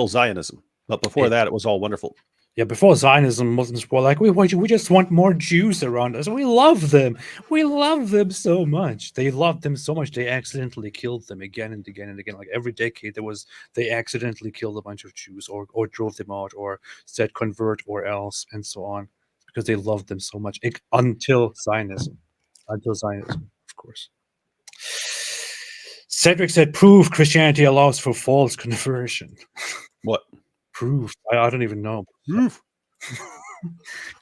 [SPEAKER 2] Zionism. But before that, it was all wonderful.
[SPEAKER 4] Yeah, before Zionism, Muslims were like, we just want more Jews around us. We love them. We love them so much. They loved them so much, they accidentally killed them again and again and again. Like every decade, they accidentally killed a bunch of Jews or drove them out or said convert or else and so on. Because they loved them so much until Zionism. Until Zionism, of course. Cedric said, proof Christianity allows for false conversion.
[SPEAKER 2] What?
[SPEAKER 4] Proof. I don't even know. Proof.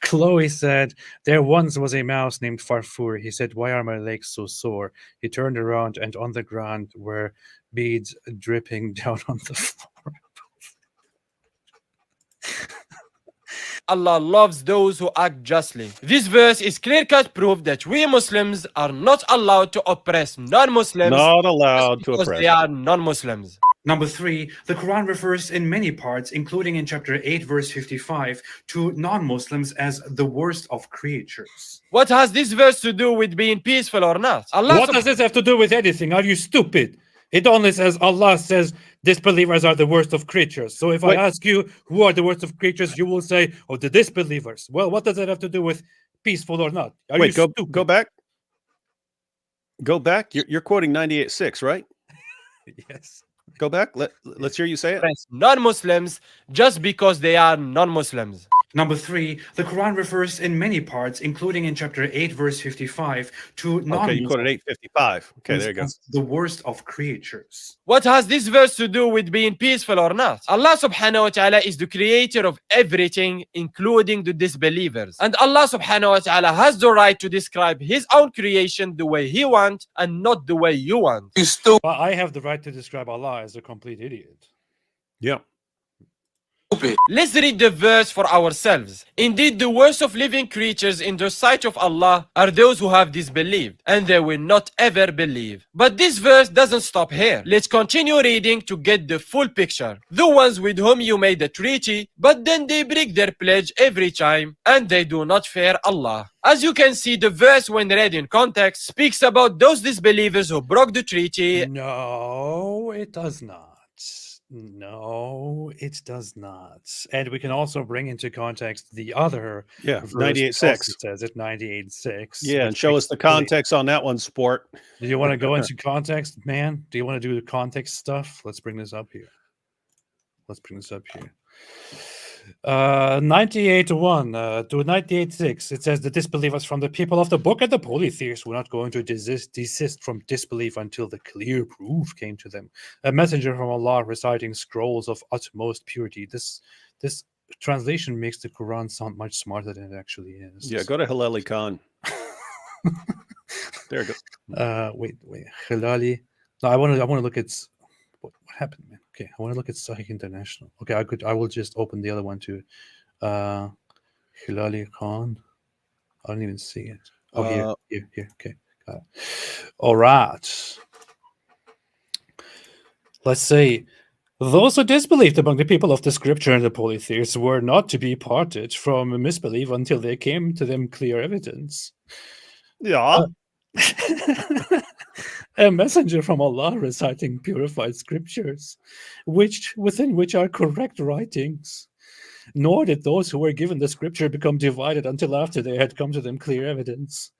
[SPEAKER 4] Chloe said, there once was a mouse named Farfur. He said, why are my legs so sore? He turned around and on the ground were beads dripping down on the floor.
[SPEAKER 3] Allah loves those who act justly. This verse is clear-cut proof that we Muslims are not allowed to oppress non-Muslims.
[SPEAKER 2] Not allowed to
[SPEAKER 3] because
[SPEAKER 2] oppress.
[SPEAKER 3] they are non-Muslims.
[SPEAKER 6] Number 3, the Quran refers in many parts, including in chapter 8, verse 55, to non-Muslims as the worst of creatures.
[SPEAKER 3] What has this verse to do with being peaceful or not?
[SPEAKER 4] What does this have to do with anything? Are you stupid? It only says, Allah says, disbelievers are the worst of creatures. So if I ask you, who are the worst of creatures, you will say, oh, the disbelievers. Well, what does that have to do with peaceful or not?
[SPEAKER 2] Go back. Go back. You're quoting 98:6, right?
[SPEAKER 4] Yes.
[SPEAKER 2] Go back. Let's hear you say it.
[SPEAKER 3] Non-Muslims just because they are non-Muslims.
[SPEAKER 6] Number 3, the Quran refers in many parts, including in chapter 8, verse 55, to non-Muslims.
[SPEAKER 2] Okay, you quoted 8:55. Okay, there you go.
[SPEAKER 6] The worst of creatures.
[SPEAKER 3] What has this verse to do with being peaceful or not? Allah subhanahu wa ta'ala is the creator of everything, including the disbelievers. And Allah subhanahu wa ta'ala has the right to describe his own creation the way he wants and not the way you want.
[SPEAKER 4] But I have the right to describe Allah as a complete idiot.
[SPEAKER 2] Yeah.
[SPEAKER 3] Let's read the verse for ourselves. Indeed, the worst of living creatures in the sight of Allah are those who have disbelieved, and they will not ever believe. But this verse doesn't stop here. Let's continue reading to get the full picture. The ones with whom you made a treaty, but then they break their pledge every time, and they do not fear Allah. As you can see, the verse, when read in context, speaks about those disbelievers who broke the treaty.
[SPEAKER 4] No, it does not. No, it does not. And we can also bring into context the other.
[SPEAKER 2] Yeah, 98:6
[SPEAKER 4] says it 98:6.
[SPEAKER 2] Yeah, and show us the context on that one, sport.
[SPEAKER 4] Do you want to go into context, man? Do you want to do the context stuff? Let's bring this up here. 98:1 to 98:6. It says the disbelievers from the people of the book and the polytheists were not going to desist from disbelief until the clear proof came to them. A messenger from Allah reciting scrolls of utmost purity. This translation makes the Quran sound much smarter than it actually is.
[SPEAKER 2] Yeah, go to Hilali Khan. There it goes.
[SPEAKER 4] Wait, Hilali. No, I want to look at what happened, man? Okay, I want to look at Sahih International. Okay, I will just open the other one too. Hilali Khan. I don't even see it. Oh, here. Okay, got it. All right. Let's say, those who disbelieved among the people of the scripture and the polytheists were not to be parted from misbelief until there came to them clear evidence.
[SPEAKER 2] Yeah.
[SPEAKER 4] A messenger from Allah reciting purified scriptures, within which are correct writings. Nor did those who were given the scripture become divided until after there had come to them clear evidence.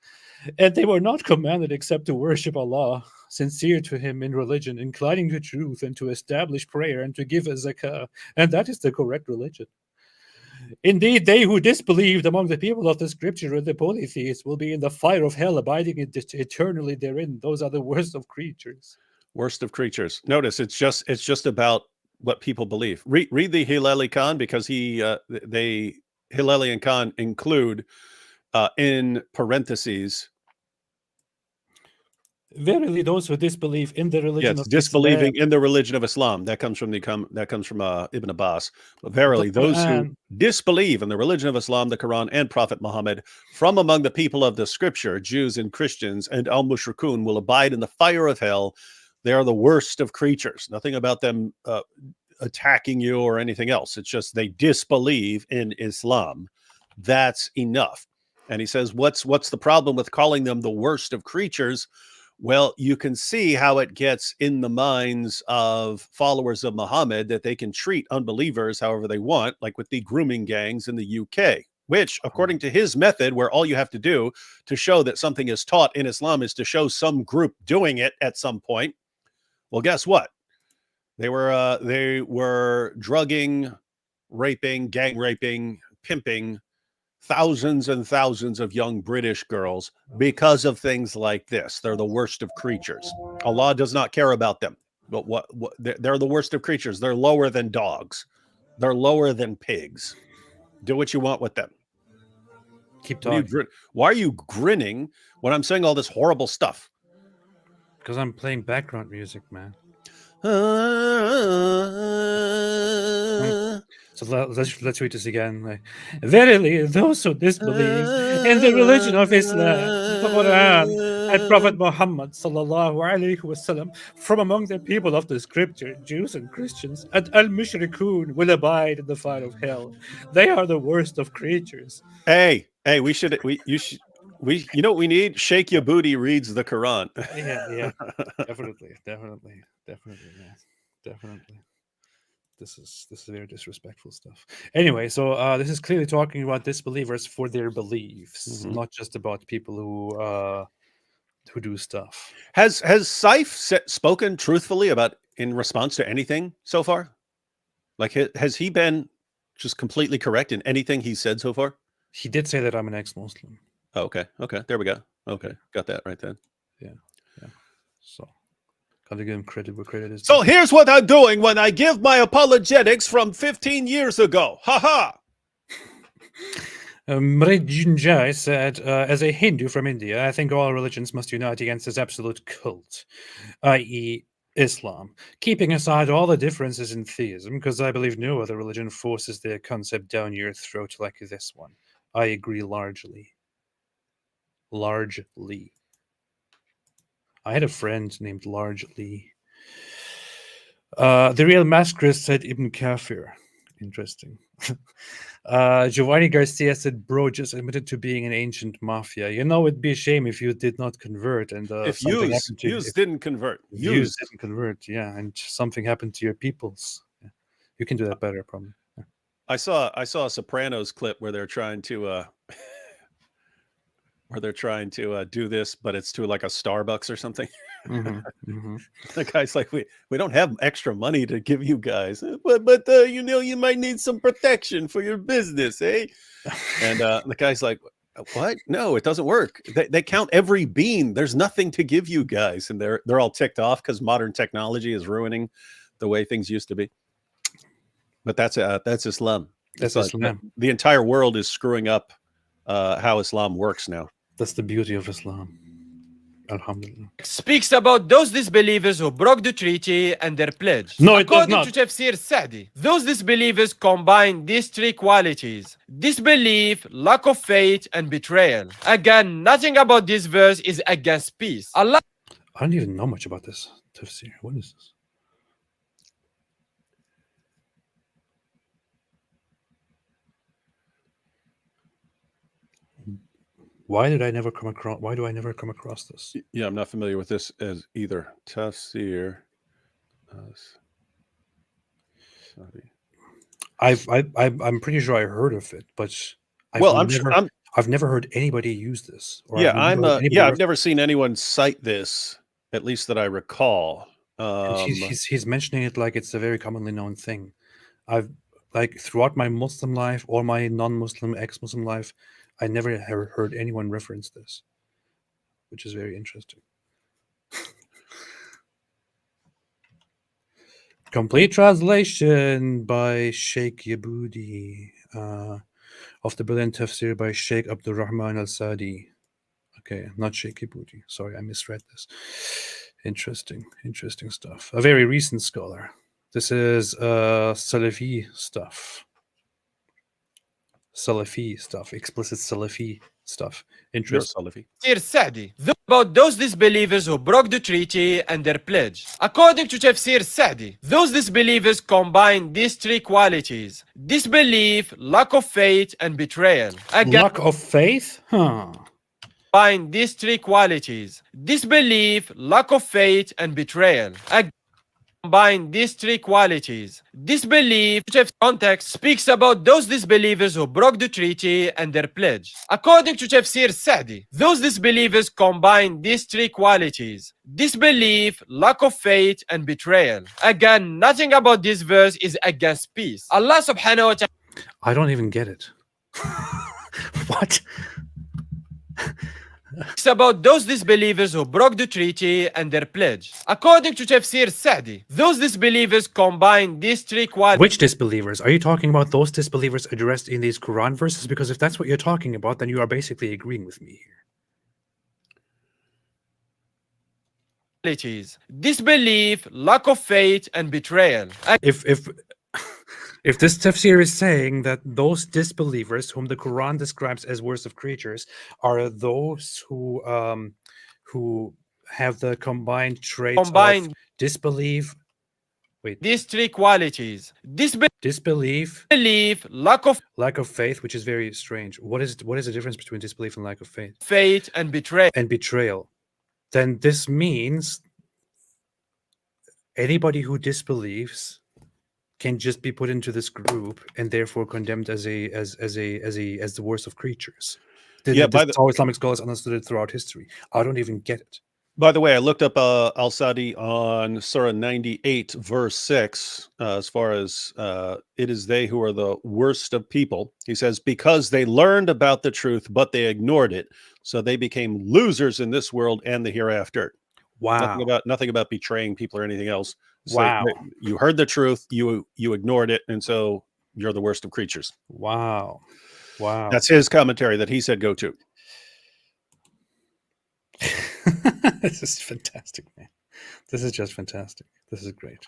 [SPEAKER 4] And they were not commanded except to worship Allah, sincere to Him in religion, inclining to truth, and to establish prayer, and to give a zakah, and that is the correct religion. Indeed, they who disbelieved among the people of the scripture and the polytheists will be in the fire of hell, abiding eternally therein. Those are the worst of creatures.
[SPEAKER 2] Worst of creatures. Notice it's just about what people believe. Read the Hilali Khan, because Hilali and Khan include in parentheses.
[SPEAKER 4] Verily, those who disbelieve in the religion of
[SPEAKER 2] disbelieving
[SPEAKER 4] Islam,
[SPEAKER 2] in the religion of Islam. That comes from Ibn Abbas. But verily, those who disbelieve in the religion of Islam, the Quran, and Prophet Muhammad from among the people of the scripture, Jews and Christians, and al-mushrikun will abide in the fire of hell. They are the worst of creatures. Nothing about them attacking you or anything else. It's just they disbelieve in Islam. That's enough. And he says, what's the problem with calling them the worst of creatures? Well, you can see how it gets in the minds of followers of Muhammad that they can treat unbelievers however they want, like with the grooming gangs in the UK, which, according to his method, where all you have to do to show that something is taught in Islam is to show some group doing it at some point. Well, guess what? They were drugging, raping, gang raping, pimping thousands and thousands of young British girls because of things like this. They're the worst of creatures. Allah does not care about them. But they're the worst of creatures. They're lower than dogs. They're lower than pigs. Do what you want with them.
[SPEAKER 4] Keep talking.
[SPEAKER 2] Why are you grinning when I'm saying all this horrible stuff?
[SPEAKER 4] Because I'm playing background music, man. So let's read this again. Verily, those who disbelieve in the religion of Islam, the Quran, and Prophet Muhammad sallallahu alaihi wasallam from among the people of the scripture, Jews and Christians, and al-mushrikun will abide in the fire of hell. They are the worst of creatures.
[SPEAKER 2] Hey, you know what we need? Shake Your Booty reads the Quran.
[SPEAKER 4] Yeah, definitely, definitely. This is very disrespectful stuff. Anyway, so this is clearly talking about disbelievers for their beliefs, not just about people who do stuff.
[SPEAKER 2] Has Scyf spoken truthfully about in response to anything so far? Like, has he been just completely correct in anything he said so far?
[SPEAKER 4] He did say that I'm an ex-Muslim.
[SPEAKER 2] Oh, okay. There we go. Okay, got that right then.
[SPEAKER 4] Yeah. So, gotta give him credit where credit is due.
[SPEAKER 2] So here's what I'm doing when I give my apologetics from 15 years ago. Ha ha.
[SPEAKER 4] Mrejunjai said, as a Hindu from India, I think all religions must unite against this absolute cult, i.e. Islam, keeping aside all the differences in theism, because I believe no other religion forces their concept down your throat like this one. I agree largely. I had a friend named Largely. The real masquerade said Ibn Kafir. Interesting. Giovanni Garcia said, bro, just admitted to being an ancient mafia. You know, it'd be a shame if you did not convert. And
[SPEAKER 2] if Hughes didn't convert.
[SPEAKER 4] Hughes didn't convert, yeah. And something happened to your peoples. Yeah. You can do that better, probably. Yeah.
[SPEAKER 2] I saw a Sopranos clip where they're trying to do this, but it's to like a Starbucks or something. The guy's like, we don't have extra money to give you guys, but you know, you might need some protection for your business, eh? And the guy's like, what? No, it doesn't work. They count every bean. There's nothing to give you guys, and they're all ticked off because modern technology is ruining the way things used to be. But that's Islam.
[SPEAKER 4] That's Islam.
[SPEAKER 2] The entire world is screwing up how Islam works now.
[SPEAKER 4] That's the beauty of Islam. Alhamdulillah.
[SPEAKER 3] speaks about those disbelievers who broke the treaty and their pledge.
[SPEAKER 4] No, it does
[SPEAKER 3] According
[SPEAKER 4] not.
[SPEAKER 3] to Tafsir Sa'di, those disbelievers combine these three qualities: disbelief, lack of faith, and betrayal. Again, nothing about this verse is against peace. Allah
[SPEAKER 4] I don't even know much about this tafsir. What is this? Why do I never come across this?
[SPEAKER 2] Yeah, I'm not familiar with this as either. Tafsir.
[SPEAKER 4] I'm pretty sure I heard of it, but I've never heard anybody use this. Or
[SPEAKER 2] I've never seen anyone cite this, at least that I recall.
[SPEAKER 4] He's mentioning it like it's a very commonly known thing. I've throughout my Muslim life or my non-Muslim ex-Muslim life, I never heard anyone reference this, which is very interesting. Complete translation by Sheikh Yabudi of the brilliant tafsir by Sheikh Abdul Rahman al-Sadi. Okay, not Sheikh Yabudi. Sorry, I misread this. Interesting stuff. A very recent scholar. This is Salafi stuff. Explicit Salafi stuff. Interesting.
[SPEAKER 3] Tafsir Sa'di, about those disbelievers who broke the treaty and their pledge. According to Tafsir Sa'di, those disbelievers combine these three qualities: disbelief, lack of faith, and betrayal. Again,
[SPEAKER 4] Lack of faith?
[SPEAKER 3] combine these three qualities: disbelief, lack of faith, and betrayal. Combine these three qualities. Disbelief, context, speaks about those disbelievers who broke the treaty and their pledge. According to Tafsir Sa'di, those disbelievers combine these three qualities: disbelief, lack of faith, and betrayal. Again, nothing about this verse is against peace. Allah subhanahu wa ta'ala.
[SPEAKER 4] I don't even get it. What?
[SPEAKER 3] It's about those disbelievers who broke the treaty and their pledge. According to Tafsir Sa'di, those disbelievers combine these three qualities.
[SPEAKER 4] Which disbelievers? Are you talking about those disbelievers addressed in these Quran verses? Because if that's what you're talking about, then you are basically agreeing with me here.
[SPEAKER 3] Disbelief, lack of faith, and betrayal.
[SPEAKER 4] If this tafsir is saying that those disbelievers whom the Quran describes as worst of creatures are those who have the combined traits of disbelief. Wait.
[SPEAKER 3] These three qualities:
[SPEAKER 4] disbelief,
[SPEAKER 3] belief, lack
[SPEAKER 4] of faith, which is very strange. What is the difference between disbelief and lack of faith?
[SPEAKER 3] Faith and
[SPEAKER 4] betrayal. Then this means anybody who disbelieves can just be put into this group and therefore condemned as the worst of creatures. That's how Islamic scholars understood it throughout history. I don't even get it.
[SPEAKER 2] By the way, I looked up Al-Sadi on Surah 98, verse 6, as far as it is they who are the worst of people. He says, because they learned about the truth, but they ignored it, so they became losers in this world and the hereafter.
[SPEAKER 4] Wow.
[SPEAKER 2] Nothing about betraying people or anything else. So
[SPEAKER 4] wow.
[SPEAKER 2] You heard the truth, you ignored it, and so you're the worst of creatures.
[SPEAKER 4] Wow.
[SPEAKER 2] That's his commentary that he said go to.
[SPEAKER 4] This is fantastic, man. This is just fantastic. This is great.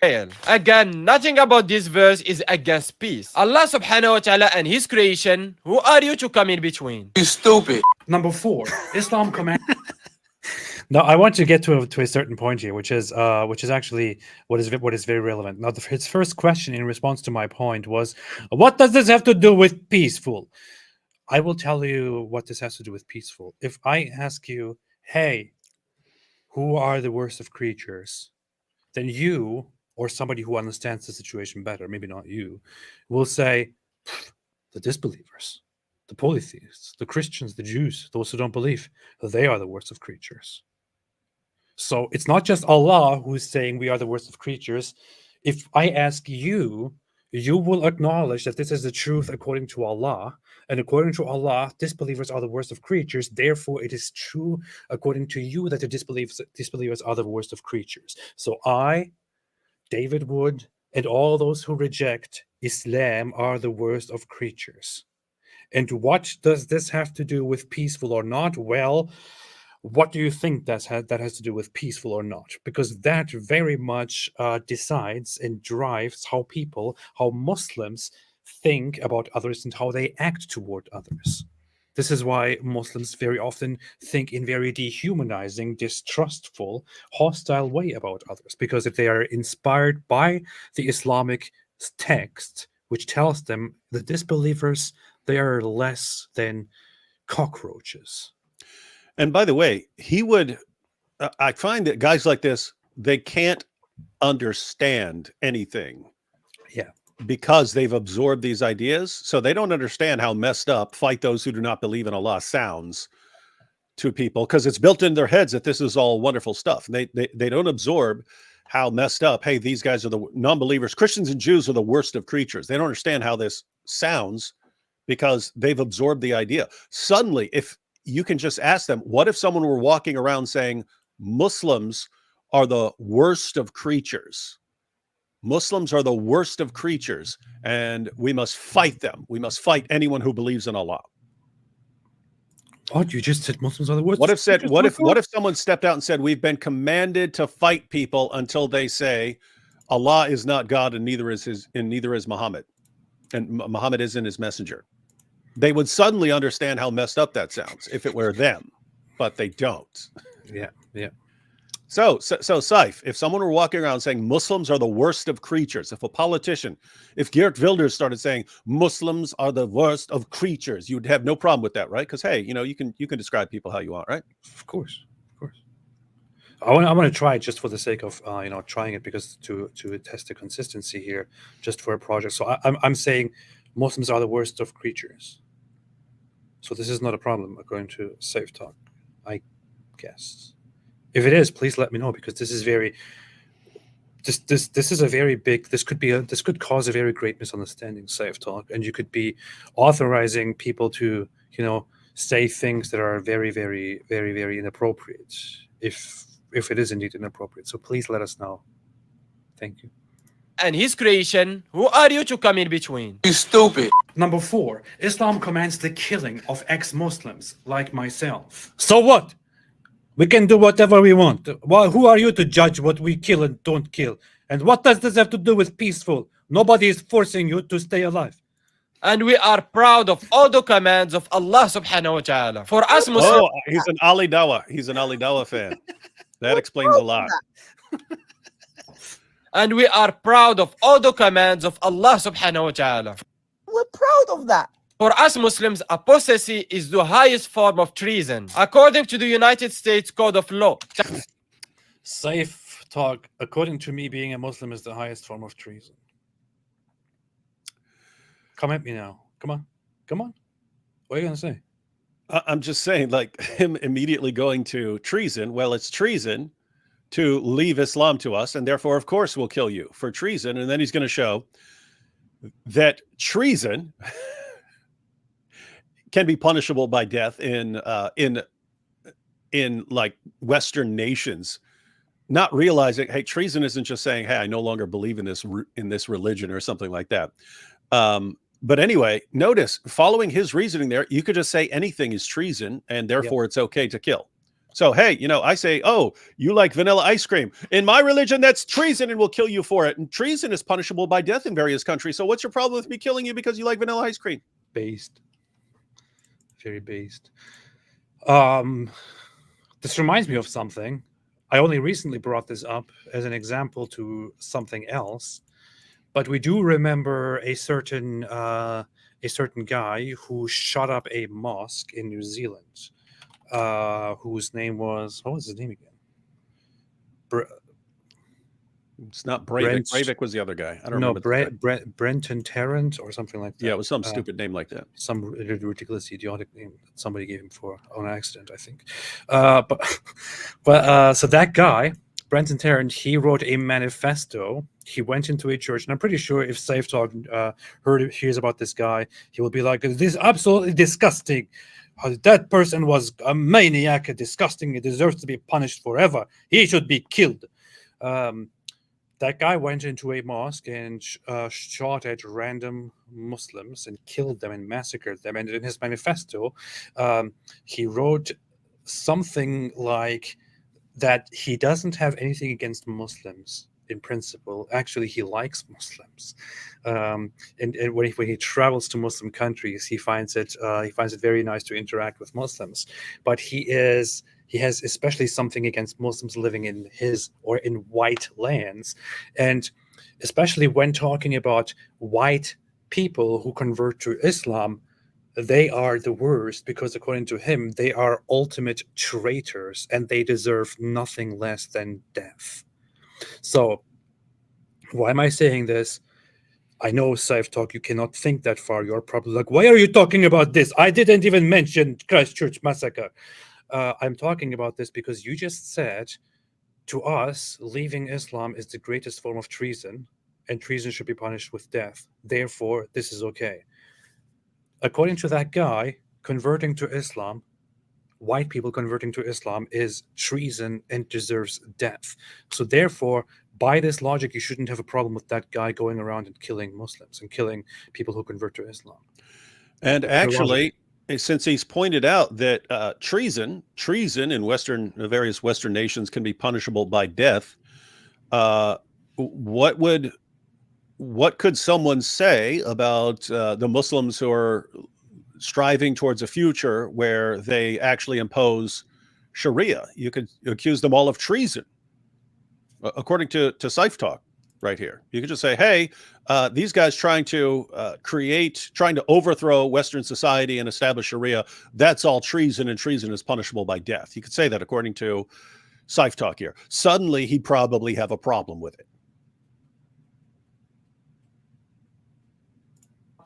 [SPEAKER 3] Again, nothing about this verse is against peace. Allah subhanahu wa ta'ala and his creation, who are you to come in between?
[SPEAKER 5] You stupid.
[SPEAKER 6] Number 4, Islam commands.
[SPEAKER 4] No, I want to get to a certain point here, which is actually what is very relevant. Now, his first question in response to my point was, what does this have to do with peaceful? I will tell you what this has to do with peaceful. If I ask you, hey, who are the worst of creatures? Then you, or somebody who understands the situation better, maybe not you, will say, the disbelievers, the polytheists, the Christians, the Jews, those who don't believe, they are the worst of creatures. So it's not just Allah who's saying we are the worst of creatures. If I ask you, you will acknowledge that this is the truth according to Allah. And according to Allah, disbelievers are the worst of creatures. Therefore, it is true according to you that the disbelievers are the worst of creatures. So I, David Wood, and all those who reject Islam are the worst of creatures. And what does this have to do with peaceful or not? Well, what do you think that has to do with peaceful or not? Because that very much decides and drives how Muslims think about others and how they act toward others. This is why Muslims very often think in very dehumanizing, distrustful, hostile way about others. Because if they are inspired by the Islamic text, which tells them the disbelievers, they are less than cockroaches.
[SPEAKER 2] And by the way, I find that guys like this, they can't understand anything.
[SPEAKER 4] Yeah.
[SPEAKER 2] Because they've absorbed these ideas. So they don't understand how messed up fight those who do not believe in Allah sounds to people, because it's built in their heads that this is all wonderful stuff. They don't absorb how messed up, hey, these guys are the non-believers. Christians and Jews are the worst of creatures. They don't understand how this sounds because they've absorbed the idea. Suddenly, if you can just ask them, what if someone were walking around saying Muslims are the worst of creatures? Muslims are the worst of creatures, and we must fight them. We must fight anyone who believes in Allah.
[SPEAKER 4] What? You just said Muslims are the worst?
[SPEAKER 2] What if someone stepped out and said, we've been commanded to fight people until they say Allah is not God and neither is Muhammad, and Muhammad isn't his messenger? They would suddenly understand how messed up that sounds if it were them, but they don't.
[SPEAKER 4] Yeah.
[SPEAKER 2] So Scyf, if someone were walking around saying Muslims are the worst of creatures, if Geert Wilders started saying Muslims are the worst of creatures, you'd have no problem with that, right? Because hey, you can describe people how you want, right?
[SPEAKER 4] Of course. I want to try it just for the sake of trying it, because to test the consistency here, just for a project. So I'm saying Muslims are the worst of creatures. So this is not a problem according to Scyf Talk, I guess. If it is, please let me know, because this is this is a very big. This could cause a very great misunderstanding, Scyf Talk, and you could be authorizing people to say things that are very, very, very, very inappropriate. If it is indeed inappropriate, so please let us know. Thank you.
[SPEAKER 3] And his creation, who are you to come in between?
[SPEAKER 5] You stupid.
[SPEAKER 6] Number 4, Islam commands the killing of ex-Muslims like myself.
[SPEAKER 4] So what? We can do whatever we want. Well, who are you to judge what we kill and don't kill? And what does this have to do with peaceful? Nobody is forcing you to stay alive.
[SPEAKER 3] And we are proud of all the commands of Allah subhanahu wa ta'ala. For us Muslims...
[SPEAKER 2] Oh, he's an Ali Dawah. He's an Ali Dawah fan. That explains a lot.
[SPEAKER 3] And we are proud of all the commands of Allah subhanahu wa ta'ala.
[SPEAKER 8] We're proud of that.
[SPEAKER 3] For us Muslims, apostasy is the highest form of treason, according to the United States Code of Law.
[SPEAKER 4] Scyf Talk, according to me, being a Muslim is the highest form of treason. Come at me now. Come on. What are you going to say?
[SPEAKER 2] I'm just saying, like, him immediately going to treason. Well, it's treason to leave Islam to us, and therefore, of course, we'll kill you for treason. And then he's going to show that treason can be punishable by death in like Western nations, not realizing, hey, treason isn't just saying, hey, I no longer believe in this religion or something like that. But anyway, notice, following his reasoning there, you could just say anything is treason, and therefore it's okay to kill. So, hey, I say, oh, you like vanilla ice cream. In my religion, that's treason, and we'll kill you for it. And treason is punishable by death in various countries. So what's your problem with me killing you because you like vanilla ice cream?
[SPEAKER 4] Based. Very based. This reminds me of something. I only recently brought this up as an example to something else. But we do remember a certain guy who shot up a mosque in New Zealand, whose name was, what was his name again?
[SPEAKER 2] It's not Breivik. Breivik was the other guy. I don't
[SPEAKER 4] know.
[SPEAKER 2] No,
[SPEAKER 4] Brenton Tarrant or something like that.
[SPEAKER 2] Yeah, it was some stupid name like that.
[SPEAKER 4] Some ridiculous, idiotic name that somebody gave him on accident, I think. So that guy, Brenton Tarrant, he wrote a manifesto. He went into a church, and I'm pretty sure if Scyf Talk hears about this guy, he will be like, "This is absolutely disgusting. That person was a maniac, disgusting. He deserves to be punished forever. He should be killed." That guy went into a mosque and shot at random Muslims and killed them and massacred them. And in his manifesto, he wrote something like that he doesn't have anything against Muslims in principle. Actually, he likes Muslims, and when he travels to Muslim countries, he finds it very nice to interact with Muslims. But he has especially something against Muslims living in his or in white lands, and especially when talking about white people who convert to Islam, they are the worst because according to him, they are ultimate traitors and they deserve nothing less than death. So why am I saying this? I know, Scyf Talk, you cannot think that far. You're probably like, why are you talking about this? I didn't even mention Christchurch massacre. I'm talking about this because you just said to us, leaving Islam is the greatest form of treason, and treason should be punished with death. Therefore, this is okay. According to that guy, converting to Islam, white people converting to Islam is treason and deserves death. So therefore, by this logic, you shouldn't have a problem with that guy going around and killing Muslims and killing people who convert to Islam.
[SPEAKER 2] And actually, since he's pointed out that treason in various Western nations can be punishable by death, what could someone say about the Muslims who are striving towards a future where they actually impose Sharia? You could accuse them all of treason, according to Scyf Talk right here. You could just say, hey, these guys trying to overthrow Western society and establish Sharia, that's all treason, and treason is punishable by death. You could say that according to Scyf Talk here. Suddenly, he'd probably have a problem with it.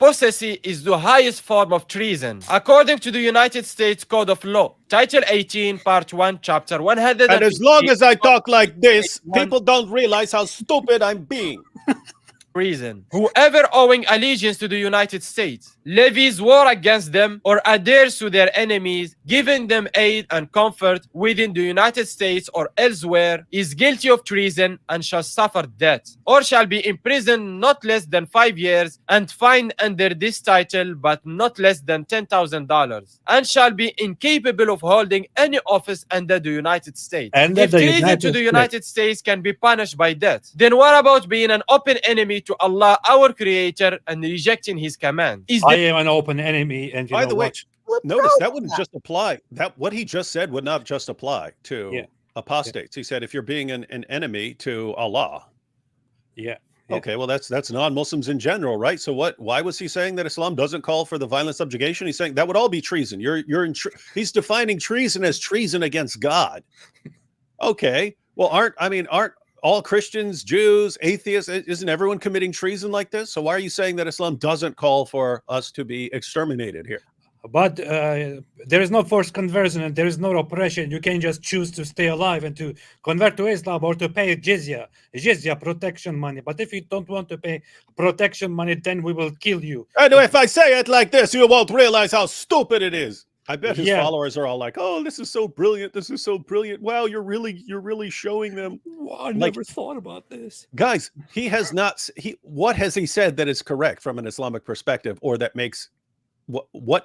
[SPEAKER 3] Apostasy is the highest form of treason, according to the United States Code of Law, Title 18, Part 1, Chapter 100.
[SPEAKER 2] And as long as I talk like this, people don't realize how stupid I'm being.
[SPEAKER 3] Treason. Whoever owing allegiance to the United States levies war against them or adheres to their enemies, giving them aid and comfort within the United States or elsewhere, is guilty of treason and shall suffer death, or shall be imprisoned not less than 5 years and fined under this title but not less than $10,000, and shall be incapable of holding any office under the United States. If treason to the United States can be punished by death, then what about being an open enemy to Allah, our Creator, and rejecting His command?
[SPEAKER 4] I am an open enemy, and
[SPEAKER 2] by the way,
[SPEAKER 8] We're
[SPEAKER 2] notice
[SPEAKER 8] proud
[SPEAKER 2] that
[SPEAKER 8] of
[SPEAKER 2] wouldn't
[SPEAKER 8] that.
[SPEAKER 2] just apply. That what he just said would not just apply to apostates. He said if you're being an enemy to Allah.
[SPEAKER 4] Yeah.
[SPEAKER 2] Okay, well that's non-Muslims in general, right? So why was he saying that Islam doesn't call for the violent subjugation? He's saying that would all be treason. He's defining treason as treason against God. Okay. Well, aren't all Christians, Jews, atheists, isn't everyone committing treason like this? So why are you saying that Islam doesn't call for us to be exterminated here?
[SPEAKER 4] But there is no forced conversion and there is no oppression. You can just choose to stay alive and to convert to Islam or to pay jizya protection money. But if you don't want to pay protection money, then we will kill you.
[SPEAKER 2] And if I say it like this, you won't realize how stupid it is. I bet his followers are all like, "Oh, this is so brilliant! This is so brilliant! Wow, you're really showing them."
[SPEAKER 4] I never thought about this,
[SPEAKER 2] guys. He has not. What has he said that is correct from an Islamic perspective, or that makes what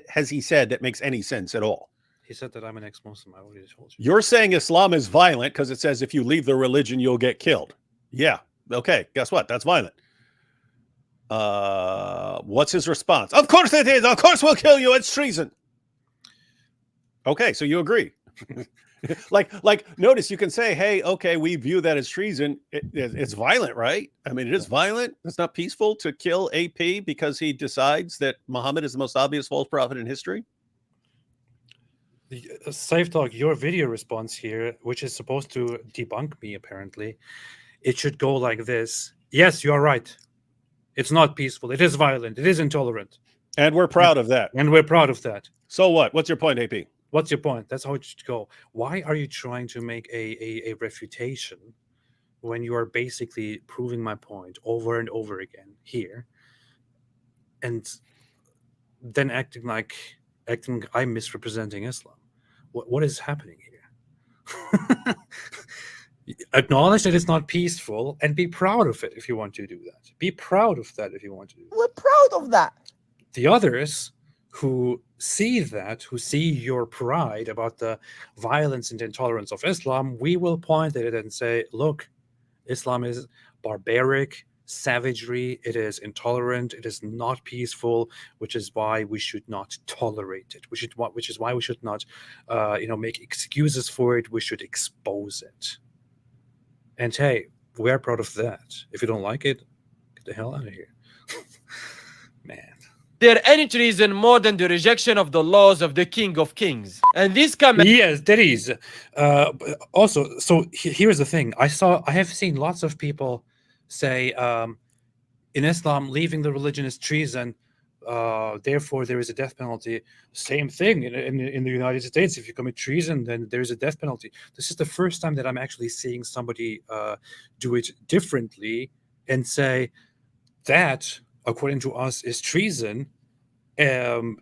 [SPEAKER 2] has he said that makes any sense at all?
[SPEAKER 4] He said that I'm an ex-Muslim. I already told you.
[SPEAKER 2] You're saying Islam is violent because it says if you leave the religion, you'll get killed. Yeah. Okay. Guess what? That's violent. What's his response? Of course it is. Of course we'll kill you. It's treason. Okay, so you agree. like notice you can say, hey, okay, we view that as treason. It's violent, right? I mean, it is violent. It's not peaceful to kill AP because he decides that Muhammad is the most obvious false prophet in history.
[SPEAKER 4] Scyf Talk, your video response here, which is supposed to debunk me, apparently, it should go like this. Yes, you are right. It's not peaceful. It is violent. It is intolerant.
[SPEAKER 2] And we're proud of that.
[SPEAKER 4] And we're proud of that.
[SPEAKER 2] So what? What's your point, AP?
[SPEAKER 4] What's your point? That's how it should go. Why are you trying to make a refutation when you are basically proving my point over and over again here, and then acting I'm misrepresenting Islam? What is happening here? Acknowledge that it's not peaceful and be proud of it if you want to do that. Be proud of that if you want to do that.
[SPEAKER 8] We're proud of that.
[SPEAKER 4] The others
[SPEAKER 1] who see your pride about the violence and intolerance of Islam, we will point at it and say, look, Islam is barbaric, savagery, it is intolerant, it is not peaceful, which is why we should not tolerate it. Which is why we should not, make excuses for it. We should expose it. And hey, we're proud of that. If you don't like it, get the hell out of here, man.
[SPEAKER 3] There any treason more than the rejection of the laws of the King of Kings? And this command.
[SPEAKER 1] Yes, there is. Also, so here's the thing. I have seen lots of people say, in Islam, leaving the religion is treason. Therefore, there is a death penalty. Same thing in the United States. If you commit treason, then there is a death penalty. This is the first time that I'm actually seeing somebody do it differently and say that, according to us, is treason. That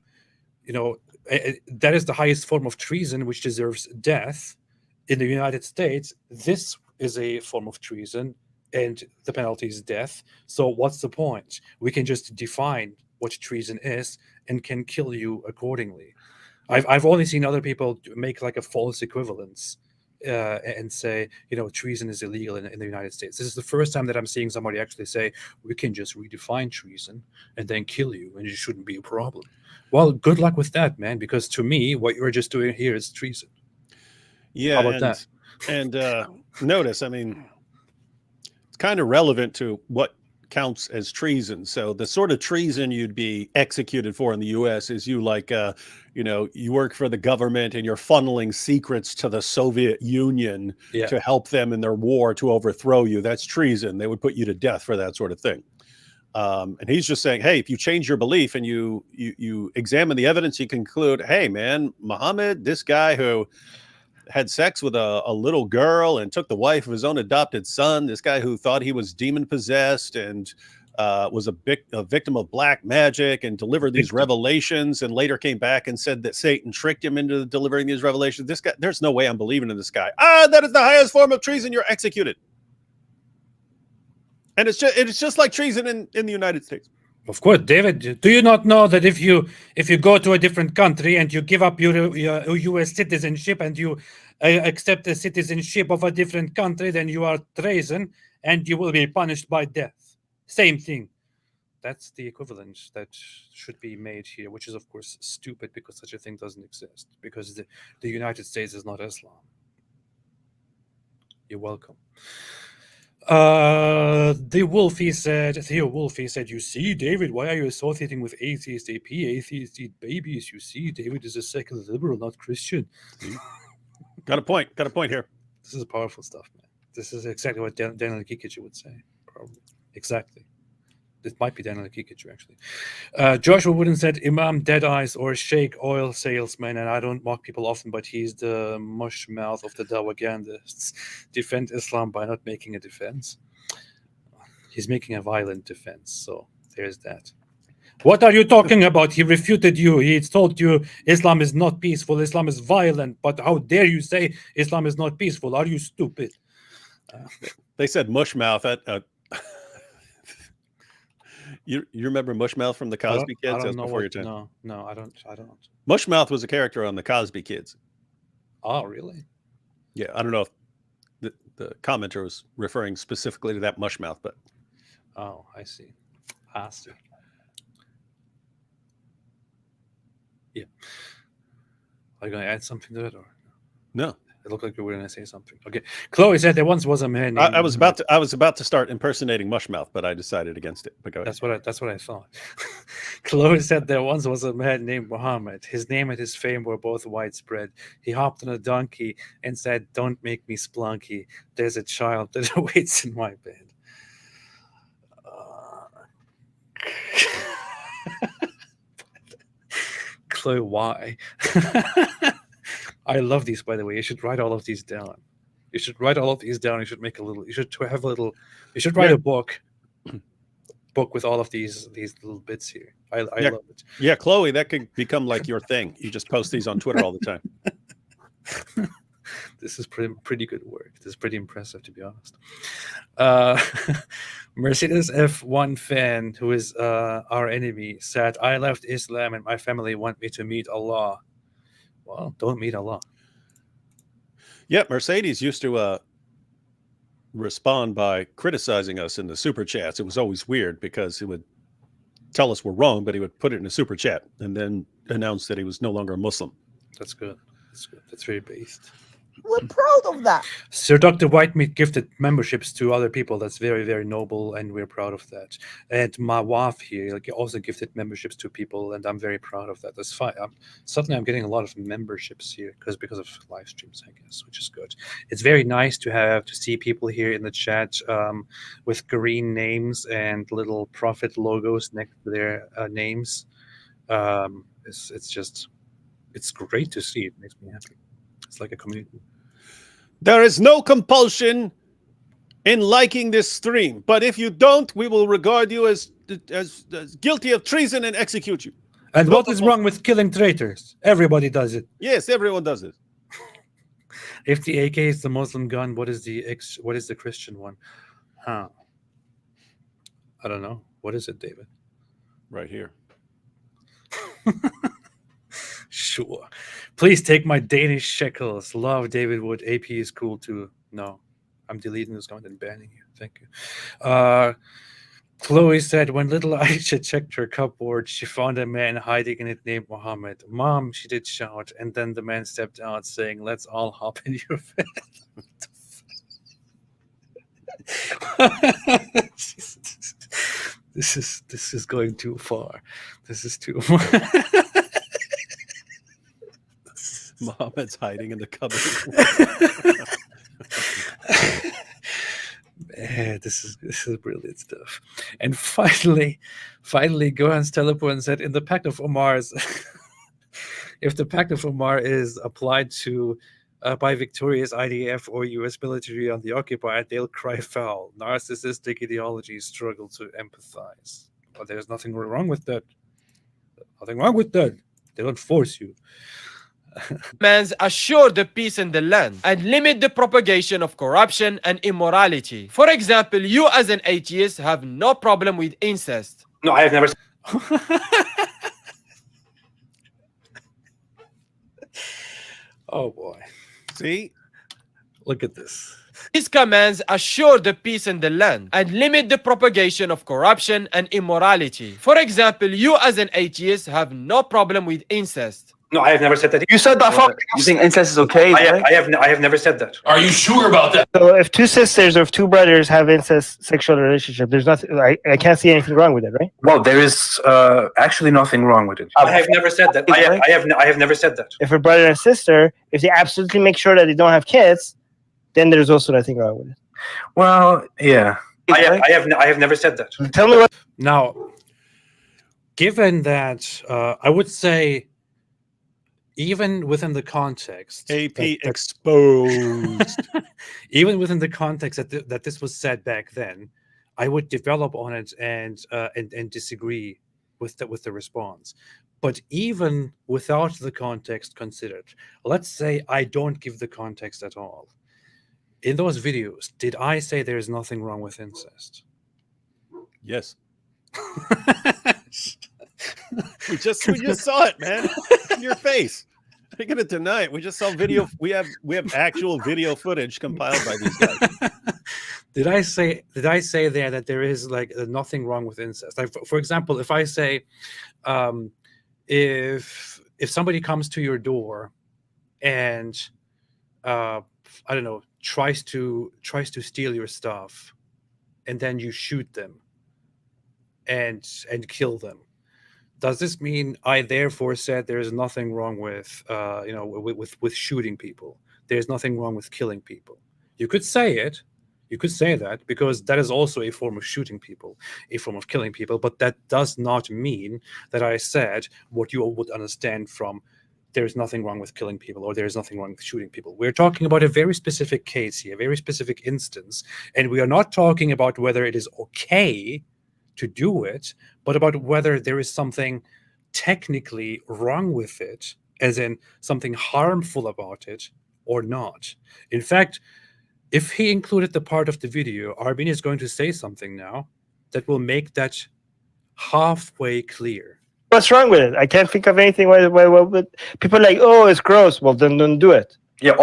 [SPEAKER 1] is the highest form of treason, which deserves death. In the United States, this is a form of treason, and the penalty is death. So what's the point? We can just define what treason is and can kill you accordingly. I've only seen other people make like a false equivalence and say, treason is illegal in the United States. This is the first time that I'm seeing somebody actually say, we can just redefine treason and then kill you, and it shouldn't be a problem. Well, good luck with that, man, because to me, what you're just doing here is treason.
[SPEAKER 2] Yeah.
[SPEAKER 1] How about that?
[SPEAKER 2] And notice, I mean, it's kind of relevant to what counts as treason. So the sort of treason you'd be executed for in the U.S. is you work for the government and you're funneling secrets to the Soviet Union to help them in their war to overthrow you. That's treason. They would put you to death for that sort of thing. And he's just saying, hey, if you change your belief and you examine the evidence, you conclude, hey, man, Muhammad, this guy who had sex with a little girl and took the wife of his own adopted son, this guy who thought he was demon possessed and was a victim of black magic and delivered these revelations, and later came back and said that Satan tricked him into delivering these revelations. This guy, there's no way I'm believing in this guy. That is the highest form of treason. You're executed. And it's just like treason in the United States.
[SPEAKER 1] Of course, David. Do you not know that if you go to a different country and you give up your U.S. citizenship and you accept the citizenship of a different country, then you are treason and you will be punished by death. Same thing. That's the equivalent that should be made here, which is of course stupid because such a thing doesn't exist, because the United States is not Islam. You're welcome. Theo Wolfie said, you see, David, why are you associating with atheist AP? Atheists eat babies. You see, David is a secular liberal, not Christian.
[SPEAKER 2] Got a point here.
[SPEAKER 1] This is powerful stuff, man. This is exactly what Daniel Kikic would say. Probably. Exactly. This might be Daniel Kikic, actually. Joshua Wooden said, Imam Dead Eyes or Sheikh Oil Salesman, and I don't mock people often, but he's the mush mouth of the Dawagandists. Defend Islam by not making a defense. He's making a violent defense, so there's that. What are you talking about? He refuted you. He told you Islam is not peaceful. Islam is violent. But how dare you say Islam is not peaceful? Are you stupid?
[SPEAKER 2] They said mush mouth at... You remember Mushmouth from the Cosby Kids?
[SPEAKER 1] I don't know
[SPEAKER 2] before your time.
[SPEAKER 1] No, I don't.
[SPEAKER 2] Mushmouth was a character on the Cosby Kids.
[SPEAKER 1] Oh, really?
[SPEAKER 2] Yeah, I don't know if the commenter was referring specifically to that Mushmouth, but
[SPEAKER 1] oh, I see. Yeah. Are you going to add something to it, or
[SPEAKER 2] no?
[SPEAKER 1] It looked like you were going to say something. Okay. Chloe said there once was a man.
[SPEAKER 2] I was about to start impersonating Mushmouth, but I decided against it. But go ahead.
[SPEAKER 1] That's what I thought. Chloe said there once was a man named Muhammad. His name and his fame were both widespread. He hopped on a donkey and said, "Don't make me splunky. There's a child that awaits in my bed." Chloe, why? I love these, by the way. You should write all of these down. You should write all of these down. You should make a little. You should have a little. You should write a book with all of these little bits here. I love it.
[SPEAKER 2] Yeah, Chloe, that could become like your thing. You just post these on Twitter all the time.
[SPEAKER 4] This is pretty good work. This is pretty impressive, to be honest. Mercedes F1 fan, who is our enemy, said, "I left Islam and my family want me to meet Allah." Well, don't meet Allah.
[SPEAKER 2] Yeah, Mercedes used to respond by criticizing us in the super chats. It was always weird because he would tell us we're wrong, but he would put it in a super chat and then announce that he was no longer a Muslim.
[SPEAKER 4] That's good. That's good. That's very based.
[SPEAKER 8] We're proud of that.
[SPEAKER 4] Sir Dr. Whitemeat gifted memberships to other people. That's very, very noble, and we're proud of that. And Mawaf here also gifted memberships to people, and I'm very proud of that. That's fine. Suddenly I'm getting a lot of memberships here because of live streams, I guess, which is good. It's very nice to see people here in the chat with green names and little prophet logos next to their names. It's great to see. It makes me happy. It's like a community.
[SPEAKER 2] There is no compulsion in liking this stream, but if you don't, we will regard you as guilty of treason and execute you.
[SPEAKER 4] And what is wrong with killing traitors? Everybody does it.
[SPEAKER 2] Yes, everyone does it.
[SPEAKER 4] If the AK is the Muslim gun, what is the Christian one? I don't know. What is it, David?
[SPEAKER 2] Right here.
[SPEAKER 4] Sure. Please take my Danish shekels. Love David Wood. AP is cool too. No, I'm deleting this comment and banning you. Thank you. Chloe said, when little Aisha checked her cupboard, she found a man hiding in it named Muhammad. Mom, she did shout, and then the man stepped out saying, let's all hop in your bed. This is going too far. This is too much.
[SPEAKER 2] Muhammad's hiding in the cupboard.
[SPEAKER 4] Man, this is brilliant stuff. And finally, Gohan's telephone said, in the Pact of Omar's, if the Pact of Omar is applied to by victorious IDF or U.S. military on the occupied, they'll cry foul. Narcissistic ideologies struggle to empathize. But there's nothing wrong with that. Nothing wrong with that. They don't force you.
[SPEAKER 3] Commands assure the peace in the land and limit the propagation of corruption and immorality. For example, you as an atheist have no problem with incest.
[SPEAKER 6] No, I have never.
[SPEAKER 4] Oh boy.
[SPEAKER 2] See?
[SPEAKER 4] Look at this.
[SPEAKER 3] These commands assure the peace in the land and limit the propagation of corruption and immorality. For example, you as an atheist have no problem with incest.
[SPEAKER 6] No, I have never said that.
[SPEAKER 9] You said that. You think incest is okay?
[SPEAKER 6] I have never said that.
[SPEAKER 5] Are you sure about that?
[SPEAKER 9] So if two sisters or if two brothers have incest sexual relationship, there's nothing. I can't see anything wrong with it, right?
[SPEAKER 10] Well, there is actually nothing wrong with it.
[SPEAKER 6] I have never said that. I have never said that.
[SPEAKER 9] If a brother and sister, if they absolutely make sure that they don't have kids, then there's also nothing wrong with it.
[SPEAKER 10] Well, yeah.
[SPEAKER 6] I have never said that.
[SPEAKER 9] Tell me what.
[SPEAKER 4] Now, given that, I would say, even within the context,
[SPEAKER 2] AP exposed.
[SPEAKER 4] Even within the context that this was said back then, I would develop on it and disagree with the response. But even without the context considered, let's say I don't give the context at all. In those videos, did I say there is nothing wrong with incest?
[SPEAKER 2] Yes. We just saw it, man. In your face. You're gonna deny it. We just saw video. We have actual video footage compiled by these guys.
[SPEAKER 4] Did I say there that there is like nothing wrong with incest? Like for example, if I say, if somebody comes to your door and I don't know, tries to steal your stuff, and then you shoot them and kill them, does this mean I therefore said there is nothing wrong with with shooting people? There's nothing wrong with killing people. You could say it. You could say that because that is also a form of shooting people, a form of killing people. But that does not mean that I said what you all would understand from there's nothing wrong with killing people or there's nothing wrong with shooting people. We're talking about a very specific case here, a very specific instance. And we are not talking about whether it is okay to do it, but about whether there is something technically wrong with it, as in something harmful about it, or not. In fact, if he included the part of the video, Armin is going to say something now that will make that halfway clear.
[SPEAKER 9] What's wrong with it? I can't think of anything why people are like, oh, it's gross. Well, then don't do it.
[SPEAKER 10] Yeah,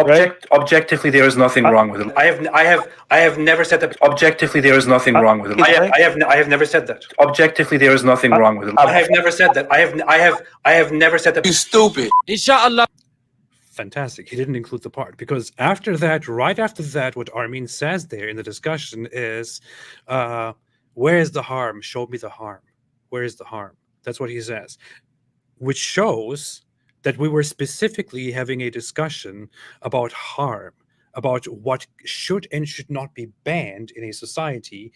[SPEAKER 10] objectively, there is nothing wrong with it. I have never said that. Objectively, there is nothing wrong with it. I have never said that. Objectively, there is nothing wrong with it. I have never said that. I have never said that. You stupid.
[SPEAKER 3] Inshallah.
[SPEAKER 4] Fantastic. He didn't include the part, because after that, right after that, what Armin says there in the discussion is, where is the harm? Show me the harm. Where is the harm? That's what he says, which shows that we were specifically having a discussion about harm, about what should and should not be banned in a society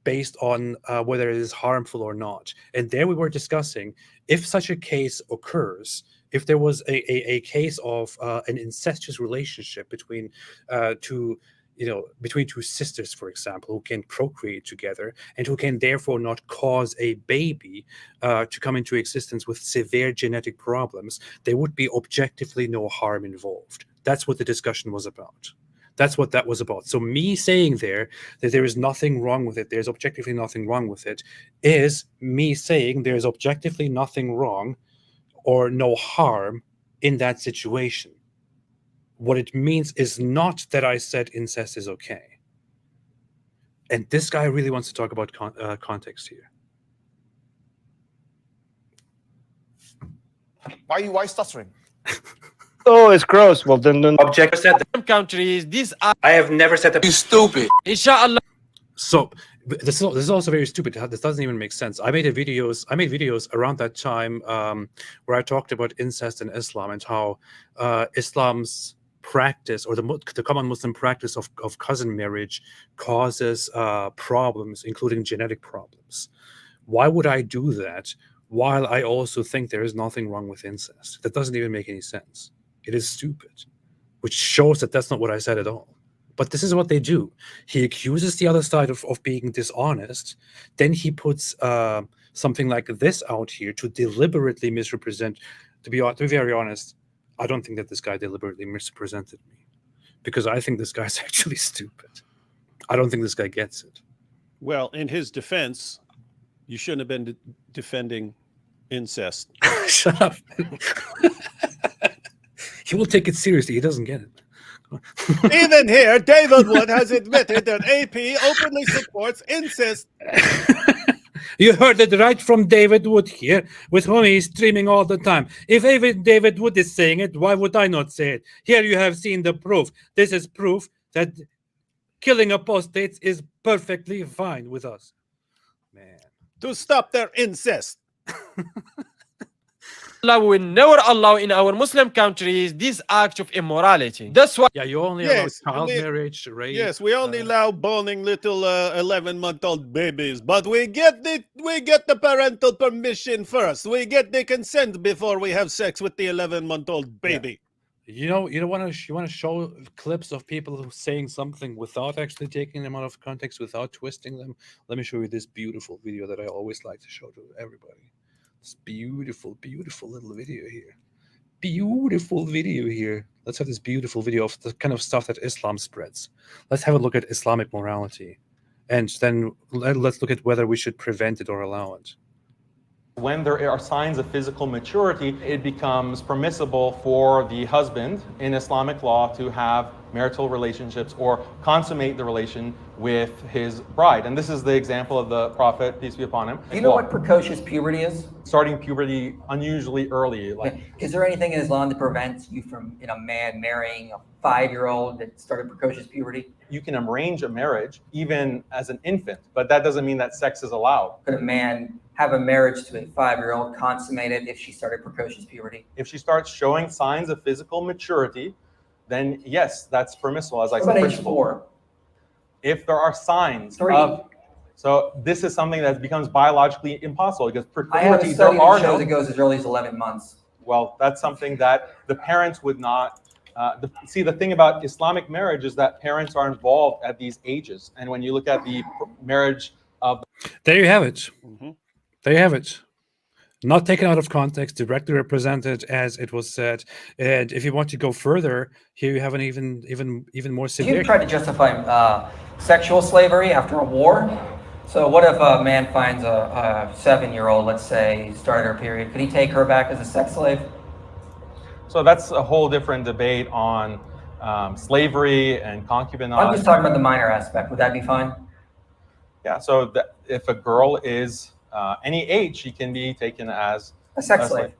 [SPEAKER 4] based on whether it is harmful or not. And there we were discussing, if such a case occurs, if there was a case of an incestuous relationship between between two sisters, for example, who can procreate together and who can therefore not cause a baby to come into existence with severe genetic problems, there would be objectively no harm involved. That's what the discussion was about. That's what that was about. So me saying there that there is nothing wrong with it, there's objectively nothing wrong with it, is me saying there's objectively nothing wrong or no harm in that situation. What it means is not that I said incest is okay. And this guy really wants to talk about context here.
[SPEAKER 11] Why stuttering?
[SPEAKER 9] Oh, it's gross. Well, then
[SPEAKER 10] Object said that.
[SPEAKER 3] Countries, these are.
[SPEAKER 10] I have never said that. You stupid.
[SPEAKER 3] Inshallah.
[SPEAKER 4] So this is also very stupid. This doesn't even make sense. I made videos around that time where I talked about incest in Islam and how Islam's practice, or the common Muslim practice of cousin marriage, causes problems, including genetic problems. Why would I do that while I also think there is nothing wrong with incest? That doesn't even make any sense. It is stupid, which shows that that's not what I said at all. But this is what they do. He accuses the other side of being dishonest. Then he puts something like this out here to deliberately misrepresent. To be very honest, I don't think that this guy deliberately misrepresented me, because I think this guy's actually stupid. I don't think this guy gets it.
[SPEAKER 2] Well, in his defense, you shouldn't have been defending incest.
[SPEAKER 4] Shut up. He will take it seriously. He doesn't get it.
[SPEAKER 2] Even here, David Wood has admitted that AP openly supports incest.
[SPEAKER 4] You heard it right from David Wood here, with whom he's streaming all the time. If even David Wood is saying it, why would I not say it? Here you have seen the proof. This is proof that killing apostates is perfectly fine with us. Man.
[SPEAKER 2] To stop their incest.
[SPEAKER 3] Allah will never allow in our Muslim countries this act of immorality. That's why.
[SPEAKER 4] Yeah, you only allow child marriage, rape.
[SPEAKER 2] Yes, we only allow boning little 11-month-old babies, but we get the parental permission first. We get the consent before we have sex with the 11-month-old baby.
[SPEAKER 4] Yeah. You want to show clips of people who saying something without actually taking them out of context, without twisting them. Let me show you this beautiful video that I always like to show to everybody. This beautiful, beautiful little video here. Beautiful video here. Let's have this beautiful video of the kind of stuff that Islam spreads. Let's have a look at Islamic morality. And then let's look at whether we should prevent it or allow it.
[SPEAKER 12] When there are signs of physical maturity, it becomes permissible for the husband in Islamic law to have marital relationships or consummate the relation with his bride. And this is the example of the Prophet, peace be upon him.
[SPEAKER 13] Do you know what precocious puberty is?
[SPEAKER 12] Starting puberty unusually early.
[SPEAKER 13] Is there anything in Islam that prevents you from, a man marrying a 5-year-old that started precocious puberty?
[SPEAKER 12] You can arrange a marriage even as an infant, but that doesn't mean that sex is allowed.
[SPEAKER 13] Could a man have a marriage to a 5-year-old consummated if she started precocious puberty?
[SPEAKER 12] If she starts showing signs of physical maturity, then yes, that's permissible. As I said,
[SPEAKER 13] what about age 4?
[SPEAKER 12] If there are signs
[SPEAKER 13] 3.
[SPEAKER 12] So this is something that becomes biologically impossible because
[SPEAKER 13] I have a study that shows it goes as early as 11 months.
[SPEAKER 12] Well, that's something that the parents would not. See, the thing about Islamic marriage is that parents are involved at these ages, and when you look at the marriage of,
[SPEAKER 4] there you have it.
[SPEAKER 2] Mm-hmm.
[SPEAKER 4] There you have it. not taken out of context, directly represented as it was said. And if you want to go further, here you have an even more severe.
[SPEAKER 13] You've tried to justify sexual slavery after a war. So what if a man finds a 7-year-old, let's say, started her period? Could he take her back as a sex slave?
[SPEAKER 12] So that's a whole different debate on slavery and concubinage.
[SPEAKER 13] I'm just talking about the minor aspect. Would that be fine?
[SPEAKER 12] Yeah, so that if a girl is any age, she can be taken as
[SPEAKER 13] a sex slave,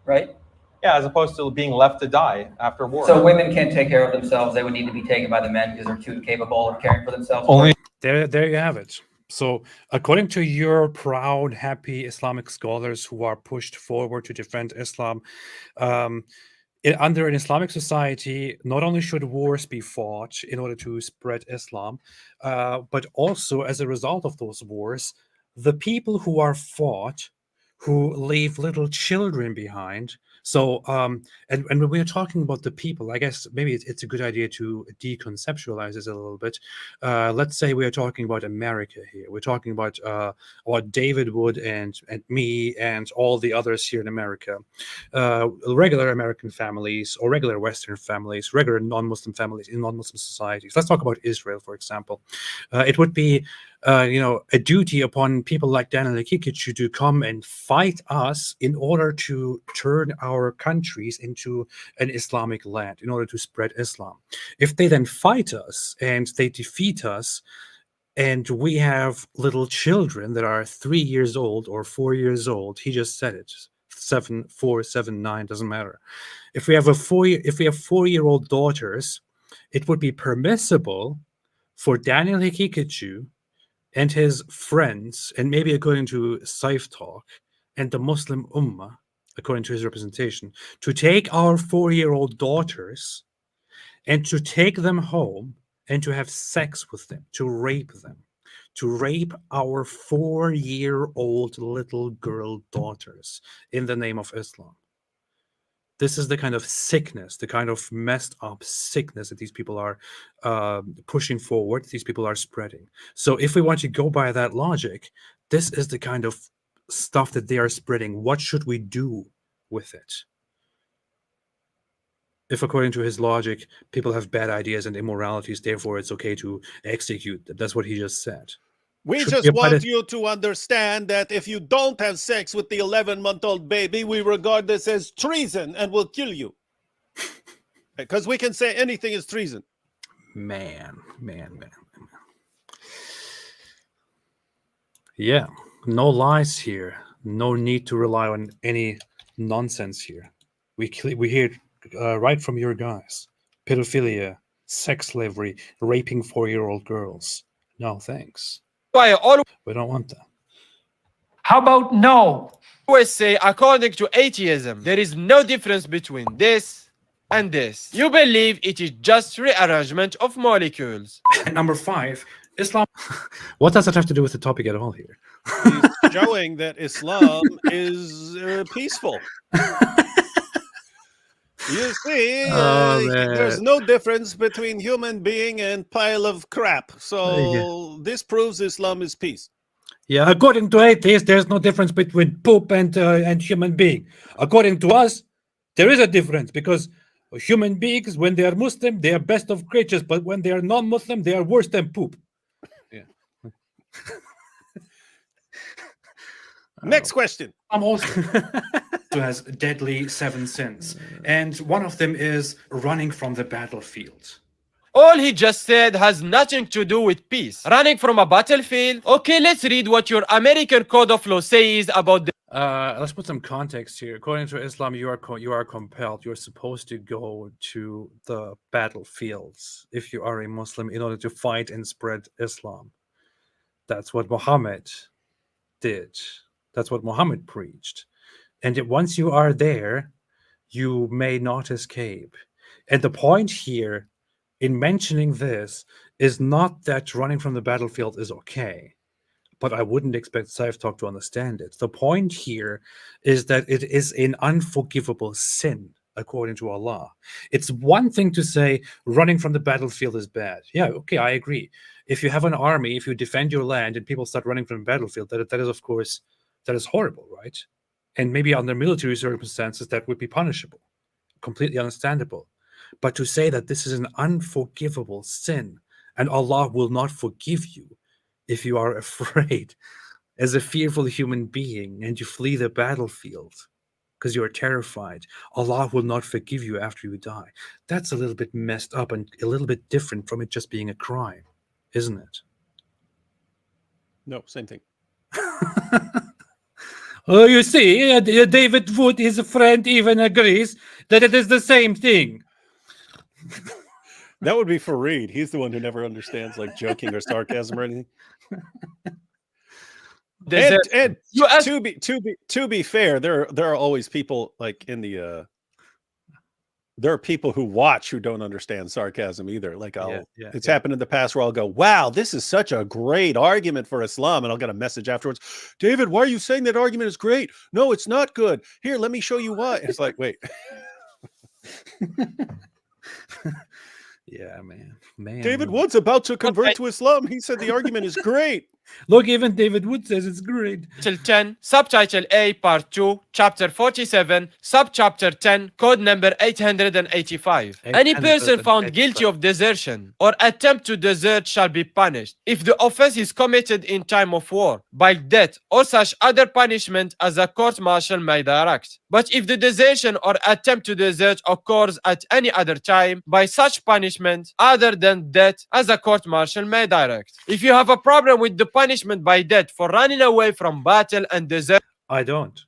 [SPEAKER 13] right?
[SPEAKER 12] Yeah, as opposed to being left to die after war.
[SPEAKER 13] So women can't take care of themselves. They would need to be taken by the men because they're too capable of caring for themselves.
[SPEAKER 4] There you have it. So according to your proud, happy Islamic scholars who are pushed forward to defend Islam, under an Islamic society, not only should wars be fought in order to spread Islam, but also as a result of those wars, the people who are fought, who leave little children behind. So, and when we're talking about the people, I guess maybe it's a good idea to deconceptualize this a little bit. Let's say we are talking about America here. We're talking about David Wood and me and all the others here in America. Regular American families or regular Western families, regular non-Muslim families in non-Muslim societies. Let's talk about Israel, for example. It would be a duty upon people like Daniel Akikichu to come and fight us in order to turn our countries into an Islamic land, in order to spread Islam. If they then fight us and they defeat us, and we have little children that are 3 years old or 4 years old, he just said it, 7, 4, 7, 9, doesn't matter. If we have 4-year-old daughters, it would be permissible for Daniel Akikichu and his friends, and maybe according to Scyf Talk and the Muslim Ummah, according to his representation, to take our 4-year-old daughters and to take them home and to have sex with them, to rape our 4-year-old little girl daughters in the name of Islam. This is the kind of sickness, the kind of messed up sickness that these people are pushing forward, these people are spreading. So if we want to go by that logic, this is the kind of stuff that they are spreading. What should we do with it? If according to his logic, people have bad ideas and immoralities, therefore it's okay to execute them. That's what he just said.
[SPEAKER 2] We just want you to understand that if you don't have sex with the 11-month-old baby, we regard this as treason and will kill you. Because we can say anything is treason.
[SPEAKER 4] Man. Yeah, no lies here. No need to rely on any nonsense here. We hear right from your guys. Pedophilia, sex slavery, raping 4-year-old girls. No, thanks. We don't want that.
[SPEAKER 3] How about no? Always say, according to atheism, there is no difference between this and this. You believe it is just rearrangement of molecules.
[SPEAKER 6] Number 5, Islam.
[SPEAKER 4] What does that have to do with the topic at all here?
[SPEAKER 2] He's showing that Islam is peaceful. You see, there's no difference between human being and pile of crap. So this proves Islam is peace.
[SPEAKER 4] Yeah, according to atheists, there's no difference between poop and human being. According to us, there is a difference because human beings, when they are Muslim, they are best of creatures, but when they are non-Muslim, they are worse than poop. Yeah.
[SPEAKER 2] Next question.
[SPEAKER 6] I'm also has deadly 7 sins, and one of them is running from the battlefield.
[SPEAKER 3] All he just said has nothing to do with peace. Running from a battlefield? Okay, let's read what your American Code of Law says about the...
[SPEAKER 4] Let's put some context here. According to Islam, you are compelled. You're supposed to go to the battlefields if you are a Muslim in order to fight and spread Islam. That's what Muhammad did. That's what Muhammad preached. And once you are there, you may not escape. And the point here in mentioning this is not that running from the battlefield is okay, but I wouldn't expect Scyf Talk to understand it. The point here is that it is an unforgivable sin, according to Allah. It's one thing to say running from the battlefield is bad. Yeah, okay, I agree. If you have an army, if you defend your land and people start running from the battlefield, that is, of course, that is horrible, right? And maybe under military circumstances, that would be punishable. Completely understandable. But to say that this is an unforgivable sin and Allah will not forgive you if you are afraid as a fearful human being and you flee the battlefield because you are terrified, Allah will not forgive you after you die. That's a little bit messed up and a little bit different from it just being a crime, isn't it?
[SPEAKER 2] No, same thing.
[SPEAKER 4] Oh, you see, David Wood, his friend, even agrees that it is the same thing.
[SPEAKER 2] That would be for Reed. He's the one who never understands like joking or sarcasm or anything. And to be fair, there are always people like in the there are people who watch who don't understand sarcasm either. Like it's happened in the past where I'll go, wow, this is such a great argument for Islam. And I'll get a message afterwards. David, why are you saying that argument is great? No, it's not good. Here, let me show you why. It's like, wait.
[SPEAKER 4] Yeah, man.
[SPEAKER 2] David Wood's about to convert to Islam. He said the argument is great.
[SPEAKER 4] Look, even David Wood says it's great.
[SPEAKER 3] Title 10, Subtitle A, Part 2, Chapter 47, Subchapter 10, Code number 885. Any person found guilty of desertion or attempt to desert shall be punished if the offense is committed in time of war, by death or such other punishment as a court-martial may direct. But if the desertion or attempt to desert occurs at any other time, by such punishment other than death as a court-martial may direct. If you have a problem with the punishment by death for running away from battle and desert,
[SPEAKER 4] I don't.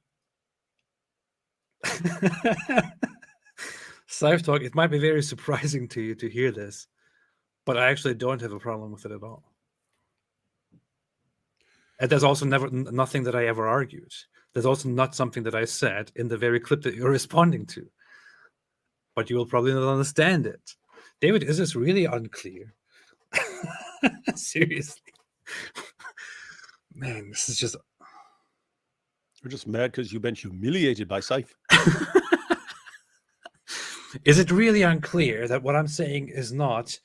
[SPEAKER 4] Scyf Talk, it might be very surprising to you to hear this, but I actually don't have a problem with it at all. And there's also nothing that I ever argued. There's also not something that I said in the very clip that you're responding to. But you will probably not understand it. David, is this really unclear? Seriously. Man, this is just...
[SPEAKER 2] You're just mad because you've been humiliated by Scyf.
[SPEAKER 4] Is it really unclear that what I'm saying is not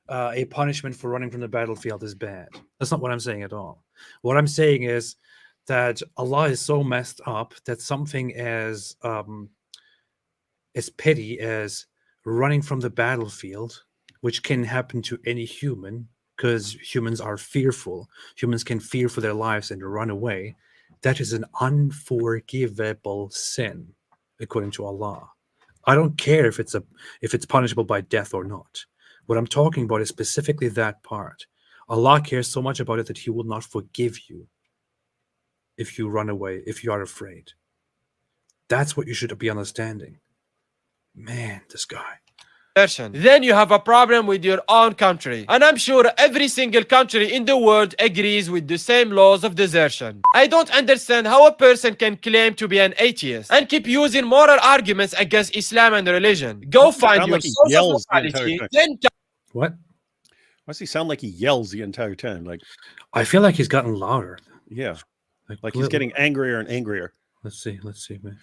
[SPEAKER 4] a punishment for running from the battlefield is bad? That's not what I'm saying at all. What I'm saying is that Allah is so messed up that something as petty as running from the battlefield, which can happen to any human, because humans are fearful. Humans can fear for their lives and run away. That is an unforgivable sin, according to Allah. I don't care if it's punishable by death or not. What I'm talking about is specifically that part. Allah cares so much about it that He will not forgive you if you run away, if you are afraid. That's what you should be understanding. Man, this guy.
[SPEAKER 3] Then you have a problem with your own country. And I'm sure every single country in the world agrees with the same laws of desertion. I don't understand how a person can claim to be an atheist and keep using moral arguments against Islam and religion. Go find your source of morality, then...
[SPEAKER 4] What?
[SPEAKER 2] Why does he sound like he yells the entire time? Like,
[SPEAKER 4] I feel like he's gotten louder.
[SPEAKER 2] Yeah. Like he's getting angrier and angrier.
[SPEAKER 4] Let's see, man.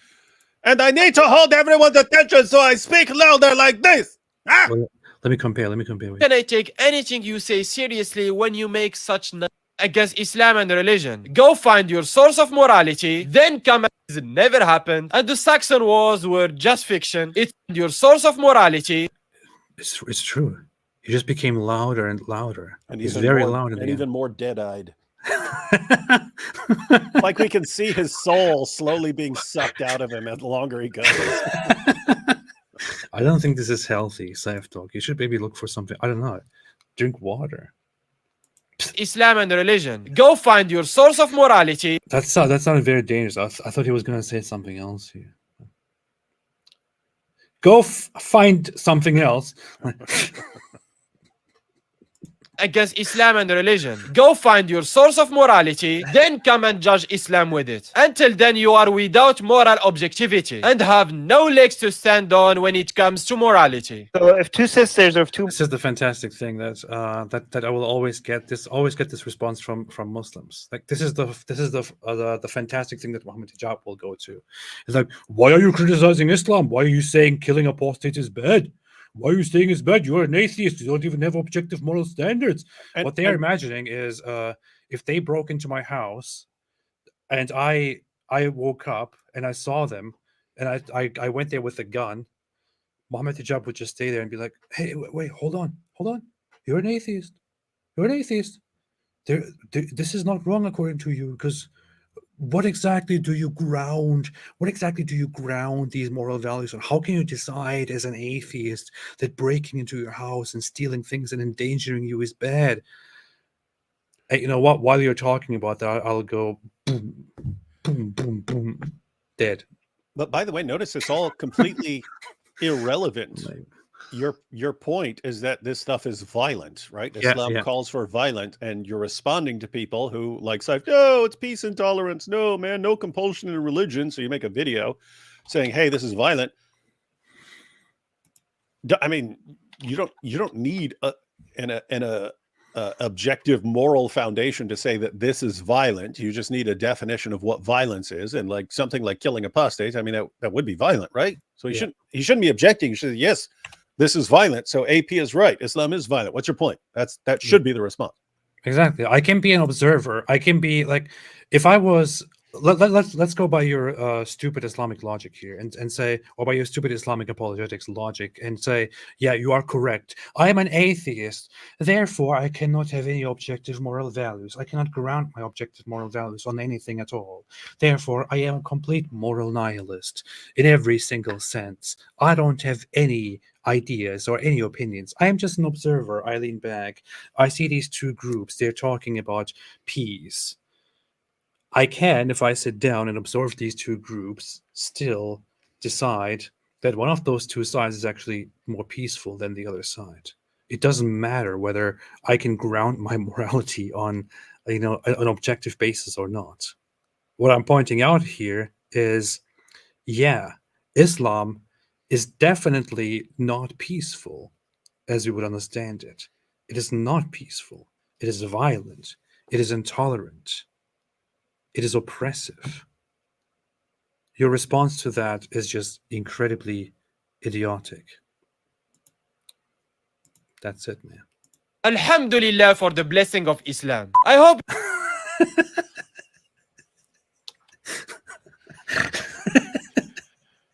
[SPEAKER 2] And I need to hold everyone's attention, so I speak louder like this. Ah!
[SPEAKER 4] Well, let me compare.
[SPEAKER 3] Can I take anything you say seriously when you make such against Islam and religion? Go find your source of morality, then come. It never happened, and the Saxon wars were just fiction. It's your source of morality.
[SPEAKER 4] It's true. He just became louder and louder.
[SPEAKER 2] And
[SPEAKER 4] he's very loud
[SPEAKER 2] and even more dead-eyed. Like we can see his soul slowly being sucked out of him as longer he goes.
[SPEAKER 4] I don't think this is healthy, Scyf Talk. You should maybe look for something. I don't know. Drink water.
[SPEAKER 3] Islam and religion. Go find your source of morality.
[SPEAKER 4] That sounded very dangerous. I thought he was going to say something else here. Go find something else.
[SPEAKER 3] Against Islam and religion. Go find your source of morality, then come and judge Islam with it. Until then, you are without moral objectivity and have no legs to stand on when it comes to morality.
[SPEAKER 9] So if two sisters or if two...
[SPEAKER 4] This is the fantastic thing that I will always get this response from Muslims. Like this is the fantastic thing that Muhammad Hijab will go to. It's like, why are you criticizing Islam? Why are you saying killing apostates is bad? Why are you saying it's bad? You're an atheist. You don't even have objective moral standards. And what they are imagining is if they broke into my house and I I woke up and I saw them, and I went there with a gun, Mohammed Hijab would just stay there and be like, "Hey, wait, hold on. You're an atheist. You're an atheist. This is not wrong according to you, because what exactly do you ground these moral values on? How can you decide as an atheist that breaking into your house and stealing things and endangering you is bad?" Hey, you know what? While you're talking about that, I'll go boom, boom, boom, boom, dead.
[SPEAKER 2] But by the way, notice it's all completely irrelevant. Your point is that this stuff is violent, right?
[SPEAKER 4] Yeah,
[SPEAKER 2] Islam calls for violence, and you're responding to people who like say, "No, it's peace and tolerance. No, man, no compulsion in religion." So you make a video saying, "Hey, this is violent." I mean, you don't need an objective moral foundation to say that this is violent. You just need a definition of what violence is, and like something like killing apostates. I mean, that would be violent, right? So you shouldn't be objecting. You should say, yes, this is violent. So AP is right. Islam is violent. What's your point? That should be the response.
[SPEAKER 4] Exactly. I can be an observer. I can be like, if I was, let's go by your stupid Islamic logic here and say, or by your stupid Islamic apologetics logic and say, yeah, you are correct. I am an atheist. Therefore, I cannot have any objective moral values. I cannot ground my objective moral values on anything at all. Therefore, I am a complete moral nihilist in every single sense. I don't have any ideas or any opinions. I am just an observer. I lean back. I see these two groups. They're talking about peace. I can, if I sit down and observe these two groups, still decide that one of those two sides is actually more peaceful than the other side. It doesn't matter whether I can ground my morality on, an objective basis or not. What I'm pointing out here is, yeah, Islam is definitely not peaceful as we would understand it. It is not peaceful. It is violent. It is intolerant. It is oppressive. Your response to that is just incredibly idiotic. That's it, man.
[SPEAKER 3] Alhamdulillah for the blessing of Islam. I hope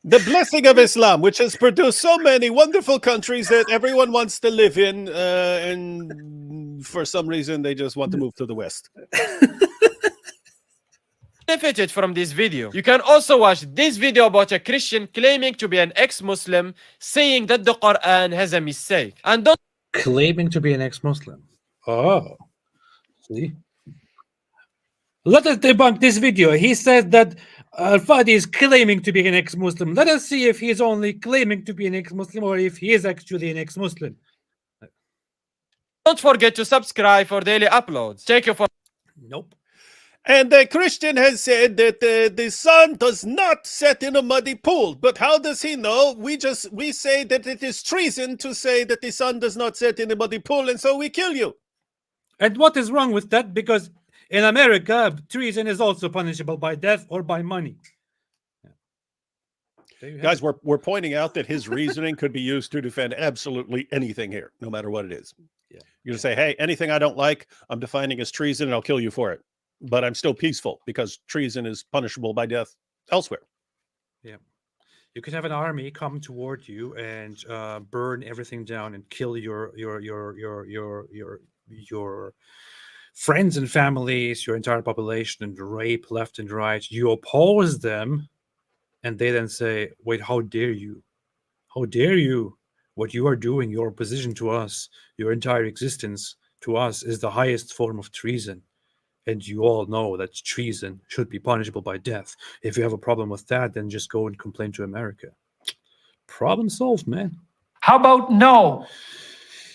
[SPEAKER 2] the blessing of Islam, which has produced so many wonderful countries that everyone wants to live in, and for some reason they just want to move to the West.
[SPEAKER 3] benefited from this video. You can also watch this video about a Christian claiming to be an ex-Muslim, saying that the Quran has a mistake. And don't
[SPEAKER 4] claiming to be an ex-Muslim. Oh, see? Let us debunk this video. He says that Al-Fadi is claiming to be an ex-Muslim. Let us see if he is only claiming to be an ex-Muslim or if he is actually an ex-Muslim.
[SPEAKER 3] Don't forget to subscribe for daily uploads. Check you for.
[SPEAKER 4] Nope.
[SPEAKER 2] And the Christian has said that the sun does not set in a muddy pool. But how does he know? We say that it is treason to say that the sun does not set in a muddy pool, and so we kill you.
[SPEAKER 4] And what is wrong with that? Because in America, treason is also punishable by death or by money.
[SPEAKER 2] Guys, we're pointing out that his reasoning could be used to defend absolutely anything here, no matter what it is.
[SPEAKER 4] Yeah.
[SPEAKER 2] You're going to say, hey, anything I don't like, I'm defining as treason, and I'll kill you for it. But I'm still peaceful because treason is punishable by death elsewhere.
[SPEAKER 4] Yeah. You could have an army come toward you and burn everything down and kill your friends and families, your entire population, and rape left and right. You oppose them, and they then say, wait, how dare you? How dare you? What you are doing, your opposition to us, your entire existence to us is the highest form of treason. And you all know that treason should be punishable by death. If you have a problem with that, then just go and complain to America. Problem solved, man.
[SPEAKER 5] How about no?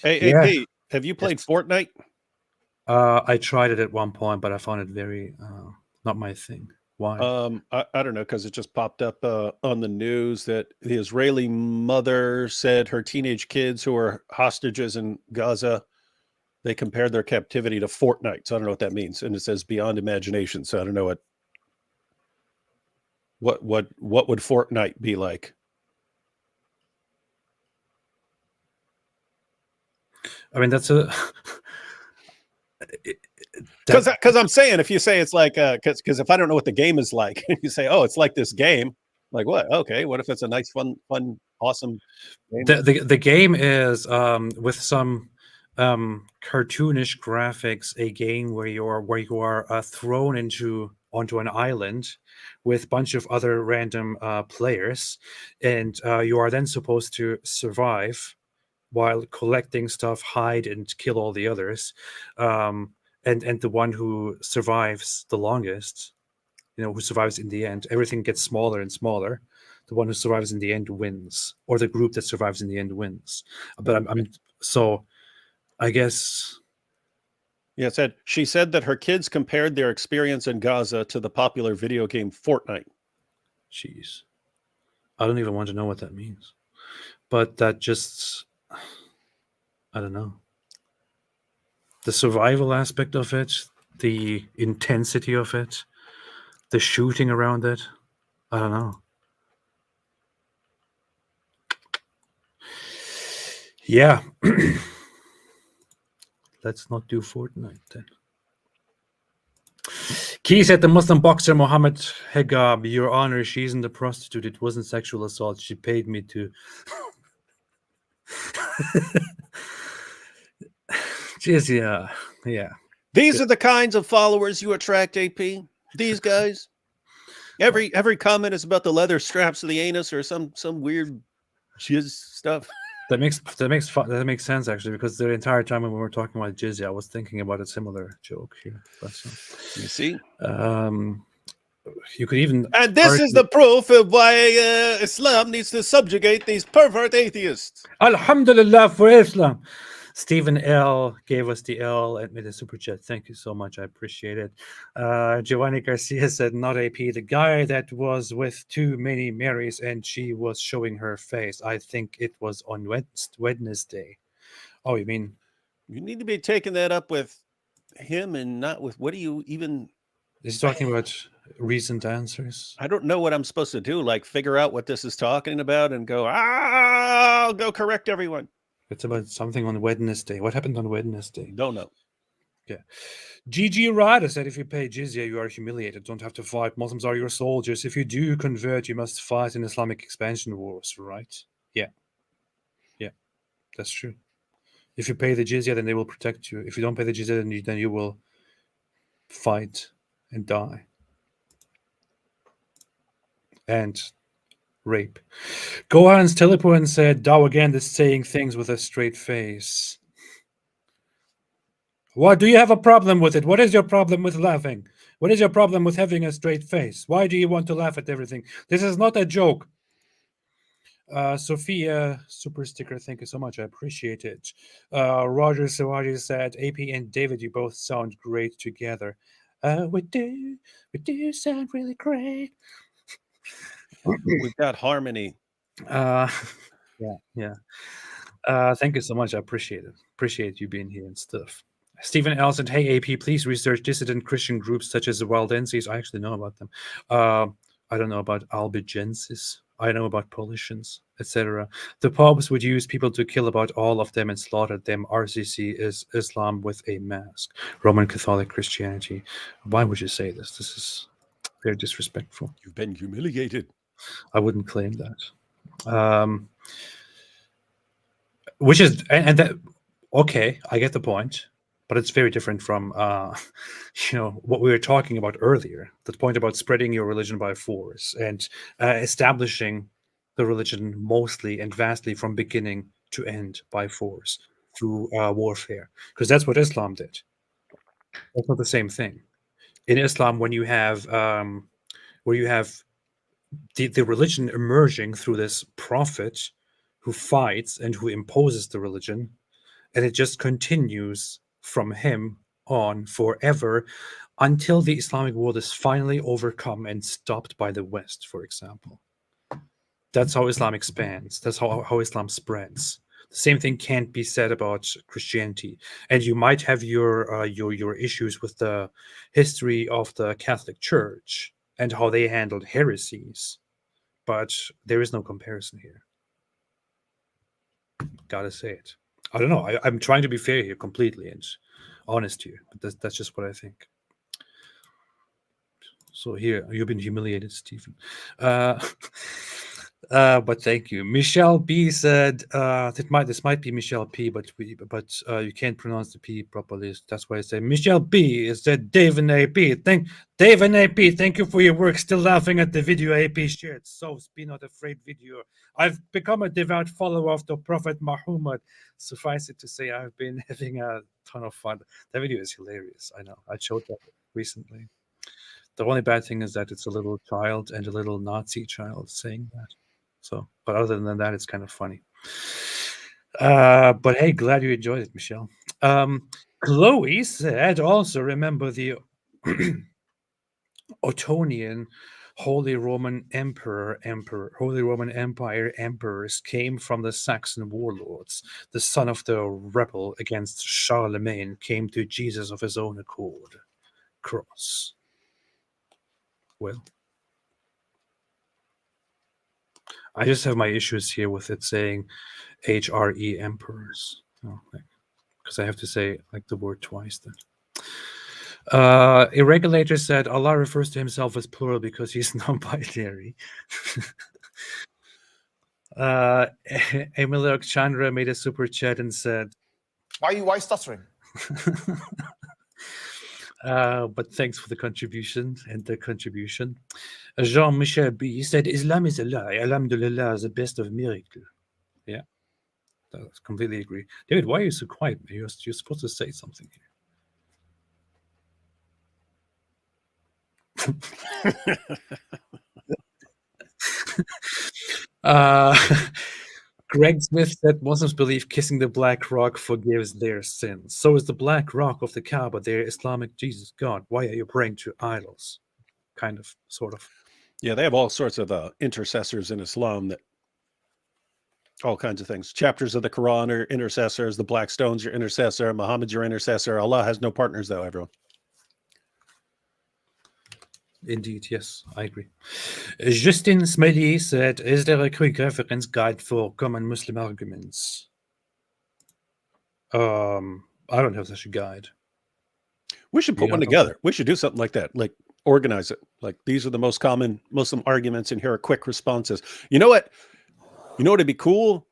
[SPEAKER 2] Hey,
[SPEAKER 4] Yeah.
[SPEAKER 2] AP, have you played Fortnite?
[SPEAKER 4] I tried it at one point, but I found it very not my thing. Why?
[SPEAKER 2] I don't know, because it just popped up on the news that the Israeli mother said her teenage kids who are hostages in Gaza, they compared their captivity to Fortnite. So I don't know what that means. And it says beyond imagination. So I don't know what would Fortnite be like?
[SPEAKER 4] I mean,
[SPEAKER 2] Because I'm saying, if you say it's like, because if I don't know what the game is like, and you say, oh, it's like this game, like what? Okay, what if it's a nice, fun, awesome game?
[SPEAKER 4] The game is with some cartoonish graphics, a game where you are thrown onto an island with a bunch of other random players, and you are then supposed to survive while collecting stuff, hide and kill all the others, and the one who survives the longest, who survives in the end, everything gets smaller and smaller. The one who survives in the end wins, or the group that survives in the end wins. But so I guess.
[SPEAKER 2] Yeah, she said that her kids compared their experience in Gaza to the popular video game Fortnite.
[SPEAKER 4] Jeez. I don't even want to know what that means. But that just, I don't know. The survival aspect of it, the intensity of it, the shooting around it, I don't know. Yeah. Let's not do Fortnite then. Key said the Muslim boxer Mohammed Hegab, Your Honor, she isn't a prostitute. It wasn't sexual assault. She paid me to. Jizya. Yeah.
[SPEAKER 2] These are the kinds of followers you attract, AP. These guys. Every comment is about the leather straps of the anus or some weird jizz stuff.
[SPEAKER 4] That makes sense, actually, because the entire time when we were talking about jizya, I was thinking about a similar joke here. But,
[SPEAKER 2] you see,
[SPEAKER 4] you could even,
[SPEAKER 2] and this is the proof of why Islam needs to subjugate these pervert atheists.
[SPEAKER 4] Alhamdulillah for Islam. Stephen L gave us the L and made a super chat. Thank you so much. I appreciate it. Giovanni Garcia said, not AP, the guy that was with too many Marys and she was showing her face. I think it was on Wednesday. Oh, you mean?
[SPEAKER 2] You need to be taking that up with him and not with, what do you even?
[SPEAKER 4] He's talking about recent answers.
[SPEAKER 2] I don't know what I'm supposed to do. Like figure out what this is talking about and go, I'll go correct everyone.
[SPEAKER 4] It's about something on Wednesday. What happened on Wednesday?
[SPEAKER 2] Don't know.
[SPEAKER 4] Yeah. GG Rada said, if you pay jizya, you are humiliated. Don't have to fight. Muslims are your soldiers. If you do convert, you must fight in Islamic expansion wars, right? Yeah. Yeah, that's true. If you pay the jizya, then they will protect you. If you don't pay the jizya, then you will fight and die. And rape. Gohan's Teleporn said, Dow again is saying things with a straight face. What do you have a problem with it? What is your problem with laughing? What is your problem with having a straight face? Why do you want to laugh at everything? This is not a joke. Sophia, super sticker, thank you so much. I appreciate it. Roger Sawaji said, AP and David, you both sound great together. We do sound really great.
[SPEAKER 2] We've got harmony.
[SPEAKER 4] Yeah. Thank you so much. I appreciate it. Appreciate you being here and stuff. Stephen L said, hey, AP, please research dissident Christian groups such as the Waldenses. I actually know about them. I don't know about Albigenses. I know about Paulicians, etc. The popes would use people to kill about all of them and slaughter them. RCC is Islam with a mask. Roman Catholic Christianity. Why would you say this? This is very disrespectful.
[SPEAKER 2] You've been humiliated.
[SPEAKER 4] I wouldn't claim that. Which is, and that, okay, I get the point, but it's very different from, what we were talking about earlier, the point about spreading your religion by force and establishing the religion mostly and vastly from beginning to end by force through warfare, because that's what Islam did. That's not the same thing. In Islam, when you have the religion emerging through this prophet who fights and who imposes the religion, and it just continues from him on forever until the Islamic world is finally overcome and stopped by the West, for example. That's how Islam expands. That's how Islam spreads. The same thing can't be said about Christianity. And you might have your issues with the history of the Catholic Church and how they handled heresies, but there is no comparison here. Gotta say it. I don't know. I'm trying to be fair here completely, and honest here. But that's just what I think. So here, you've been humiliated, Stephen. But thank you. Michelle B said this might be Michelle P, but you can't pronounce the P properly. That's why I say Michelle B. Is that Dave and AP? Dave and AP. Thank you for your work. Still laughing at the video AP shared. So be not afraid video. I've become a devout follower of the Prophet Muhammad. Suffice it to say, I've been having a ton of fun. That video is hilarious. I know. I showed that recently. The only bad thing is that it's a little child and a little Nazi child saying that. So, but other than that, it's kind of funny. But hey, glad you enjoyed it, Michelle. Chloe said, also remember the Ottonian Holy Roman Empire emperors came from the Saxon warlords. The son of the rebel against Charlemagne came to Jesus of his own accord. Cross. Well, I just have my issues here with it saying HRE emperors, because I have to say like the word twice then. Irregulator said Allah refers to himself as plural because he's non-binary. Emilio Chandra made a super chat and said,
[SPEAKER 11] why stuttering?
[SPEAKER 4] But thanks for the contribution Jean-Michel B said Islam is a lie. Alhamdulillah is the best of miracles. Yeah, I completely agree. David, why are you so quiet? You're supposed to say something here. Greg Smith said Muslims believe kissing the black rock forgives their sins. So is the black rock of the Kaaba their Islamic Jesus God. Why are you praying to idols? Kind of, sort of.
[SPEAKER 2] Yeah, they have all sorts of intercessors in Islam, that all kinds of things. Chapters of the Quran are intercessors. The black stone's your intercessor. Muhammad's your intercessor. Allah has no partners, though, everyone.
[SPEAKER 4] Indeed, yes, I agree. Justin Smedley said, is there a quick reference guide for common Muslim arguments? I don't have such a guide.
[SPEAKER 2] We should put one together. We should do something like that, like organize it. Like, these are the most common Muslim arguments, and here are quick responses. You know what? You know what would be cool?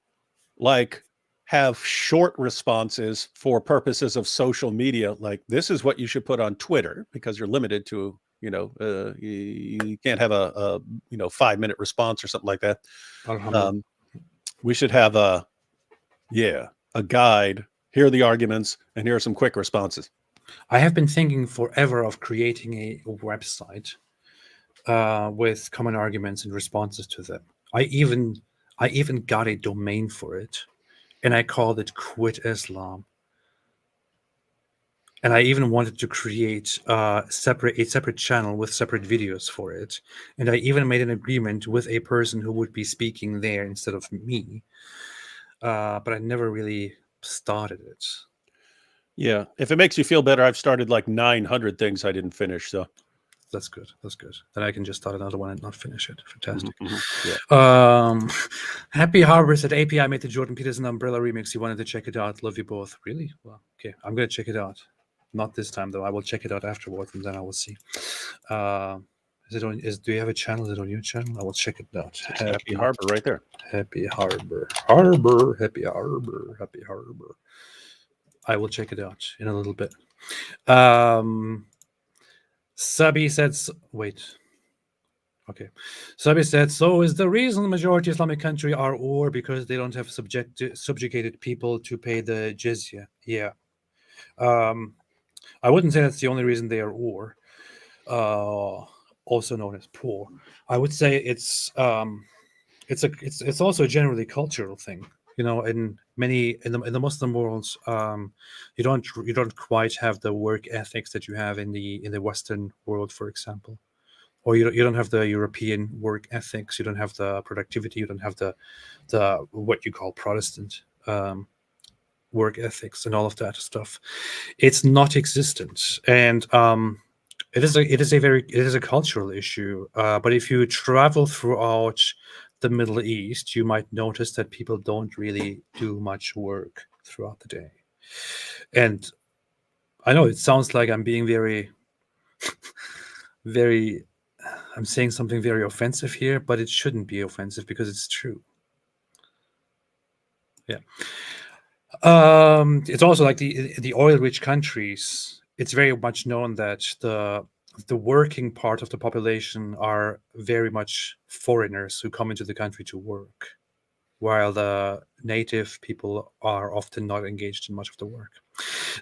[SPEAKER 2] Like, have short responses for purposes of social media. Like, this is what you should put on Twitter, because you're limited to, you can't have a 5-minute response or something like that. We should have a guide. Here are the arguments, and here are some quick responses.
[SPEAKER 4] I have been thinking forever of creating a website with common arguments and responses to them. I even got a domain for it, and I called it Quit Islam. And I even wanted to create a separate channel with separate videos for it. And I even made an agreement with a person who would be speaking there instead of me. But I never really started it.
[SPEAKER 2] Yeah. If it makes you feel better, I've started like 900 things I didn't finish. So
[SPEAKER 4] that's good. That's good. Then I can just start another one and not finish it. Fantastic.
[SPEAKER 2] Yeah.
[SPEAKER 4] Happy Harbor said API made the Jordan Peterson Umbrella remix. You wanted to check it out. Love you both. Really? Well, okay. I'm going to check it out. Not this time though. I will check it out afterwards, and then I will see. Do you have a channel? Is it on your channel? I will check it out.
[SPEAKER 2] Happy Harbor, right there.
[SPEAKER 4] Happy Harbor. Happy Harbor. I will check it out in a little bit. Sabi said, wait. Okay. Sabi said, so is the reason the majority Islamic country are war because they don't have subjugated people to pay the jizya? Yeah. I wouldn't say that's the only reason they are war, also known as poor. I would say it's also a generally cultural thing. In the Muslim worlds, you don't quite have the work ethics that you have in the Western world, for example, or you don't have the European work ethics. You don't have the productivity. You don't have the what you call Protestant work ethics and all of that stuff. It's not existent, and it is a cultural issue. But if you travel throughout the Middle East, you might notice that people don't really do much work throughout the day. And I know it sounds like I'm being very, very, I'm saying something very offensive here, but it shouldn't be offensive because it's true. Yeah. It's also like the oil-rich countries. It's very much known that the working part of the population are very much foreigners who come into the country to work, while the native people are often not engaged in much of the work.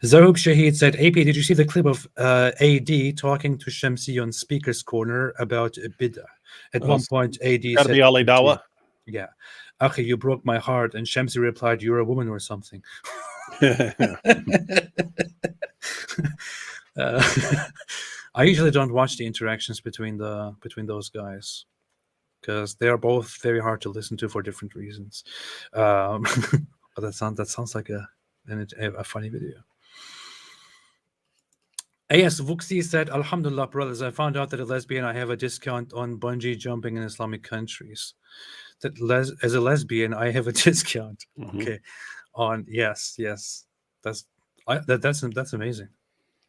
[SPEAKER 4] Zahub Shahid said, AP, did you see the clip of AD talking to Shamsi on Speaker's Corner about Bid'ah? At one point, AD
[SPEAKER 2] gotta
[SPEAKER 4] said,
[SPEAKER 2] be Ali Dawa.
[SPEAKER 4] Yeah. Akhi, you broke my heart. And Shamsi replied, you're a woman or something. I usually don't watch the interactions between those guys because they are both very hard to listen to for different reasons. But that sounds like a funny video. Yes, Vuxi said, Alhamdulillah, brothers, I found out that a lesbian, I have a discount on bungee jumping in Islamic countries. That as a lesbian, I have a discount. Okay. On yes. That's amazing.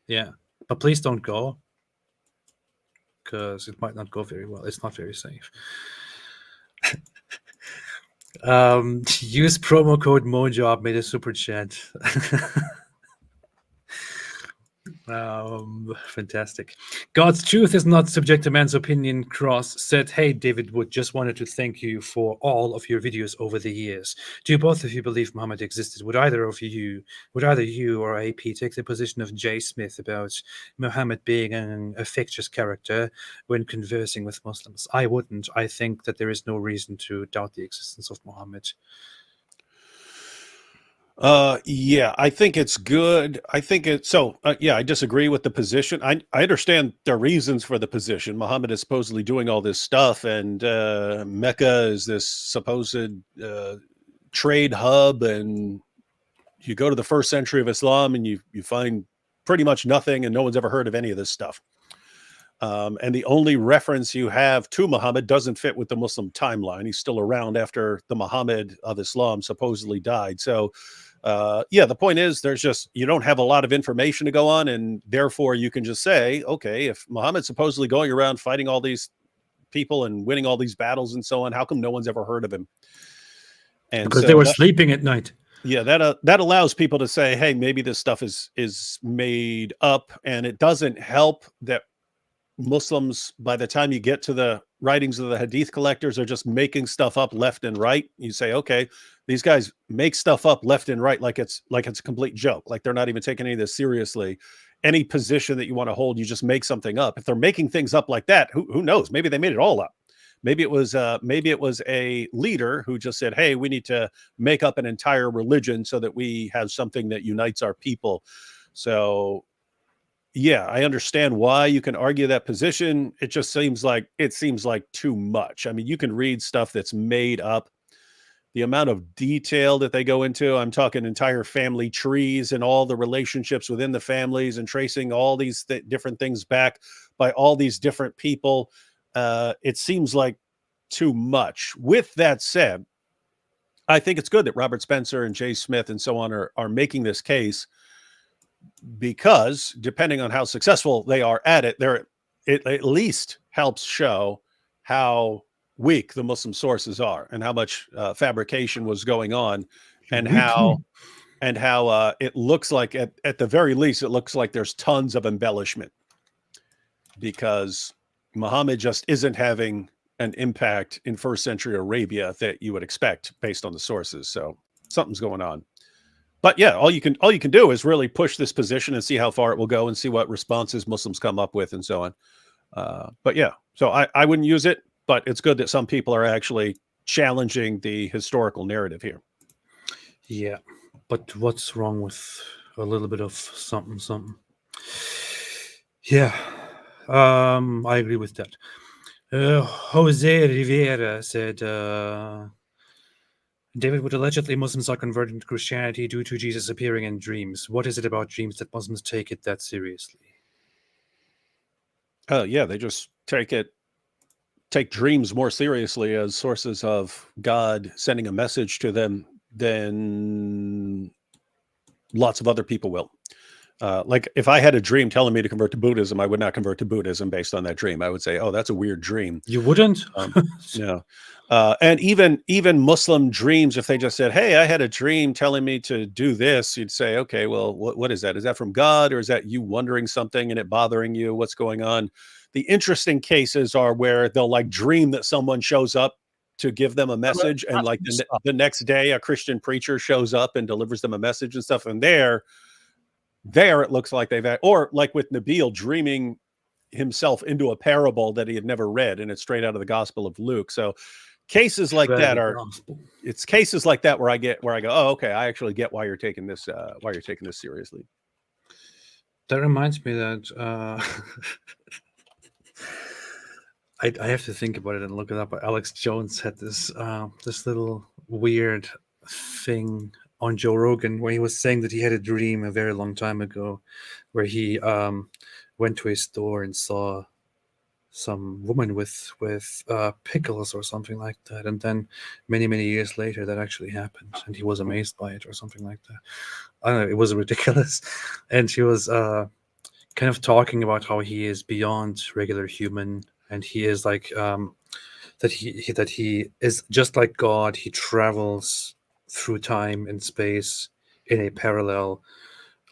[SPEAKER 4] Yeah. But please don't go. Because it might not go very well. It's not very safe. Use promo code MOJOB, made a super chat. Fantastic. God's truth is not subject to man's opinion. Cross said, hey, David Wood, just wanted to thank you for all of your videos over the years. Do both of you believe Muhammad existed? Would either you or AP take the position of J. Smith about Muhammad being a fictitious character when conversing with Muslims? I wouldn't. I think that there is no reason to doubt the existence of Muhammad.
[SPEAKER 2] Yeah, I think it's good. I think yeah, I disagree with the position. I understand the reasons for the position. Muhammad is supposedly doing all this stuff, and Mecca is this supposed trade hub, and you go to the first century of Islam and you find pretty much nothing, and no one's ever heard of any of this stuff. And the only reference you have to Muhammad doesn't fit with the Muslim timeline. He's still around after the Muhammad of Islam supposedly died. So, yeah, the point is you don't have a lot of information to go on, and therefore you can just say, okay, if Muhammad's supposedly going around fighting all these people and winning all these battles and so on, how come no one's ever heard of him? And
[SPEAKER 4] because they were sleeping at night.
[SPEAKER 2] Yeah, that allows people to say, hey, maybe this stuff is made up, and it doesn't help that Muslims, by the time you get to the writings of the hadith collectors, are just making stuff up left and right. You say, okay, these guys make stuff up left and right like it's a complete joke, like they're not even taking any of this seriously. Any position that you want to hold, you just make something up. If they're making things up like that, who knows? Maybe they made it all up. Maybe it was a leader who just said, hey, we need to make up an entire religion so that we have something that unites our people. So yeah, I understand why you can argue that position. It just seems like too much. I mean, you can read stuff that's made up. The amount of detail that they go into, I'm talking entire family trees and all the relationships within the families and tracing all these different things back by all these different people. It seems like too much. With that said, I think it's good that Robert Spencer and Jay Smith and so on are making this case, because depending on how successful they are at it, it at least helps show how weak the Muslim sources are and how much fabrication was going on, and how it looks like at the very least, it looks like there's tons of embellishment, because Muhammad just isn't having an impact in first century Arabia that you would expect based on the sources. So something's going on. But yeah, all you can do is really push this position and see how far it will go and see what responses Muslims come up with and so on. But yeah, so I wouldn't use it, but it's good that some people are actually challenging the historical narrative here.
[SPEAKER 4] Yeah, but what's wrong with a little bit of something? Yeah, I agree with that. Jose Rivera said, David Wood, allegedly Muslims are converting to Christianity due to Jesus appearing in dreams. What is it about dreams that Muslims take it that seriously?
[SPEAKER 2] Yeah, they just take dreams more seriously as sources of God sending a message to them than lots of other people will. Like if I had a dream telling me to convert to Buddhism, I would not convert to Buddhism based on that dream. I would say, oh, that's a weird dream.
[SPEAKER 1] You wouldn't?
[SPEAKER 2] No. And even Muslim dreams, if they just said, hey, I had a dream telling me to do this, you'd say, okay, well, what is that? Is that from God, or is that you wondering something and it bothering you? What's going on? The interesting cases are where they'll like dream that someone shows up to give them a message, and like the next day a Christian preacher shows up and delivers them a message and stuff. And there it looks like they've had, or like with Nabil dreaming himself into a parable that he had never read, and it's straight out of the Gospel of Luke. So cases like that it's cases like that where I go, oh, okay, I actually get why you're taking this seriously.
[SPEAKER 1] That reminds me that I have to think about it and look it up. But Alex Jones had this this little weird thing on Joe Rogan where he was saying that he had a dream a very long time ago where he went to a store and saw some woman with pickles or something like that, and then many years later that actually happened, and he was amazed by it or something like that. I don't know, it was ridiculous. And she was kind of talking about how he is beyond regular human, and he is like that he is just like God. He travels through time and space in a parallel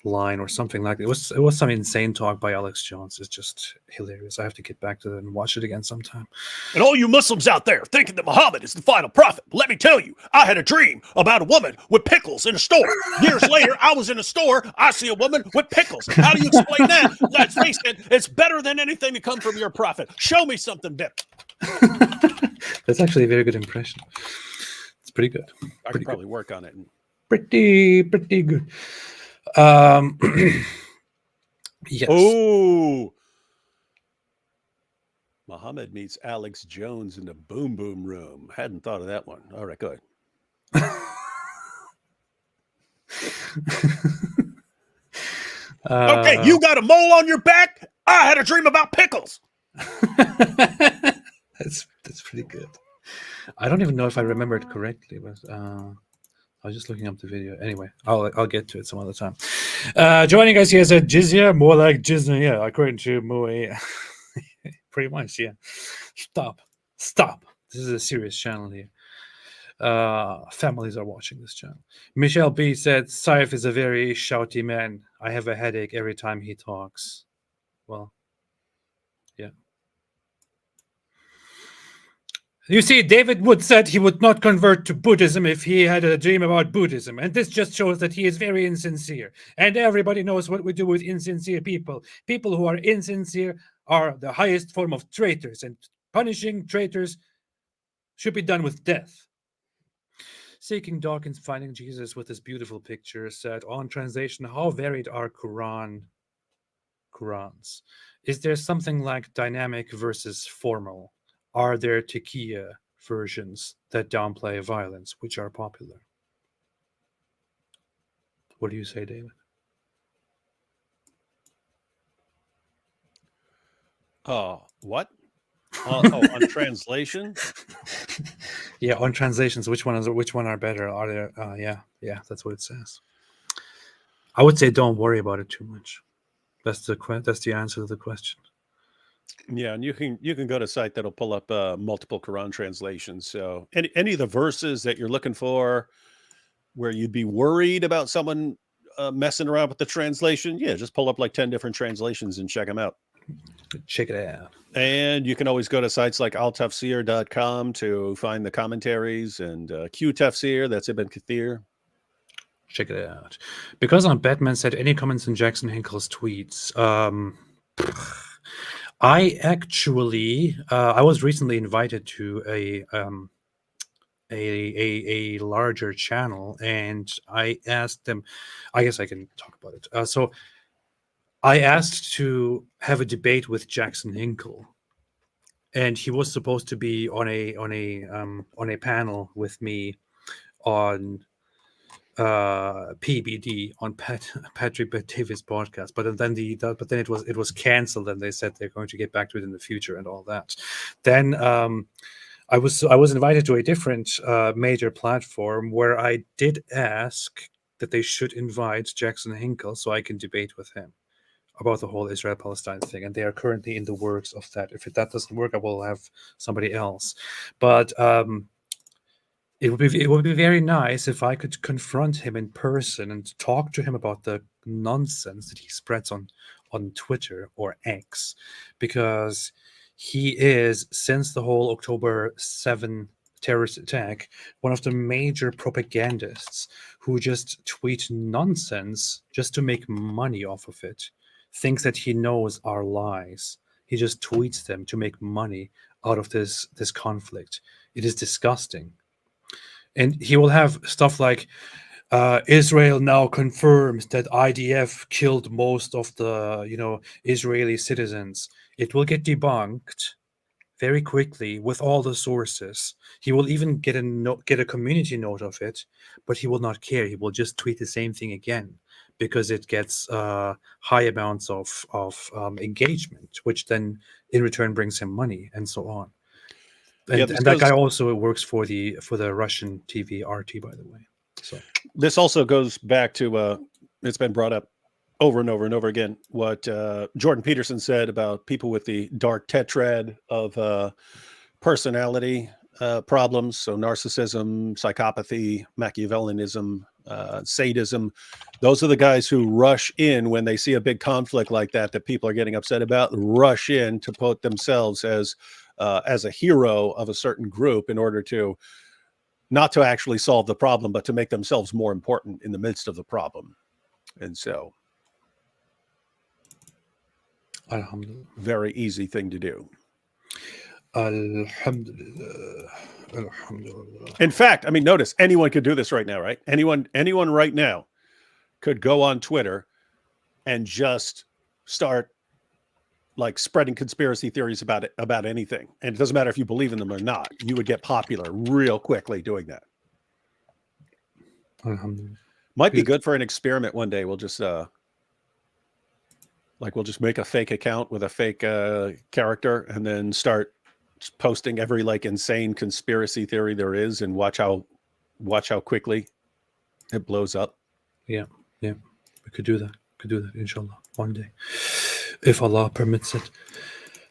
[SPEAKER 1] line or something like that. It was some insane talk by Alex Jones. It's just hilarious. I have to get back to it and watch it again sometime.
[SPEAKER 2] And all you Muslims out there thinking that Muhammad is the final prophet, let me tell you, I had a dream about a woman with pickles in a store. Years later, I was in a store, I see a woman with pickles. How do you explain that? Let's face it, it's better than anything to come from your prophet. Show me something better.
[SPEAKER 1] That's actually a very good impression. It's pretty good.
[SPEAKER 2] I could probably work on it.
[SPEAKER 1] Pretty good. Yes.
[SPEAKER 2] Oh, Muhammad meets Alex Jones in the boom boom room. Hadn't thought of that one. All right, go ahead. Okay, you got a mole on your back? I had a dream about pickles.
[SPEAKER 1] That's pretty good. I don't even know if I remember it correctly, but I was just looking up the video. Anyway, I'll get to it some other time. Joining us here is a jizya, more like jizya, yeah, according to Moe. Pretty much, yeah. Stop. This is a serious channel here. Families are watching this channel. Michelle B said, Scyf is a very shouty man. I have a headache every time he talks. Well, yeah. You see, David Wood said he would not convert to Buddhism if he had a dream about Buddhism. And this just shows that he is very insincere. And everybody knows what we do with insincere people. People who are insincere are the highest form of traitors. And punishing traitors should be done with death. Seeking Dawkins Finding Jesus with this beautiful picture said, on translation, how varied are Qurans? Is there something like dynamic versus formal? Are there taqiyya versions that downplay violence, which are popular? What do you say, David?
[SPEAKER 2] What? On translation?
[SPEAKER 1] Yeah, on translations, which one are better? Are there? Yeah, that's what it says. I would say don't worry about it too much. That's the answer to the question.
[SPEAKER 2] Yeah, and you can go to a site that'll pull up multiple Quran translations. So any of the verses that you're looking for where you'd be worried about someone messing around with the translation, yeah, just pull up like 10 different translations and check them out.
[SPEAKER 1] Check it out.
[SPEAKER 2] And you can always go to sites like altafsir.com to find the commentaries, and Q-Tafsir, that's Ibn Kathir.
[SPEAKER 1] Check it out. Because on Batman said, any comments on Jackson Hinkle's tweets? I actually, I was recently invited to a larger channel, and I asked them, I guess I can talk about it. So I asked to have a debate with Jackson Hinkle, and he was supposed to be on a panel with me on PBD, on Patrick Bet-David's podcast, but then it was canceled, and they said they're going to get back to it in the future and all that. Then I was invited to a different major platform where I did ask
[SPEAKER 4] that they should invite Jackson Hinkle so I can debate with him about the whole Israel-Palestine thing. And they are currently in the works of that. If that doesn't work, I will have somebody else. But it would be very nice if I could confront him in person and talk to him about the nonsense that he spreads on Twitter or X, because he is, since the whole October 7 terrorist attack, one of the major propagandists who just tweet nonsense just to make money off of it. Things that he knows are lies. He just tweets them to make money out of this conflict. It is disgusting. And he will have stuff like, Israel now confirms that IDF killed most of the, Israeli citizens. It will get debunked very quickly with all the sources. He will even get a community note of it, but he will not care. He will just tweet the same thing again because it gets high amounts of engagement, which then in return brings him money and so on. And that guy also works for the Russian TV RT, by the way. So
[SPEAKER 2] this also goes back to it's been brought up over and over and over again what Jordan Peterson said about people with the dark tetrad of personality problems, so narcissism, psychopathy, Machiavellianism, sadism. Those are the guys who rush in when they see a big conflict like that people are getting upset about, rush in to put themselves as a hero of a certain group in order to not to actually solve the problem, but to make themselves more important in the midst of the problem. And so,
[SPEAKER 4] Alhamdulillah.
[SPEAKER 2] Very easy thing to do.
[SPEAKER 4] Alhamdulillah. Alhamdulillah.
[SPEAKER 2] In fact, I mean, notice anyone could do this right now, right? Anyone right now could go on Twitter and just start like spreading conspiracy theories about anything. And it doesn't matter if you believe in them or not. You would get popular real quickly doing that.
[SPEAKER 4] Alhamdulillah.
[SPEAKER 2] Might be good for an experiment one day. We'll just we'll just make a fake account with a fake character and then start posting every insane conspiracy theory there is and watch how quickly it blows up.
[SPEAKER 4] Yeah. We could do that. Inshallah, one day, if Allah permits it.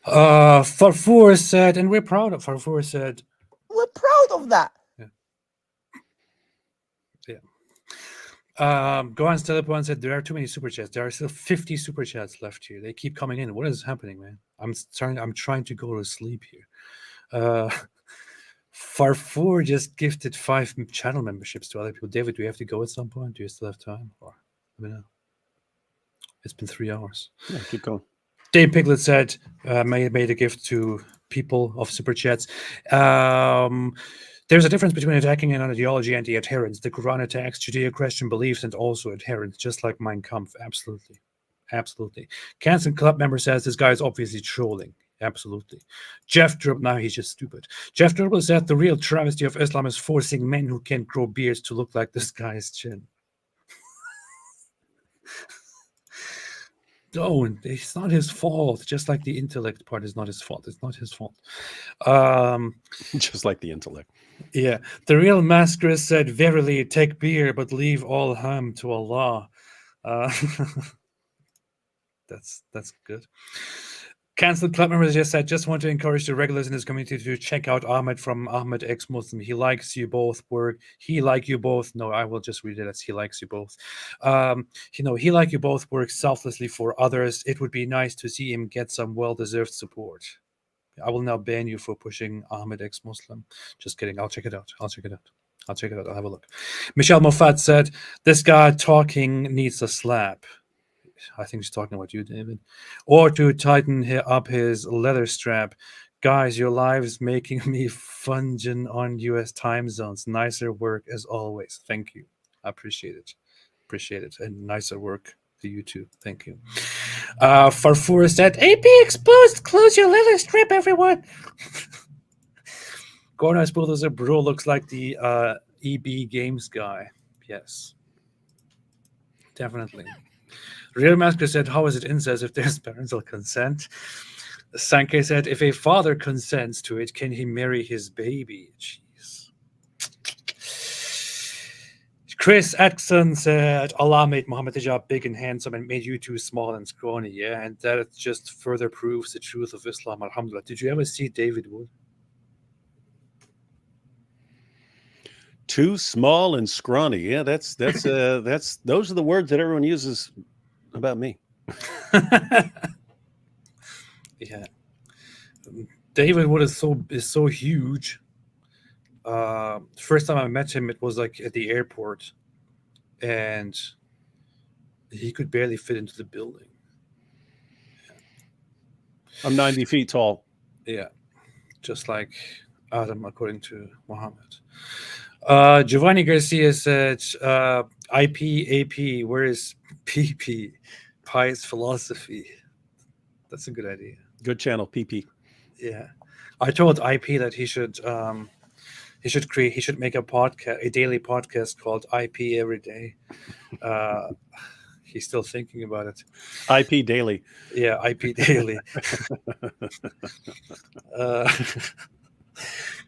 [SPEAKER 4] Farfour said, and we're proud of Farfour said,
[SPEAKER 8] we're proud of that.
[SPEAKER 4] Gohan Stelipon said there are too many super chats. There are still 50 super chats left here. They keep coming in. What is happening, man? I'm trying to go to sleep here. Farfour just gifted 5 channel memberships to other people. David, do we have to go at some point? Do you still have time? Or let me know. It's been 3 hours.
[SPEAKER 2] Yeah, keep going.
[SPEAKER 4] Dave Piglet said, made a gift to people of super chats. There's a difference between attacking an ideology and the adherents. The Quran attacks Judeo-Christian beliefs and also adherents, just like Mein Kampf. Absolutely. Canson Club member says this guy is obviously trolling. Absolutely. Jeff Dribble, now he's just stupid. Jeff Dribble said the real travesty of Islam is forcing men who can't grow beards to look like this guy's chin. Don't. It's not his fault. Just like the intellect part is not his fault. It's not his fault.
[SPEAKER 2] Just like the intellect.
[SPEAKER 4] Yeah. The real Masquerade said, verily, take beer, but leave all harm to Allah. That's good. Cancelled club members just said, just want to encourage the regulars in this community to check out Ahmed from Ahmed X Muslim. He likes you both. He like you both. No, I will just read it as he likes you both. He like you both works selflessly for others. It would be nice to see him get some well-deserved support. I will now ban you for pushing Ahmed X Muslim. Just kidding. I'll check it out. I'll have a look. Michelle Moffat said, this guy talking needs a slap. I think she's talking about you, David. Or to tighten up his leather strap. Guys, your lives making me funging on U.S. time zones. Nicer work as always. Thank you. I appreciate it. And nicer work to you too. Thank you. Farfour said, AP exposed. Close your leather strap, everyone. Gornice Bulldozer Bro looks like the EB Games guy. Yes. Definitely. Real Master said, how is it incest if there's parental consent? Sankey said, if a father consents to it, can he marry his baby? Jeez. Chris Atkinson said, Allah made Muhammad hijab big and handsome and made you too small and scrawny. Yeah, and that just further proves the truth of Islam. Alhamdulillah. Did you ever see David Wood?
[SPEAKER 2] Too small and scrawny. Yeah, that's those are the words that everyone uses about me.
[SPEAKER 4] Yeah. David Wood is so huge. First time I met him, it was like at the airport, and he could barely fit into the building.
[SPEAKER 2] I'm 90 feet tall.
[SPEAKER 4] Yeah, just like Adam, according to Muhammad. Giovanni Garcia said, IP, AP, where is PP? Pious philosophy. That's a good idea.
[SPEAKER 2] Good channel, PP.
[SPEAKER 4] Yeah. I told IP that he should make a daily podcast called IP Every Day. He's still thinking about it.
[SPEAKER 2] IP Daily.
[SPEAKER 4] Yeah, IP Daily.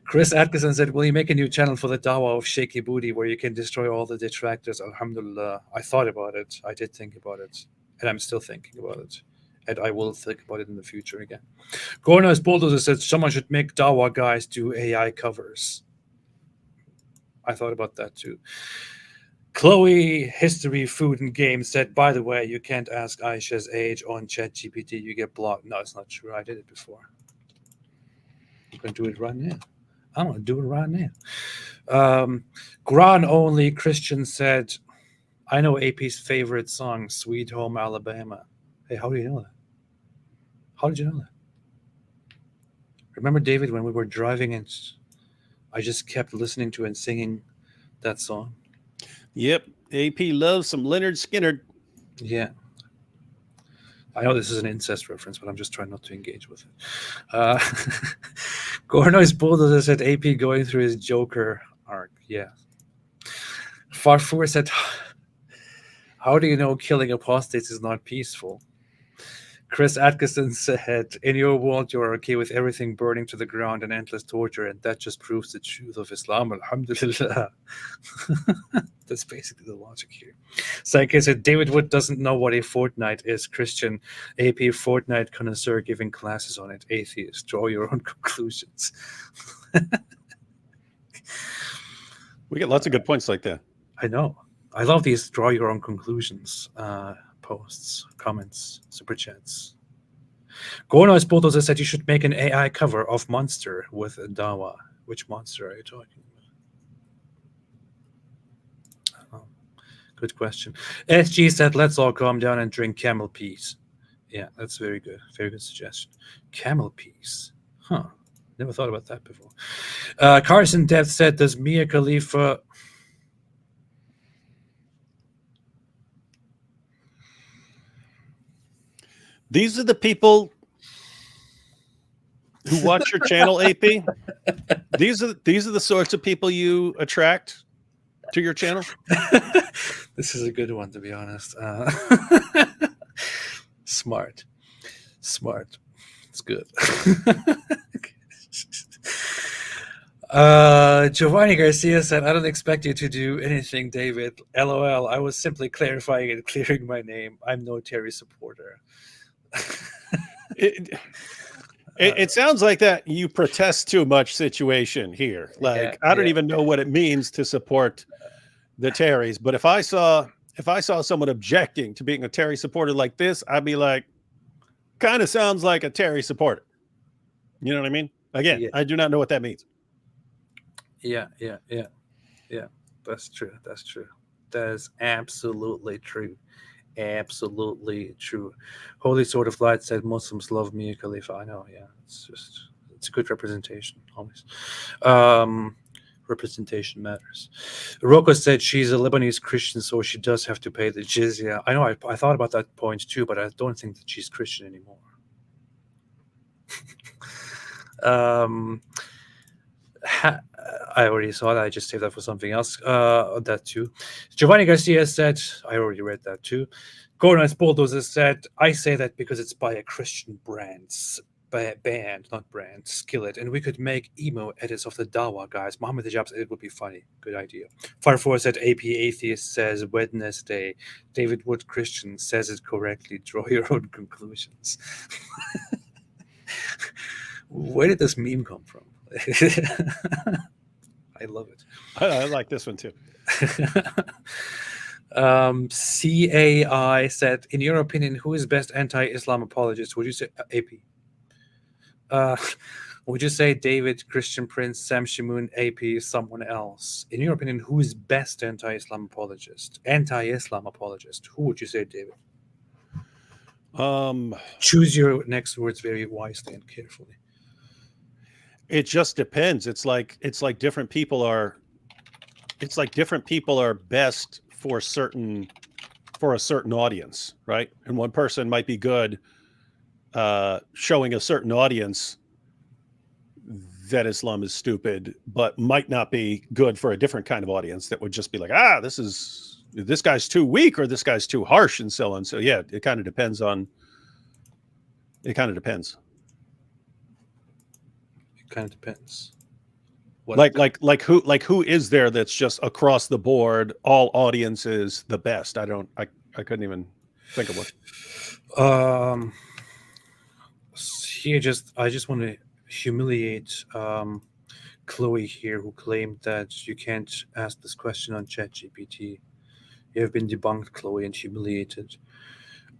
[SPEAKER 4] Chris Atkinson said, will you make a new channel for the Dawah of Shaky Booty where you can destroy all the detractors? Alhamdulillah. I thought about it. I did think about it. And I'm still thinking about it. And I will think about it in the future again. Gorna's Bulldozer said someone should make Dawah guys do AI covers. I thought about that too. Chloe History Food and Games said, by the way, you can't ask Aisha's age on ChatGPT. You get blocked. No, it's not true. I did it before. I'm going to do it right now. I'm going to do it right now. Quran only Christian said, I know AP's favorite song, Sweet Home Alabama. Hey, how do you know that? How did you know that? Remember, David, when we were driving and I just kept listening to and singing that song?
[SPEAKER 2] Yep. AP loves some Leonard Skinner.
[SPEAKER 4] Yeah. I know this is an incest reference, but I'm just trying not to engage with it. Gorno's Bulldozer said AP going through his Joker arc. Yeah. Farfour said, how do you know killing apostates is not peaceful? Chris Atkinson said, in your world, you're okay with everything burning to the ground and endless torture, and that just proves the truth of Islam. Alhamdulillah. That's basically the logic here. Psyche said, David Wood doesn't know what a fortnight is. Christian, AP Fortnite connoisseur giving classes on it. Atheist, draw your own conclusions.
[SPEAKER 2] We get lots of good points like that.
[SPEAKER 4] I know. I love these draw your own conclusions posts, comments, super chats. Gorno's Bulldozer said you should make an AI cover of Monster with Dawah. Which monster are you talking about? Oh, good question. SG said, let's all calm down and drink camel peas. Yeah, that's very good. Very good suggestion. Camel peas. Huh. Never thought about that before. Carson Death said, does Mia Khalifa...
[SPEAKER 2] These are the people who watch your channel, AP. These are the sorts of people you attract to your channel.
[SPEAKER 4] This is a good one, to be honest. Smart. It's good. Giovanni Garcia said, I don't expect you to do anything, David. LOL. I was simply clarifying and clearing my name. I'm no Terry supporter.
[SPEAKER 2] It sounds like that you protest too much situation here. Like, I don't even know what it means to support the Terrys, but if I saw someone objecting to being a Terry supporter like this, I'd be like, kind of sounds like a Terry supporter. You know what I mean? Again, I do not know what that means.
[SPEAKER 4] Yeah. That's true. That is absolutely true. Absolutely true. Holy Sword of Light said Muslims love Mia Khalifa. I know, yeah. It's a good representation, always. Representation matters. Rocco said she's a Lebanese Christian, so she does have to pay the jizya. I know, I thought about that point too, but I don't think that she's Christian anymore. I already saw that. I just saved that for something else. That too. Giovanni Garcia said, I already read that too. Gornaz Bulldozer said, I say that because it's by a Christian brand. band, not brand, Skillet, and we could make emo edits of the Dawa guys. Mohammed Hijab's edit would be funny. Good idea. Fire4 said AP Atheist says Wednesday. David Wood Christian says it correctly. Draw your own conclusions. Where did this meme come from? I love it.
[SPEAKER 2] I like this one too.
[SPEAKER 4] CAI said, in your opinion, who is best anti-Islam apologist? Would you say AP? Would you say David, Christian Prince, Sam Shimoon, AP, someone else? In your opinion, who is best anti-Islam apologist? Anti-Islam apologist. Who would you say, David? Choose your next words very wisely and carefully.
[SPEAKER 2] It just depends. It's like different people are best for a certain audience, right? And one person might be good showing a certain audience that Islam is stupid, but might not be good for a different kind of audience that would just be like, this guy's too weak or this guy's too harsh and so on. So yeah, it kind of depends. What who is there that's just across the board, all audiences the best? I couldn't even think of one.
[SPEAKER 4] I just want to humiliate Chloe here, who claimed that you can't ask this question on ChatGPT. You have been debunked, Chloe, and humiliated.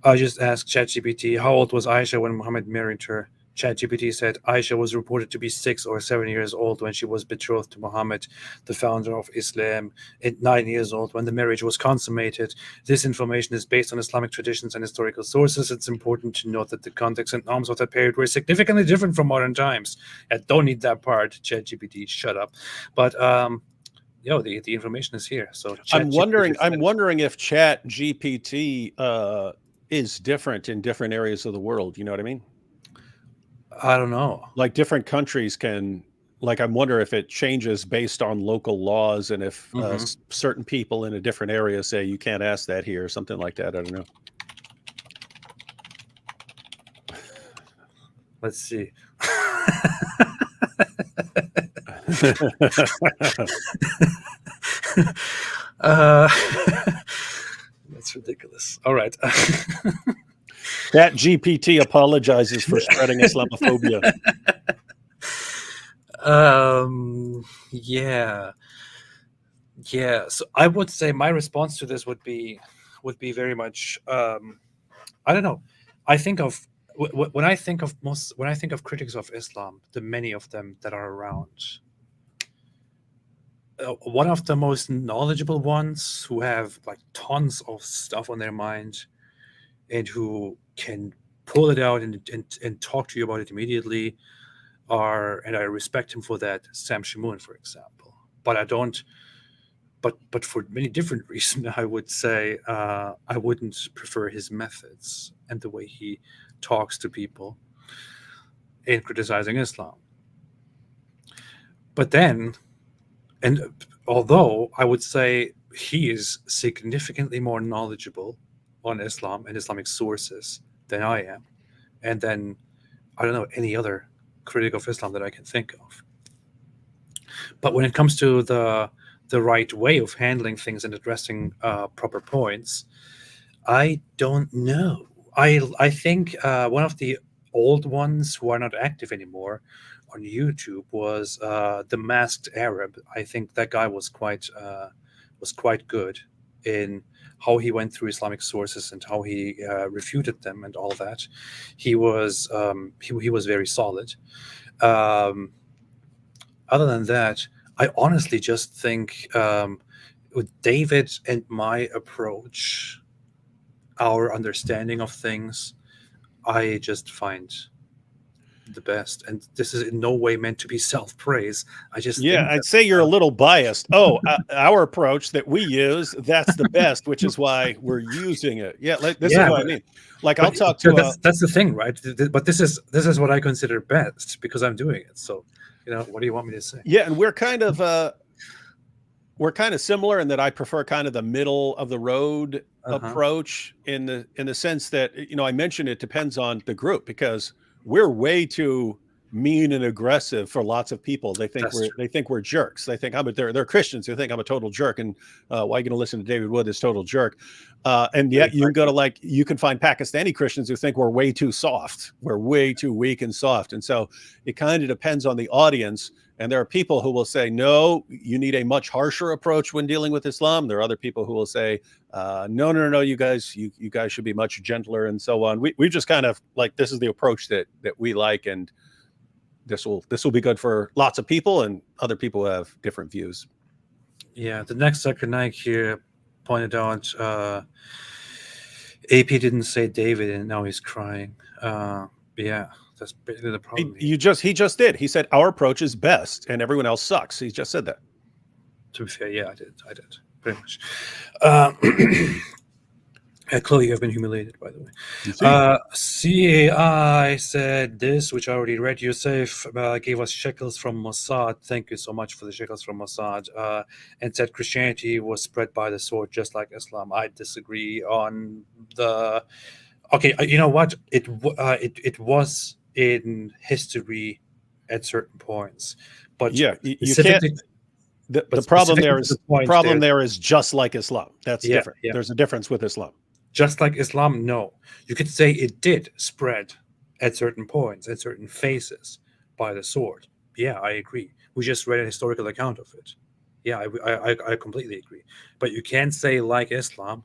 [SPEAKER 4] I just asked ChatGPT, how old was Aisha when Muhammad married her? ChatGPT said Aisha was reported to be 6 or 7 years old when she was betrothed to Muhammad, the founder of Islam, at 9 years old when the marriage was consummated. This information is based on Islamic traditions and historical sources. It's important to note that the context and norms of that period were significantly different from modern times. I don't need that part, ChatGPT, shut up. But the information is here. So
[SPEAKER 2] I'm wondering if ChatGPT is different in different areas of the world. You know what I mean?
[SPEAKER 4] I don't know.
[SPEAKER 2] Like different countries can, I wonder if it changes based on local laws and if certain people in a different area say you can't ask that here or something like that. I don't know.
[SPEAKER 4] Let's see. That's ridiculous. All right.
[SPEAKER 2] That GPT apologizes for spreading Islamophobia.
[SPEAKER 4] Yeah. So I would say my response to this would be very much. I don't know. I think of when I think of critics of Islam, the many of them that are around. One of the most knowledgeable ones, who have tons of stuff on their mind, and who can pull it out and talk to you about it immediately, and I respect him for that, Sam Shimoon, for example. But I don't. But for many different reasons, I would say I wouldn't prefer his methods and the way he talks to people in criticizing Islam. But then, and although I would say he is significantly more knowledgeable on Islam and Islamic sources than I am, and then I don't know any other critic of Islam that I can think of. But when it comes to the right way of handling things and addressing proper points, I don't know. I think one of the old ones who are not active anymore on YouTube was the Masked Arab. I think that guy was quite good in how he went through Islamic sources and how he refuted them and all that. He was very solid. Other than that, I honestly just think with David and my approach, our understanding of things, I just find the best. And this is in no way meant to be self-praise.
[SPEAKER 2] I'd say you're a little biased. Our approach that we use, that's the best, which is why we're using it. This is what I mean. I'll talk to
[SPEAKER 4] that's the thing, right? But this is what I consider best because I'm doing it. So what do you want me to say?
[SPEAKER 2] Yeah, and we're kind of similar in that I prefer kind of the middle of the road approach in the sense that I mentioned it depends on the group, because we're way too mean and aggressive for lots of people. They think we're jerks. They think they're Christians who think I'm a total jerk, and why are you going to listen to David Wood, this total jerk? And yet you can go to you can find Pakistani Christians who think we're way too soft. We're way too weak and soft. And so it kind of depends on the audience. And there are people who will say, no, you need a much harsher approach when dealing with Islam. There are other people who will say, no, you guys should be much gentler, and so on. We just kind of this is the approach that we like, and this will be good for lots of people, and other people have different views.
[SPEAKER 4] Yeah, the next Zakir Naik here pointed out AP didn't say David, and now he's crying. Yeah, that's basically the problem.
[SPEAKER 2] He just did. He said our approach is best, and everyone else sucks. He just said that.
[SPEAKER 4] To be fair, yeah, I did pretty much. Chloe, you have been humiliated, by the way. CAI said this, which I already read. Yosef gave us shekels from Mossad. Thank you so much for the shekels from Mossad. And said Christianity was spread by the sword, just like Islam. I disagree on the... Okay, you know what? It was in history at certain points. But
[SPEAKER 2] yeah, you can't... The problem there is just like Islam. That's different. Yeah. There's a difference with Islam.
[SPEAKER 4] Just like Islam, no. You could say it did spread at certain points, at certain phases by the sword. Yeah, I agree. We just read a historical account of it. Yeah, I completely agree. But you can't say like Islam.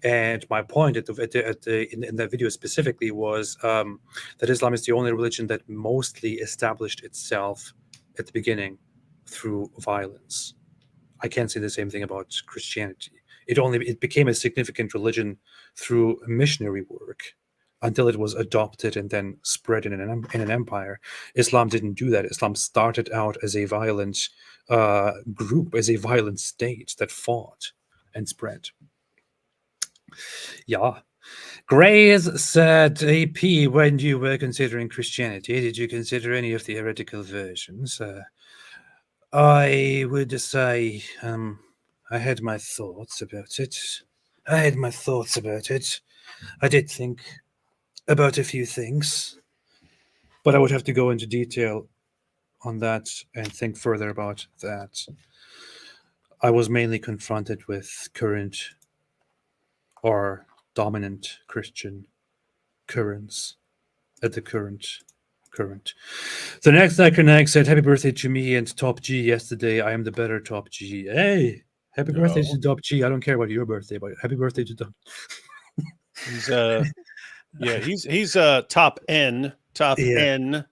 [SPEAKER 4] And my point in that video specifically was that Islam is the only religion that mostly established itself at the beginning through violence. I can't say the same thing about Christianity. It became a significant religion through missionary work until it was adopted and then spread in an empire. Islam didn't do that. Islam started out as a violent group, as a violent state that fought and spread. Yeah. Grays said, AP, when you were considering Christianity, did you consider any of the heretical versions? I would say I had my thoughts about it. I did think about a few things, but I would have to go into detail on that and think further about that. I was mainly confronted with current or dominant Christian currents at the current. The next Zakir Naik said, happy birthday to me and Top G yesterday. I am the better Top G. Hey, happy birthday to Top G. I don't care about your birthday, but happy birthday to Top.
[SPEAKER 2] He's top N, N,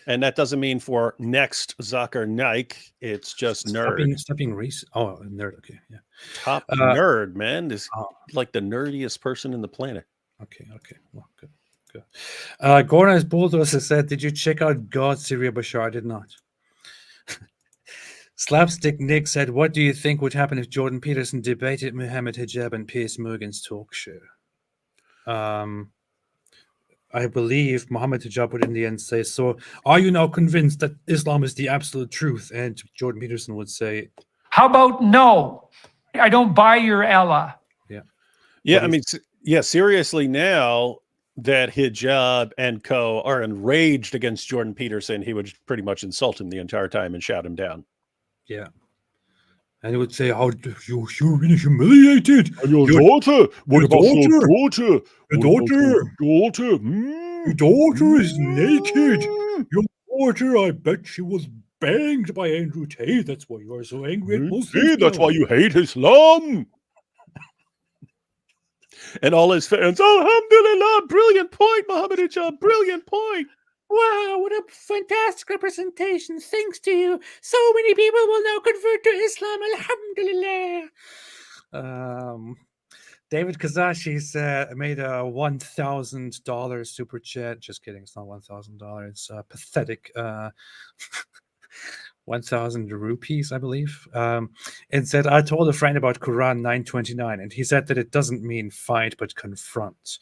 [SPEAKER 2] and that doesn't mean for next Zakir Naik. It's just nerd.
[SPEAKER 4] Stop being racist. Oh, nerd. Okay, yeah.
[SPEAKER 2] Top nerd, man. Is like the nerdiest person in the planet.
[SPEAKER 4] Okay. Well, good. Gordon's Bulldozer said, did you check out God, Syria, Bashar? I did not. Slapstick Nick said, what do you think would happen if Jordan Peterson debated Muhammad Hijab and Piers Morgan's talk show? I believe Muhammad Hijab would in the end say, so are you now convinced that Islam is the absolute truth? And Jordan Peterson would say,
[SPEAKER 5] how about no? I don't buy your Allah.
[SPEAKER 2] Yeah. Seriously now, that Hijab and co are enraged against Jordan Peterson, he would pretty much insult him the entire time and shout him down.
[SPEAKER 4] Yeah. And he would say, how you're really humiliated.
[SPEAKER 2] And your daughter. What about your daughter?
[SPEAKER 4] Your daughter is naked. Your daughter, I bet she was banged by Andrew Tate. That's why you are so angry at Muslims.
[SPEAKER 2] That's why you hate Islam. And all his fans, alhamdulillah, brilliant point, Muhammad Hijab, brilliant point.
[SPEAKER 14] Wow, what a fantastic representation. Thanks to you, so many people will now convert to Islam, alhamdulillah.
[SPEAKER 4] David Kazashi made a $1,000 super chat. Just kidding, it's not $1,000. It's pathetic. 1,000 rupees, I believe, and said, I told a friend about Quran 929, and he said that it doesn't mean fight, but confront.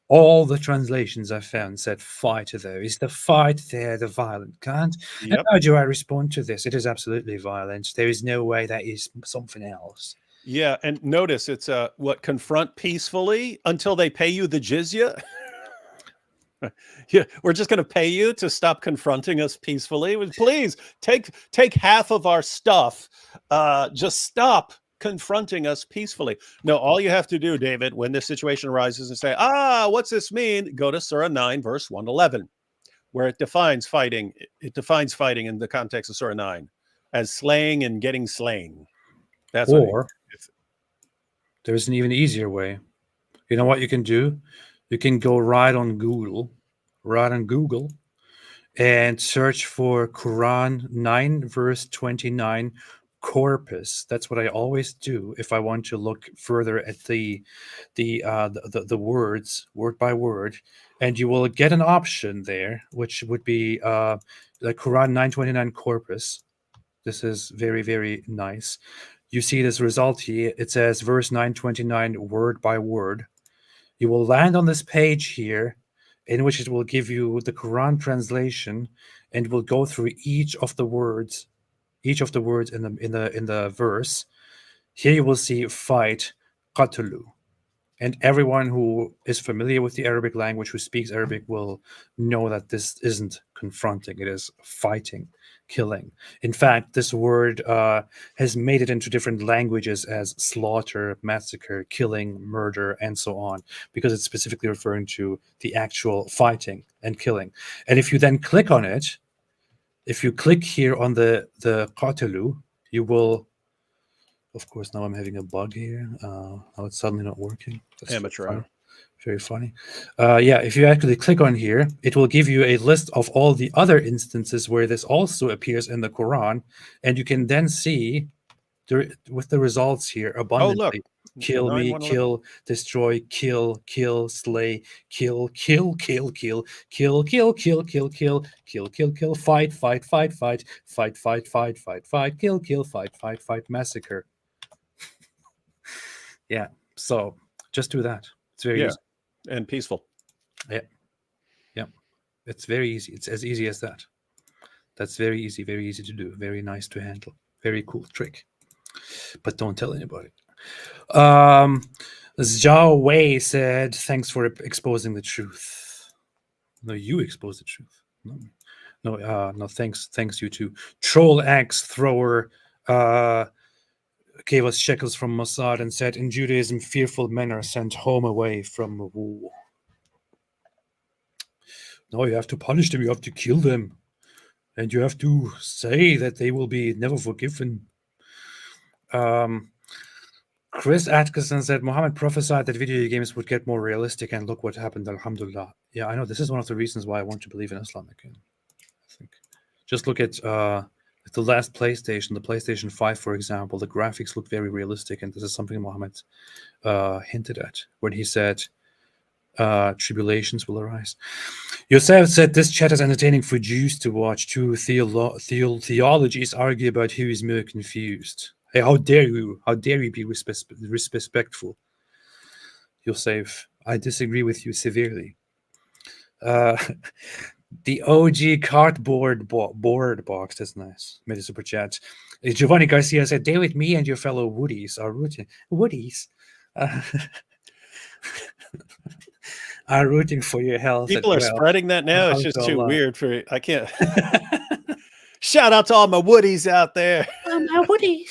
[SPEAKER 4] All the translations I found said fight, though. Is the fight there the violent kind? Yep. And how do I respond to this? It is absolutely violent. There is no way that is something else.
[SPEAKER 2] Yeah, and notice it's confront peacefully until they pay you the jizya. Yeah, we're just going to pay you to stop confronting us peacefully. Please take half of our stuff. Just stop confronting us peacefully. No, all you have to do, David, when this situation arises and say, what's this mean? Go to Surah 9, verse 111, where it defines fighting. It defines fighting in the context of Surah 9 as slaying and getting slain. That's
[SPEAKER 1] or there's an even easier way. You know what you can do? You can go right on Google, and search for Quran 9 verse 29 corpus. That's what I always do if I want to look further at the words word by word, and you will get an option there which would be the Quran 929 corpus. This is very, very nice. You see this result here. It says verse 929 word by word. You will land on this page here, in which it will give you the Quran translation, and will go through each of the words in the verse. Here you will see fight, qatlu. And everyone who is familiar with the Arabic language, who speaks Arabic, will know that this isn't confronting. It is fighting, killing. In fact, this word has made it into different languages as slaughter, massacre, killing, murder, and so on, because it's specifically referring to the actual fighting and killing. And if you then click on it, if you click here on the qatalu, you will... Of course, now I'm having a bug here. Now it's suddenly not working. That's
[SPEAKER 2] amateur hour.
[SPEAKER 1] Very funny. Yeah, if you actually click on here, it will give you a list of all the other instances where this also appears in the Quran, and you can then see with the results here abundantly.
[SPEAKER 2] Oh, look.
[SPEAKER 1] Kill me, kill, destroy, kill, slay, kill, kill, kill, kill, kill, kill, kill, kill, kill, kill, kill, kill, fight, fight, fight, fight, fight, fight, fight, fight, fight, kill, kill, fight, fight, fight, massacre. Yeah, so just do that. It's very easy
[SPEAKER 2] and peaceful.
[SPEAKER 1] Yeah, it's very easy. It's as easy as that. That's very easy to do. Very nice to handle. Very cool trick. But don't tell anybody. Zhao Wei said, "Thanks for exposing the truth." No, you expose the truth. No. Thanks you too. Troll axe thrower gave us shekels from Mossad and said, in Judaism, fearful men are sent home away from war. No, you have to punish them. You have to kill them. And you have to say that they will be never forgiven. Chris Atkinson said, Muhammad prophesied that video games would get more realistic, and look what happened, alhamdulillah. Yeah, I know. This is one of the reasons why I want to believe in Islam again. I think. Just look at the last PlayStation, the PlayStation 5, for example. The graphics look very realistic, and this is something Muhammad hinted at when he said, tribulations will arise. Yosef said, this chat is entertaining for Jews to watch. Two theologies argue about who is more confused. Hey, how dare you? How dare you be respectful? Yosef, I disagree with you severely. The OG cardboard board box, that's nice. Made a super chat. Giovanni Garcia said, David, me and your fellow Woodies are rooting. Woodies? Are rooting for your health.
[SPEAKER 2] People are spreading that now. It's just too weird for I can't. Shout out to all my Woodies out there.
[SPEAKER 14] My Woodies.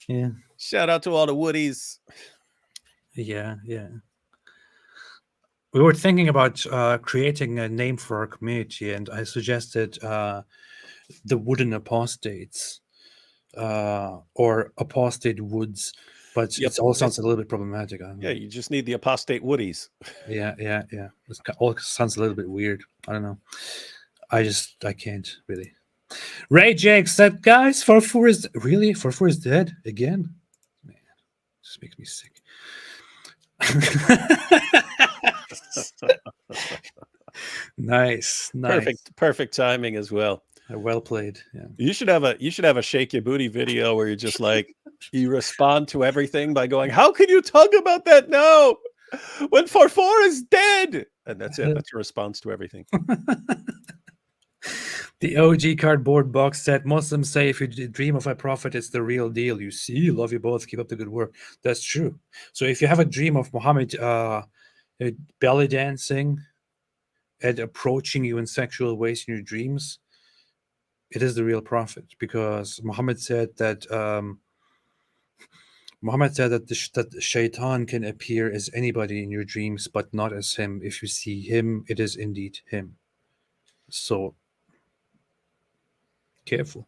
[SPEAKER 1] Yeah.
[SPEAKER 2] Shout out to all the Woodies.
[SPEAKER 1] Yeah. We were thinking about creating a name for our community, and I suggested the Wood and Apostates or Apostate Woods, but it all sounds a little bit problematic.
[SPEAKER 2] Yeah, you just need the Apostate Woodies.
[SPEAKER 1] Yeah. It all sounds a little bit weird. I don't know. I can't really. Ray Jake said, guys, Farfur is dead again? Man, this makes me sick. Nice.
[SPEAKER 2] Perfect timing as well.
[SPEAKER 1] Well played. Yeah.
[SPEAKER 2] You should have a shake your booty video where you're just like you respond to everything by going, how can you talk about that now when Farfur is dead? And that's it. That's your response to everything.
[SPEAKER 1] The OG cardboard box said, Muslims say if you dream of a prophet, it's the real deal. You see, love you both. Keep up the good work. That's true. So if you have a dream of Muhammad belly dancing
[SPEAKER 4] at approaching you in sexual ways in your dreams, it is the real prophet, because Muhammad said that the shaitan can appear as anybody in your dreams, but not as him. If you see him, it is indeed him. So careful.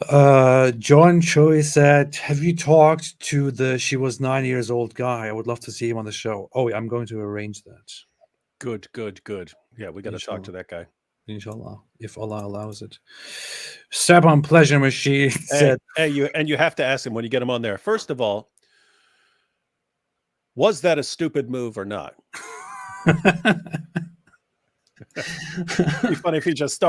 [SPEAKER 4] John Choi said, have you talked to the she was 9 years old guy? I would love to see him on the show. Oh, I'm going to arrange that.
[SPEAKER 2] Good. Yeah, we got to talk to that guy.
[SPEAKER 4] Inshallah, if Allah allows it. Saban Pleasure Machine said,
[SPEAKER 2] you have to ask him when you get him on there. First of all, was that a stupid move or not? It'd be funny if he just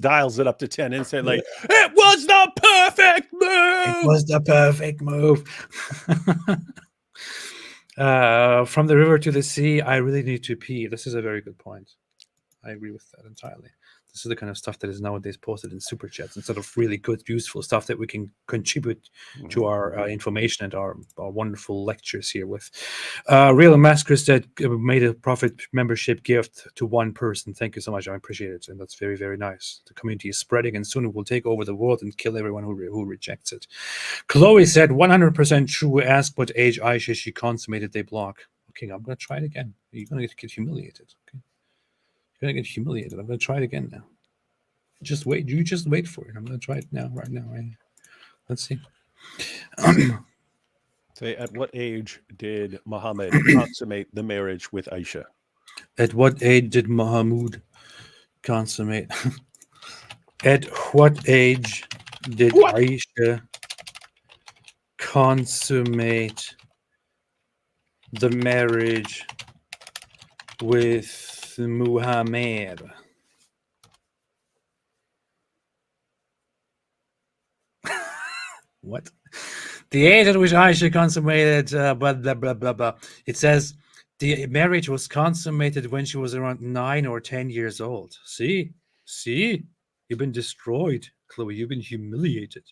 [SPEAKER 2] dials it up to 10 instantly. It was the perfect move.
[SPEAKER 4] It was the perfect move. From the river to the sea, I really need to pee. This is a very good point. I agree with that entirely. This is the kind of stuff that is nowadays posted in super chats instead of really good, useful stuff that we can contribute to our information and our wonderful lectures here with. Real Maskers that made a Prophet membership gift to one person. Thank you so much. I appreciate it. And that's very, very nice. The community is spreading, and soon it will take over the world and kill everyone who rejects it. Chloe said, 100% true. Ask what age Aisha she consummated, they block. Okay, I'm going to try it again. You're going to get humiliated. Okay. You're gonna get humiliated. I'm gonna try it again now. Just wait. You just wait for it. I'm gonna try it now, right now. Right? Let's see.
[SPEAKER 2] Say, at what age did Muhammad consummate the marriage with Aisha?
[SPEAKER 4] At what age did Muhammad consummate? At what age did Aisha consummate the marriage with Muhammad? What? The age at which Aisha consummated, blah, blah, blah, blah, blah. It says the marriage was consummated when she was around 9 or 10 years old. See? You've been destroyed, Chloe. You've been humiliated.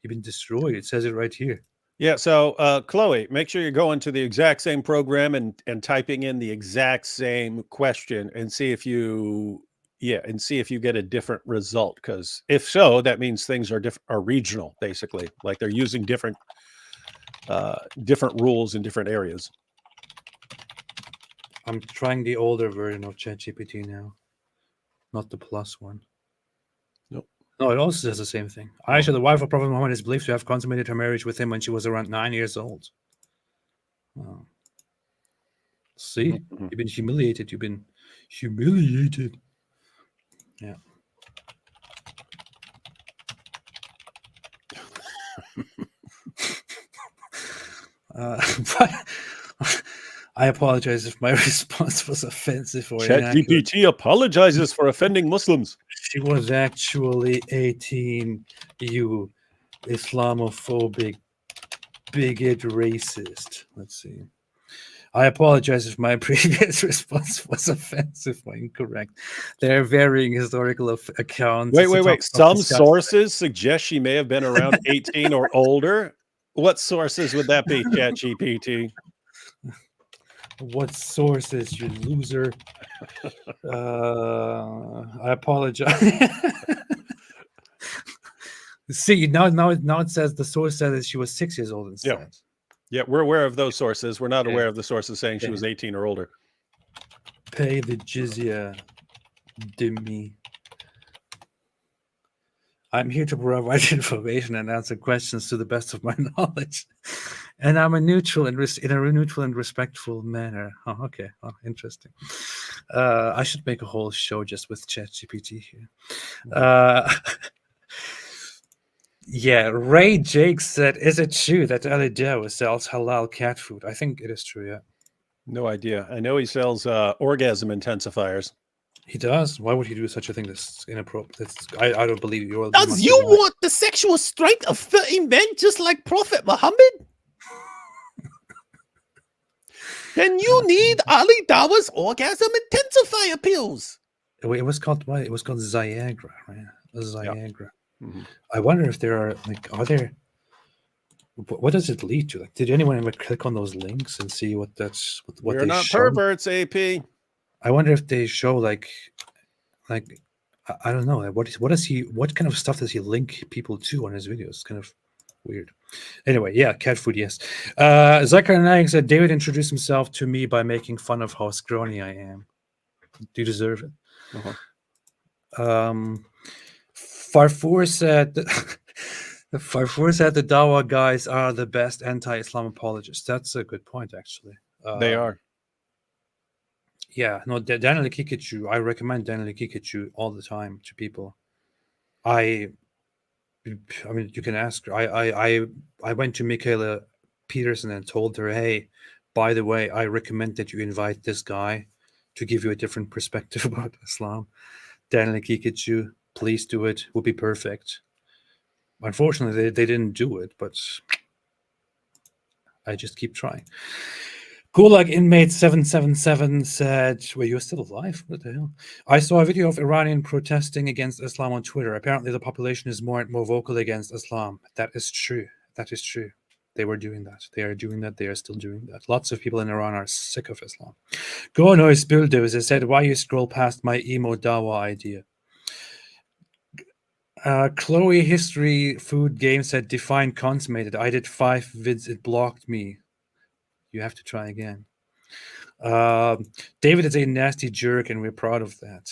[SPEAKER 4] You've been destroyed. It says it right here.
[SPEAKER 2] Yeah, so Chloe, make sure you're going to the exact same program and typing in the exact same question and see if you get a different result. Because if so, that means things are regional, basically. Like they're using different rules in different areas.
[SPEAKER 4] I'm trying the older version of ChatGPT now, not the plus one.
[SPEAKER 2] Nope.
[SPEAKER 4] No, it also says the same thing. Aisha, the wife of Prophet Muhammad, is believed to have consummated her marriage with him when she was around 9 years old. Oh. See? You've been humiliated. You've been humiliated. Yeah. I apologize if my response was offensive or
[SPEAKER 2] ChatGPT apologizes for offending Muslims.
[SPEAKER 4] She was actually 18, you Islamophobic, bigot, racist. Let's see. I apologize if my previous response was offensive or incorrect. There are varying historical accounts.
[SPEAKER 2] Wait. Some sources suggest she may have been around 18 or older. What sources would that be, ChatGPT?
[SPEAKER 4] What sources, you loser? I apologize. See, now it says the source said that she was 6 years old instead.
[SPEAKER 2] Yeah, we're aware of those sources. We're not aware of the sources saying she was 18 or older.
[SPEAKER 4] Pay the jizya, Dimmy. I'm here to provide information and answer questions to the best of my knowledge. And I'm in a neutral and respectful manner. Oh, okay. Oh, interesting. I should make a whole show just with ChatGPT here. Yeah, Ray Jake said, is it true that Ali Dow sells halal cat food? I think it is true, yeah.
[SPEAKER 2] No idea. I know he sells orgasm intensifiers.
[SPEAKER 4] He does? Why would he do such a thing that's inappropriate? I don't believe you.
[SPEAKER 14] Does you want the sexual strength of 30 men just like Prophet Muhammad? Then you need Ali Dawah's orgasm intensifier pills.
[SPEAKER 4] It was called what? It was called Viagra, right? Viagra.
[SPEAKER 2] Yep. Mm-hmm.
[SPEAKER 4] I wonder if there are what does it lead to? Like, did anyone ever click on those links and see what that's what
[SPEAKER 2] We're not perverts, AP.
[SPEAKER 4] I wonder if they show like I don't know. Like, what kind of stuff does he link people to on his videos? It's kind of weird. Anyway, yeah, cat food, yes. Zakar Naik said, David introduced himself to me by making fun of how scrawny I am. Do you deserve it? Farfour said Farfour said the Dawa guys are the best anti-Islam apologists. That's a good point, actually.
[SPEAKER 2] They are.
[SPEAKER 4] Yeah, no, Daniel Kikachu. I recommend Daniel Kikachu all the time to people. I mean, you can ask her. I went to Michaela Peterson and told her, hey, by the way, I recommend that you invite this guy to give you a different perspective about Islam. Daniel Kikachu, please do it. Would be perfect. Unfortunately, they didn't do it, but I just keep trying. Gulag Inmate 777 said, well, you're still alive? What the hell? I saw a video of Iranian protesting against Islam on Twitter. Apparently, the population is more and more vocal against Islam. That is true. That is true. They were doing that. They are doing that. They are still doing that. Lots of people in Iran are sick of Islam. Go Noise Bulldozer said, why you scroll past my emo dawa idea? Chloe History Food Game said, define consummated. I did 5 vids. It blocked me. You have to try again. David is a nasty jerk, and we're proud of that.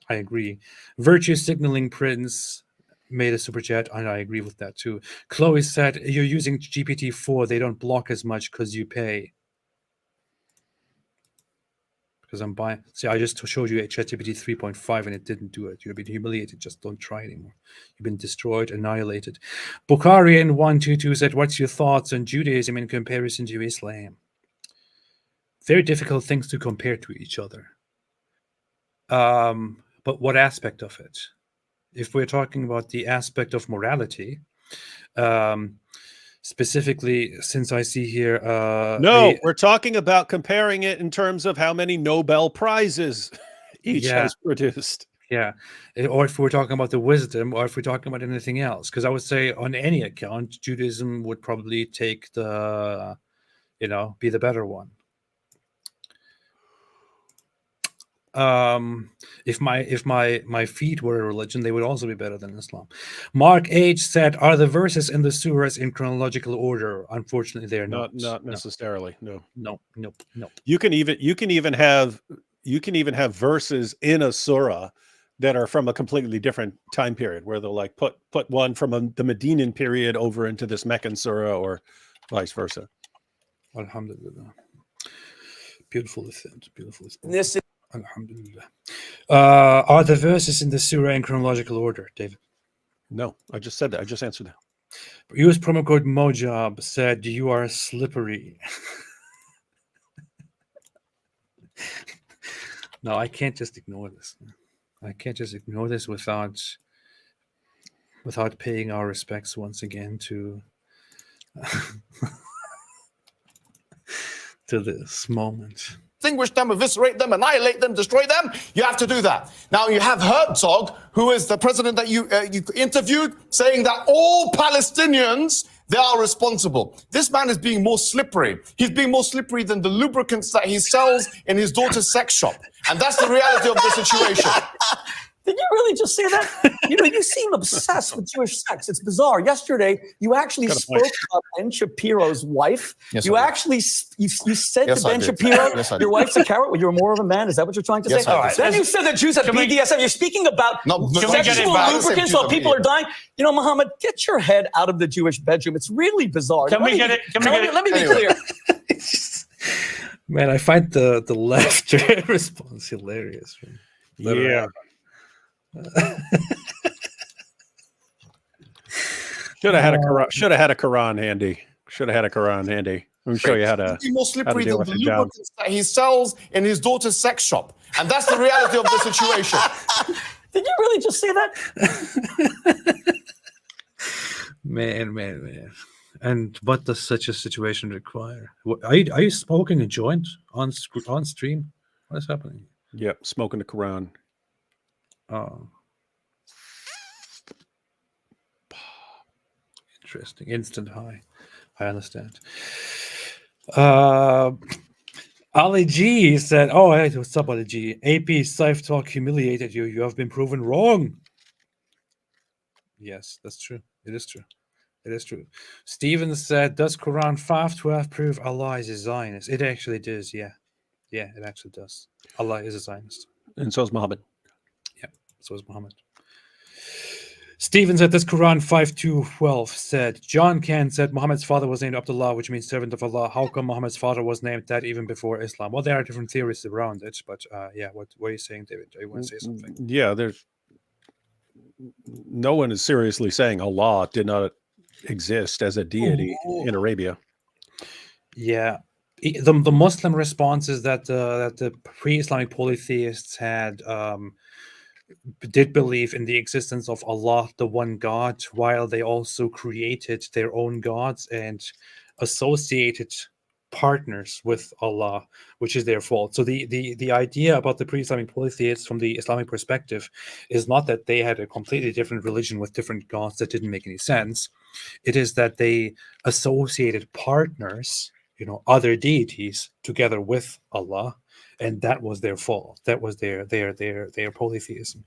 [SPEAKER 4] I agree. Virtue Signaling Prince made a super chat, and I agree with that too. Chloe said, you're using GPT-4. They don't block as much because you pay. Because I'm buying. See, I just showed you a ChatGPT 3.5 and it didn't do it. You've been humiliated. Just don't try anymore. You've been destroyed, annihilated. Bukharian122 said, what's your thoughts on Judaism in comparison to Islam? Very difficult things to compare to each other. But what aspect of it? If we're talking about the aspect of morality, specifically, since I see here...
[SPEAKER 2] no, we're talking about comparing it in terms of how many Nobel Prizes each has produced.
[SPEAKER 4] Yeah. Or if we're talking about the wisdom, or if we're talking about anything else. Because I would say on any account, Judaism would probably take the, be the better one. If my feet were a religion, they would also be better than Islam. Mark H said, are the verses in the surahs in chronological order? Unfortunately, they're not.
[SPEAKER 2] Not necessarily. No.
[SPEAKER 4] Nope.
[SPEAKER 2] You can even have verses in a surah that are from a completely different time period, where they'll like put one from the Medinan period over into this Meccan surah, or vice versa.
[SPEAKER 4] Alhamdulillah. Beautiful event. Alhamdulillah. Are the verses in the surah in chronological order, David?
[SPEAKER 2] No, I just said that. I just answered that.
[SPEAKER 4] Use promo code Mojab said you are slippery. No, I can't just ignore this. I can't just ignore this without paying our respects once again to this moment.
[SPEAKER 11] Extinguish them, eviscerate them, annihilate them, destroy them. You have to do that. Now you have Herzog, who is the president that you interviewed, saying that all Palestinians, they are responsible. This man is being more slippery. He's being more slippery than the lubricants that he sells in his daughter's sex shop. And that's the reality of the situation.
[SPEAKER 15] Did you really just say that? You seem obsessed with Jewish sex. It's bizarre. Yesterday, you actually spoke about Ben Shapiro's wife.
[SPEAKER 11] Yes,
[SPEAKER 15] you
[SPEAKER 11] I did.
[SPEAKER 15] actually you said
[SPEAKER 11] Yes,
[SPEAKER 15] to
[SPEAKER 11] I
[SPEAKER 15] Ben
[SPEAKER 11] did.
[SPEAKER 15] Shapiro,
[SPEAKER 11] Yes, I did.
[SPEAKER 15] your wife's a carrot. Well, you're more of a man. Is that what you're trying to
[SPEAKER 11] Yes,
[SPEAKER 15] say?
[SPEAKER 11] I
[SPEAKER 15] All
[SPEAKER 11] did.
[SPEAKER 15] right. Then you said that Jews have BDSM. You're speaking about sexual lubricants while people are dying. Muhammad, get your head out of the Jewish bedroom. It's really bizarre.
[SPEAKER 5] Let me
[SPEAKER 15] be clear.
[SPEAKER 4] Man, I find the laughter response hilarious.
[SPEAKER 2] Yeah. Should have had a Quran handy. Let me show you how to
[SPEAKER 11] He's more slippery
[SPEAKER 2] deal
[SPEAKER 11] than
[SPEAKER 2] with
[SPEAKER 11] the
[SPEAKER 2] it, John.
[SPEAKER 11] lubricants that he sells in his daughter's sex shop. And that's the reality of the situation.
[SPEAKER 15] Did you really just say that?
[SPEAKER 4] Man. And what does such a situation require? Are you smoking a joint on stream? What is happening?
[SPEAKER 2] Yep, smoking the Quran.
[SPEAKER 4] Oh. Interesting. Instant high. I understand. Ali G said, "Oh, hey, what's up, Ali G? AP Scyf Talk humiliated you. You have been proven wrong." Yes, that's true. It is true. It is true. Steven said, "Does Quran 5:12 prove Allah is a Zionist?" It actually does. Yeah, it actually does. Allah is a Zionist,
[SPEAKER 2] and so is Muhammad.
[SPEAKER 4] Yeah, so is Muhammad. Stephen said, "This Quran 5:12 said, John Ken said Muhammad's father was named Abdullah, which means servant of Allah. How come Muhammad's father was named that even before Islam?" Well, there are different theories around it, but yeah, what are you saying, David? Do you want to say something?
[SPEAKER 2] Yeah, there's no one is seriously saying Allah did not exist as a deity in Arabia.
[SPEAKER 4] Yeah, the Muslim response is that the pre-Islamic polytheists did believe in the existence of Allah, the one God, while they also created their own gods and associated partners with Allah, which is their fault. So the idea about the pre-Islamic polytheists from the Islamic perspective is not that they had a completely different religion with different gods that didn't make any sense. It is that they associated partners, other deities, together with Allah, and that was their fault. That was their polytheism.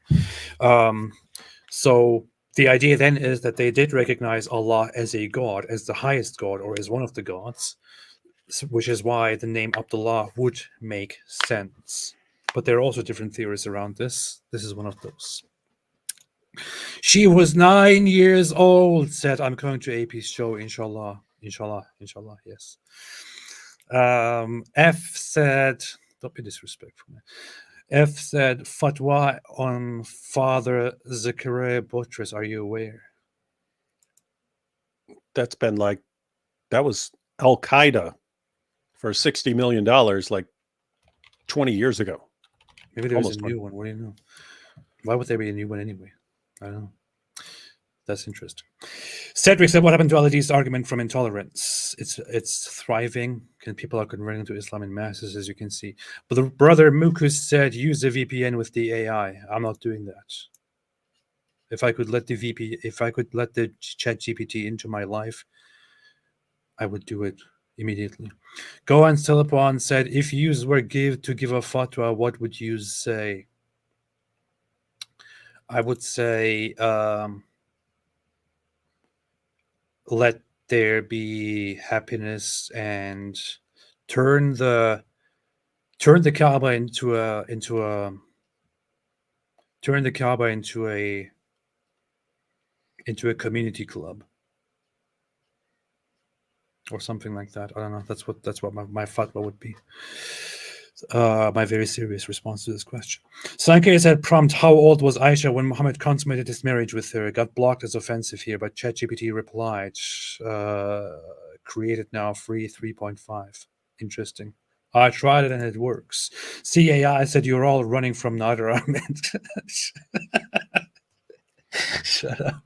[SPEAKER 4] So the idea then is that they did recognize Allah as a god, as the highest god, or as one of the gods, which is why the name Abdullah would make sense. But there are also different theories around this. This is one of those. She was 9 years old, said, "I'm going to AP's show, inshallah." Inshallah, yes. F said, don't be disrespectful, man. F said, "Fatwa on Father Zakaria Buttress. Are you aware?"
[SPEAKER 2] That was Al Qaeda for $60 million like 20 years ago.
[SPEAKER 4] Maybe there was a new one. What do you know? Why would there be a new one anyway? I don't know. That's interesting. Cedric said, "What happened to Ali's argument from intolerance? It's thriving, and people are converting to Islam in masses, as you can see." But the brother Mukus said, "Use a VPN with the AI." I'm not doing that. If I could let the ChatGPT into my life, I would do it immediately. Goan Silipon said, "If yous were to give a fatwa, what would you say?" I would say, let there be happiness and turn the Kaaba into a community club or something like that. I don't know. That's what my fatwa would be. My very serious response to this question. Sankey said, "Prompt, how old was Aisha when Muhammad consummated his marriage with her?" Got blocked as offensive here, but ChatGPT replied, "Created now, free 3.5. Interesting. I tried it and it works." CAI said, "You're all running from Nader Ahmed." Shut up.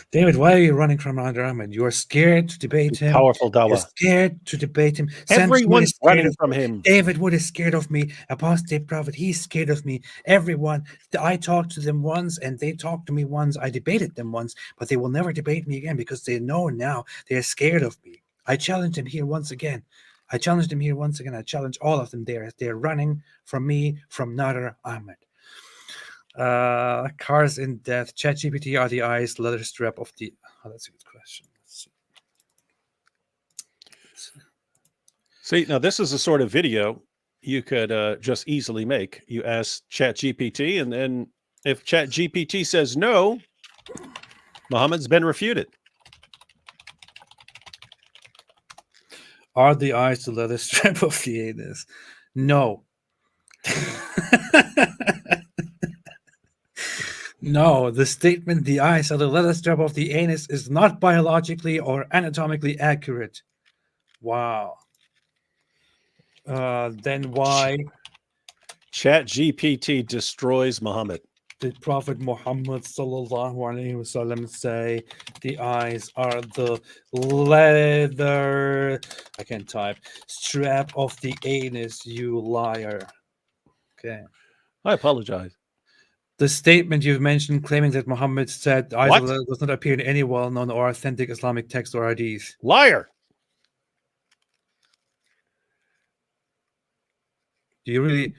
[SPEAKER 4] David, why are you running from Nader Ahmed? You are scared to debate him.
[SPEAKER 2] Powerful dawah.
[SPEAKER 4] You're scared to debate him.
[SPEAKER 2] Everyone's running from him.
[SPEAKER 4] David Wood is scared of me. Apostate Prophet, he's scared of me. Everyone. I talked to them once and they talked to me once. I debated them once, but they will never debate me again because they know now they're scared of me. I challenged him here once again. I challenge all of them there. They're running from me, from Nader Ahmed. Cars in death. ChatGPT are the eyes, leather strap of the... Oh, that's a good question. Let's
[SPEAKER 2] see. Now this is a sort of video you could just easily make. You ask ChatGPT, and then if ChatGPT says no, Muhammad's been refuted.
[SPEAKER 4] Are the eyes the leather strap of the anus? No. No, the statement, "the eyes are the leather strap of the anus," is not biologically or anatomically accurate. Wow. Then why?
[SPEAKER 2] ChatGPT destroys Muhammad.
[SPEAKER 4] Did Prophet Muhammad sallallahu alaihi wasallam say the eyes are the leather, I can't type, strap of the anus, you liar? Okay.
[SPEAKER 2] I apologize.
[SPEAKER 4] The statement you've mentioned claiming that Muhammad said eyes does not appear in any well-known or authentic Islamic text or hadith.
[SPEAKER 2] Liar.
[SPEAKER 4] Do you really?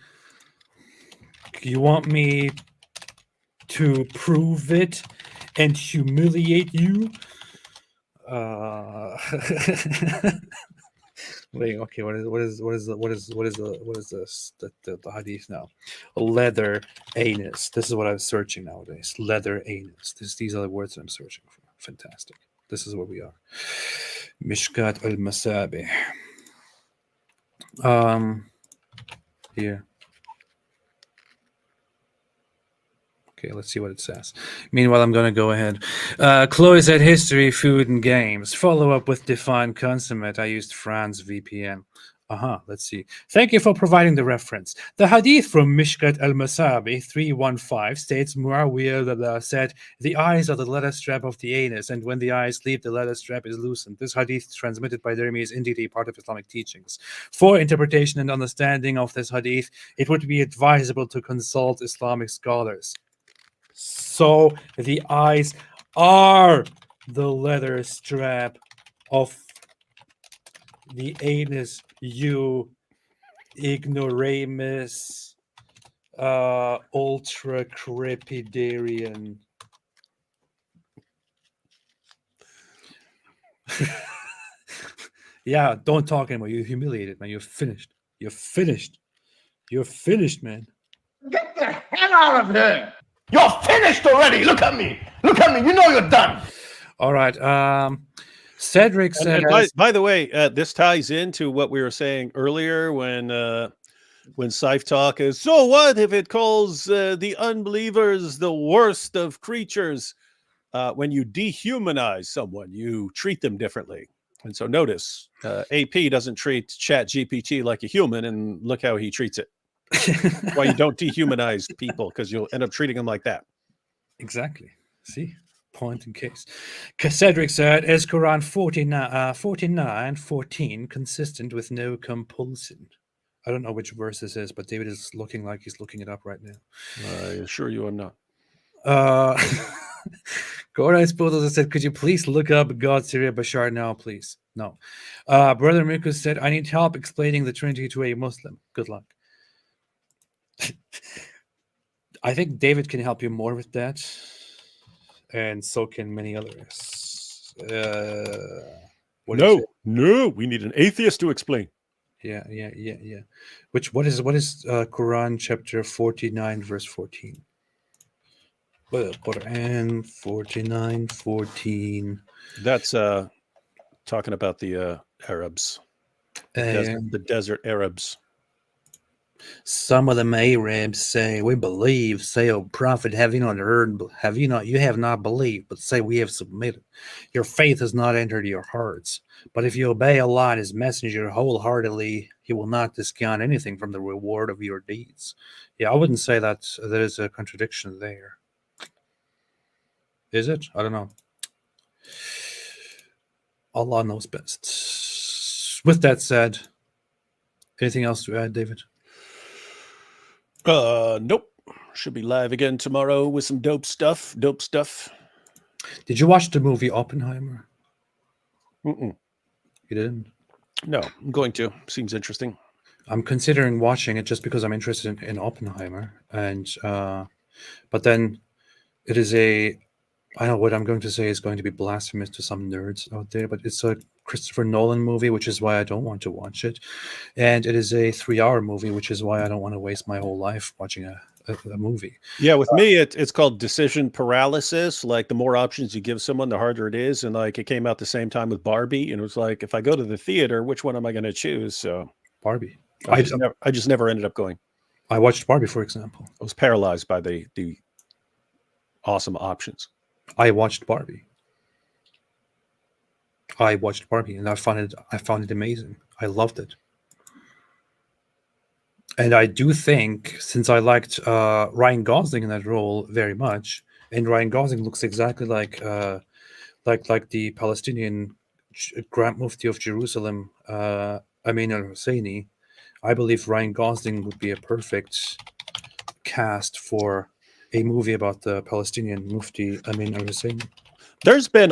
[SPEAKER 4] You want me to prove it and humiliate you? Wait, okay. What is this? The hadith now? Leather anus. This is what I'm searching nowadays. Leather anus. These are the words that I'm searching for. Fantastic. This is where we are. Mishkat al-Masabih. Here. Okay, let's see what it says. Meanwhile, I'm going to go ahead. Chloe said history, food, and games. Follow up with defined consummate. I used France VPN. Let's see. Thank you for providing the reference. The hadith from Mishkat al-Masabi 315 states Muawiyah said, the eyes are the leather strap of the anus, and when the eyes leave, the leather strap is loosened. This hadith transmitted by Dermi is indeed a part of Islamic teachings. For interpretation and understanding of this hadith, it would be advisable to consult Islamic scholars. So the eyes are the leather strap of the anus, you ignoramus, ultra crepidarian. Yeah, don't talk anymore. You're humiliated, man. You're finished. You're finished. You're finished, man.
[SPEAKER 11] Get the hell out of here! You're finished already. Look at me. Look at me. You know you're done.
[SPEAKER 4] All right. Cedric said.
[SPEAKER 2] And by the way, this ties into what we were saying earlier when Scyf Talk is. So what if it calls the unbelievers the worst of creatures? When you dehumanize someone, you treat them differently. And so notice, AP doesn't treat ChatGPT like a human, and look how he treats it. Why you don't dehumanize people, because you'll end up treating them like that.
[SPEAKER 4] Exactly. See, point in case. Cedric said, is Quran 49:14 consistent with no compulsion? I don't know which verse this is, but David is looking like he's looking it up right now.
[SPEAKER 2] I assure you I'm not.
[SPEAKER 4] Gordon Spoodles said, could you please look up God Syria Bashar now, please? No. Brother Mikus said, I need help explaining the Trinity to a Muslim. Good luck. I think David can help you more with that, and so can many others.
[SPEAKER 2] No, we need an atheist to explain.
[SPEAKER 4] Yeah. What is Quran chapter 49 verse 14? Well, Quran 49:14.
[SPEAKER 2] That's talking about the Arabs, the desert Arabs.
[SPEAKER 4] Some of the Arabs say, we believe, say, O prophet, have you not heard, you have not believed, but say we have submitted. Your faith has not entered your hearts. But if you obey Allah and his messenger wholeheartedly, he will not discount anything from the reward of your deeds. Yeah, I wouldn't say that there is a contradiction there. Is it? I don't know. Allah knows best. With that said, anything else to add, David?
[SPEAKER 2] Nope. Should be live again tomorrow with some dope stuff.
[SPEAKER 4] Did you watch the movie Oppenheimer?
[SPEAKER 2] You
[SPEAKER 4] didn't?
[SPEAKER 2] No, I'm going to. Seems interesting.
[SPEAKER 4] I'm considering watching it just because I'm interested in Oppenheimer. And but then it is I know what I'm going to say is going to be blasphemous to some nerds out there, but it's a Christopher Nolan movie, which is why I don't want to watch it. And it is a 3-hour movie, which is why I don't want to waste my whole life watching a movie.
[SPEAKER 2] Yeah, with me, it's called decision paralysis. Like the more options you give someone, the harder it is. And like it came out the same time with Barbie, and it was like, if I go to the theater, which one am I going to choose? So
[SPEAKER 4] Barbie.
[SPEAKER 2] I just never ended up going.
[SPEAKER 4] I watched Barbie, for example.
[SPEAKER 2] I was paralyzed by the awesome options.
[SPEAKER 4] I watched Barbie, and I found it amazing. I loved it. And I do think, since I liked Ryan Gosling in that role very much, and Ryan Gosling looks exactly like the Palestinian Grand Mufti of Jerusalem, Amin al-Husseini, I believe Ryan Gosling would be a perfect cast for a movie about the Palestinian Mufti Amin al-Husseini.
[SPEAKER 2] There's been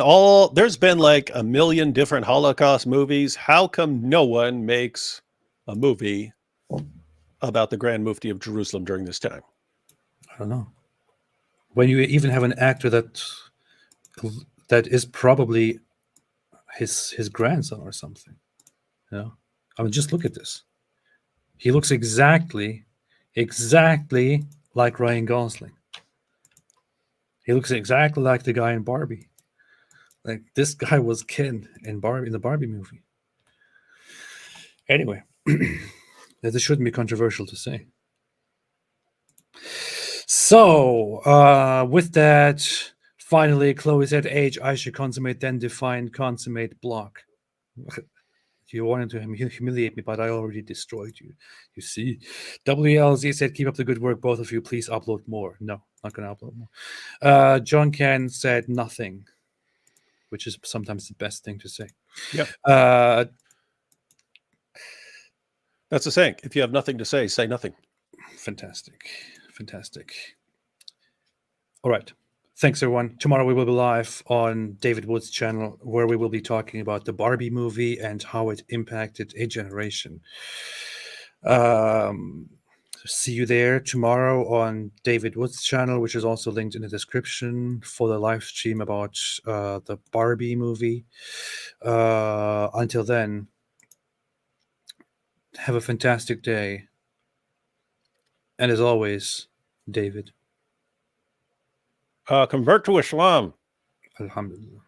[SPEAKER 2] like a million different Holocaust movies. How come no one makes a movie about the Grand Mufti of Jerusalem during this time?
[SPEAKER 4] I don't know. When you even have an actor that is probably his grandson or something. You know? I mean, just look at this. He looks exactly like Ryan Gosling. He looks exactly like the guy in Barbie. Like, this guy was Ken in the Barbie movie. Anyway, this shouldn't be controversial to say. So, with that, finally, Chloe said, age, I should consummate, then define, consummate, block. You wanted to humiliate me, but I already destroyed you. You see? WLZ said, keep up the good work, both of you. Please upload more. No, not going to upload more. John Can said nothing, which is sometimes the best thing to say.
[SPEAKER 2] Yep. That's the saying. If you have nothing to say nothing.
[SPEAKER 4] Fantastic. Fantastic. All right. Thanks, everyone. Tomorrow we will be live on David Wood's channel, where we will be talking about the Barbie movie and how it impacted a generation. See you there tomorrow on David Wood's channel, which is also linked in the description, for the live stream about the Barbie movie. Until then, have a fantastic day. And as always, David.
[SPEAKER 2] Convert to Islam.
[SPEAKER 4] Alhamdulillah.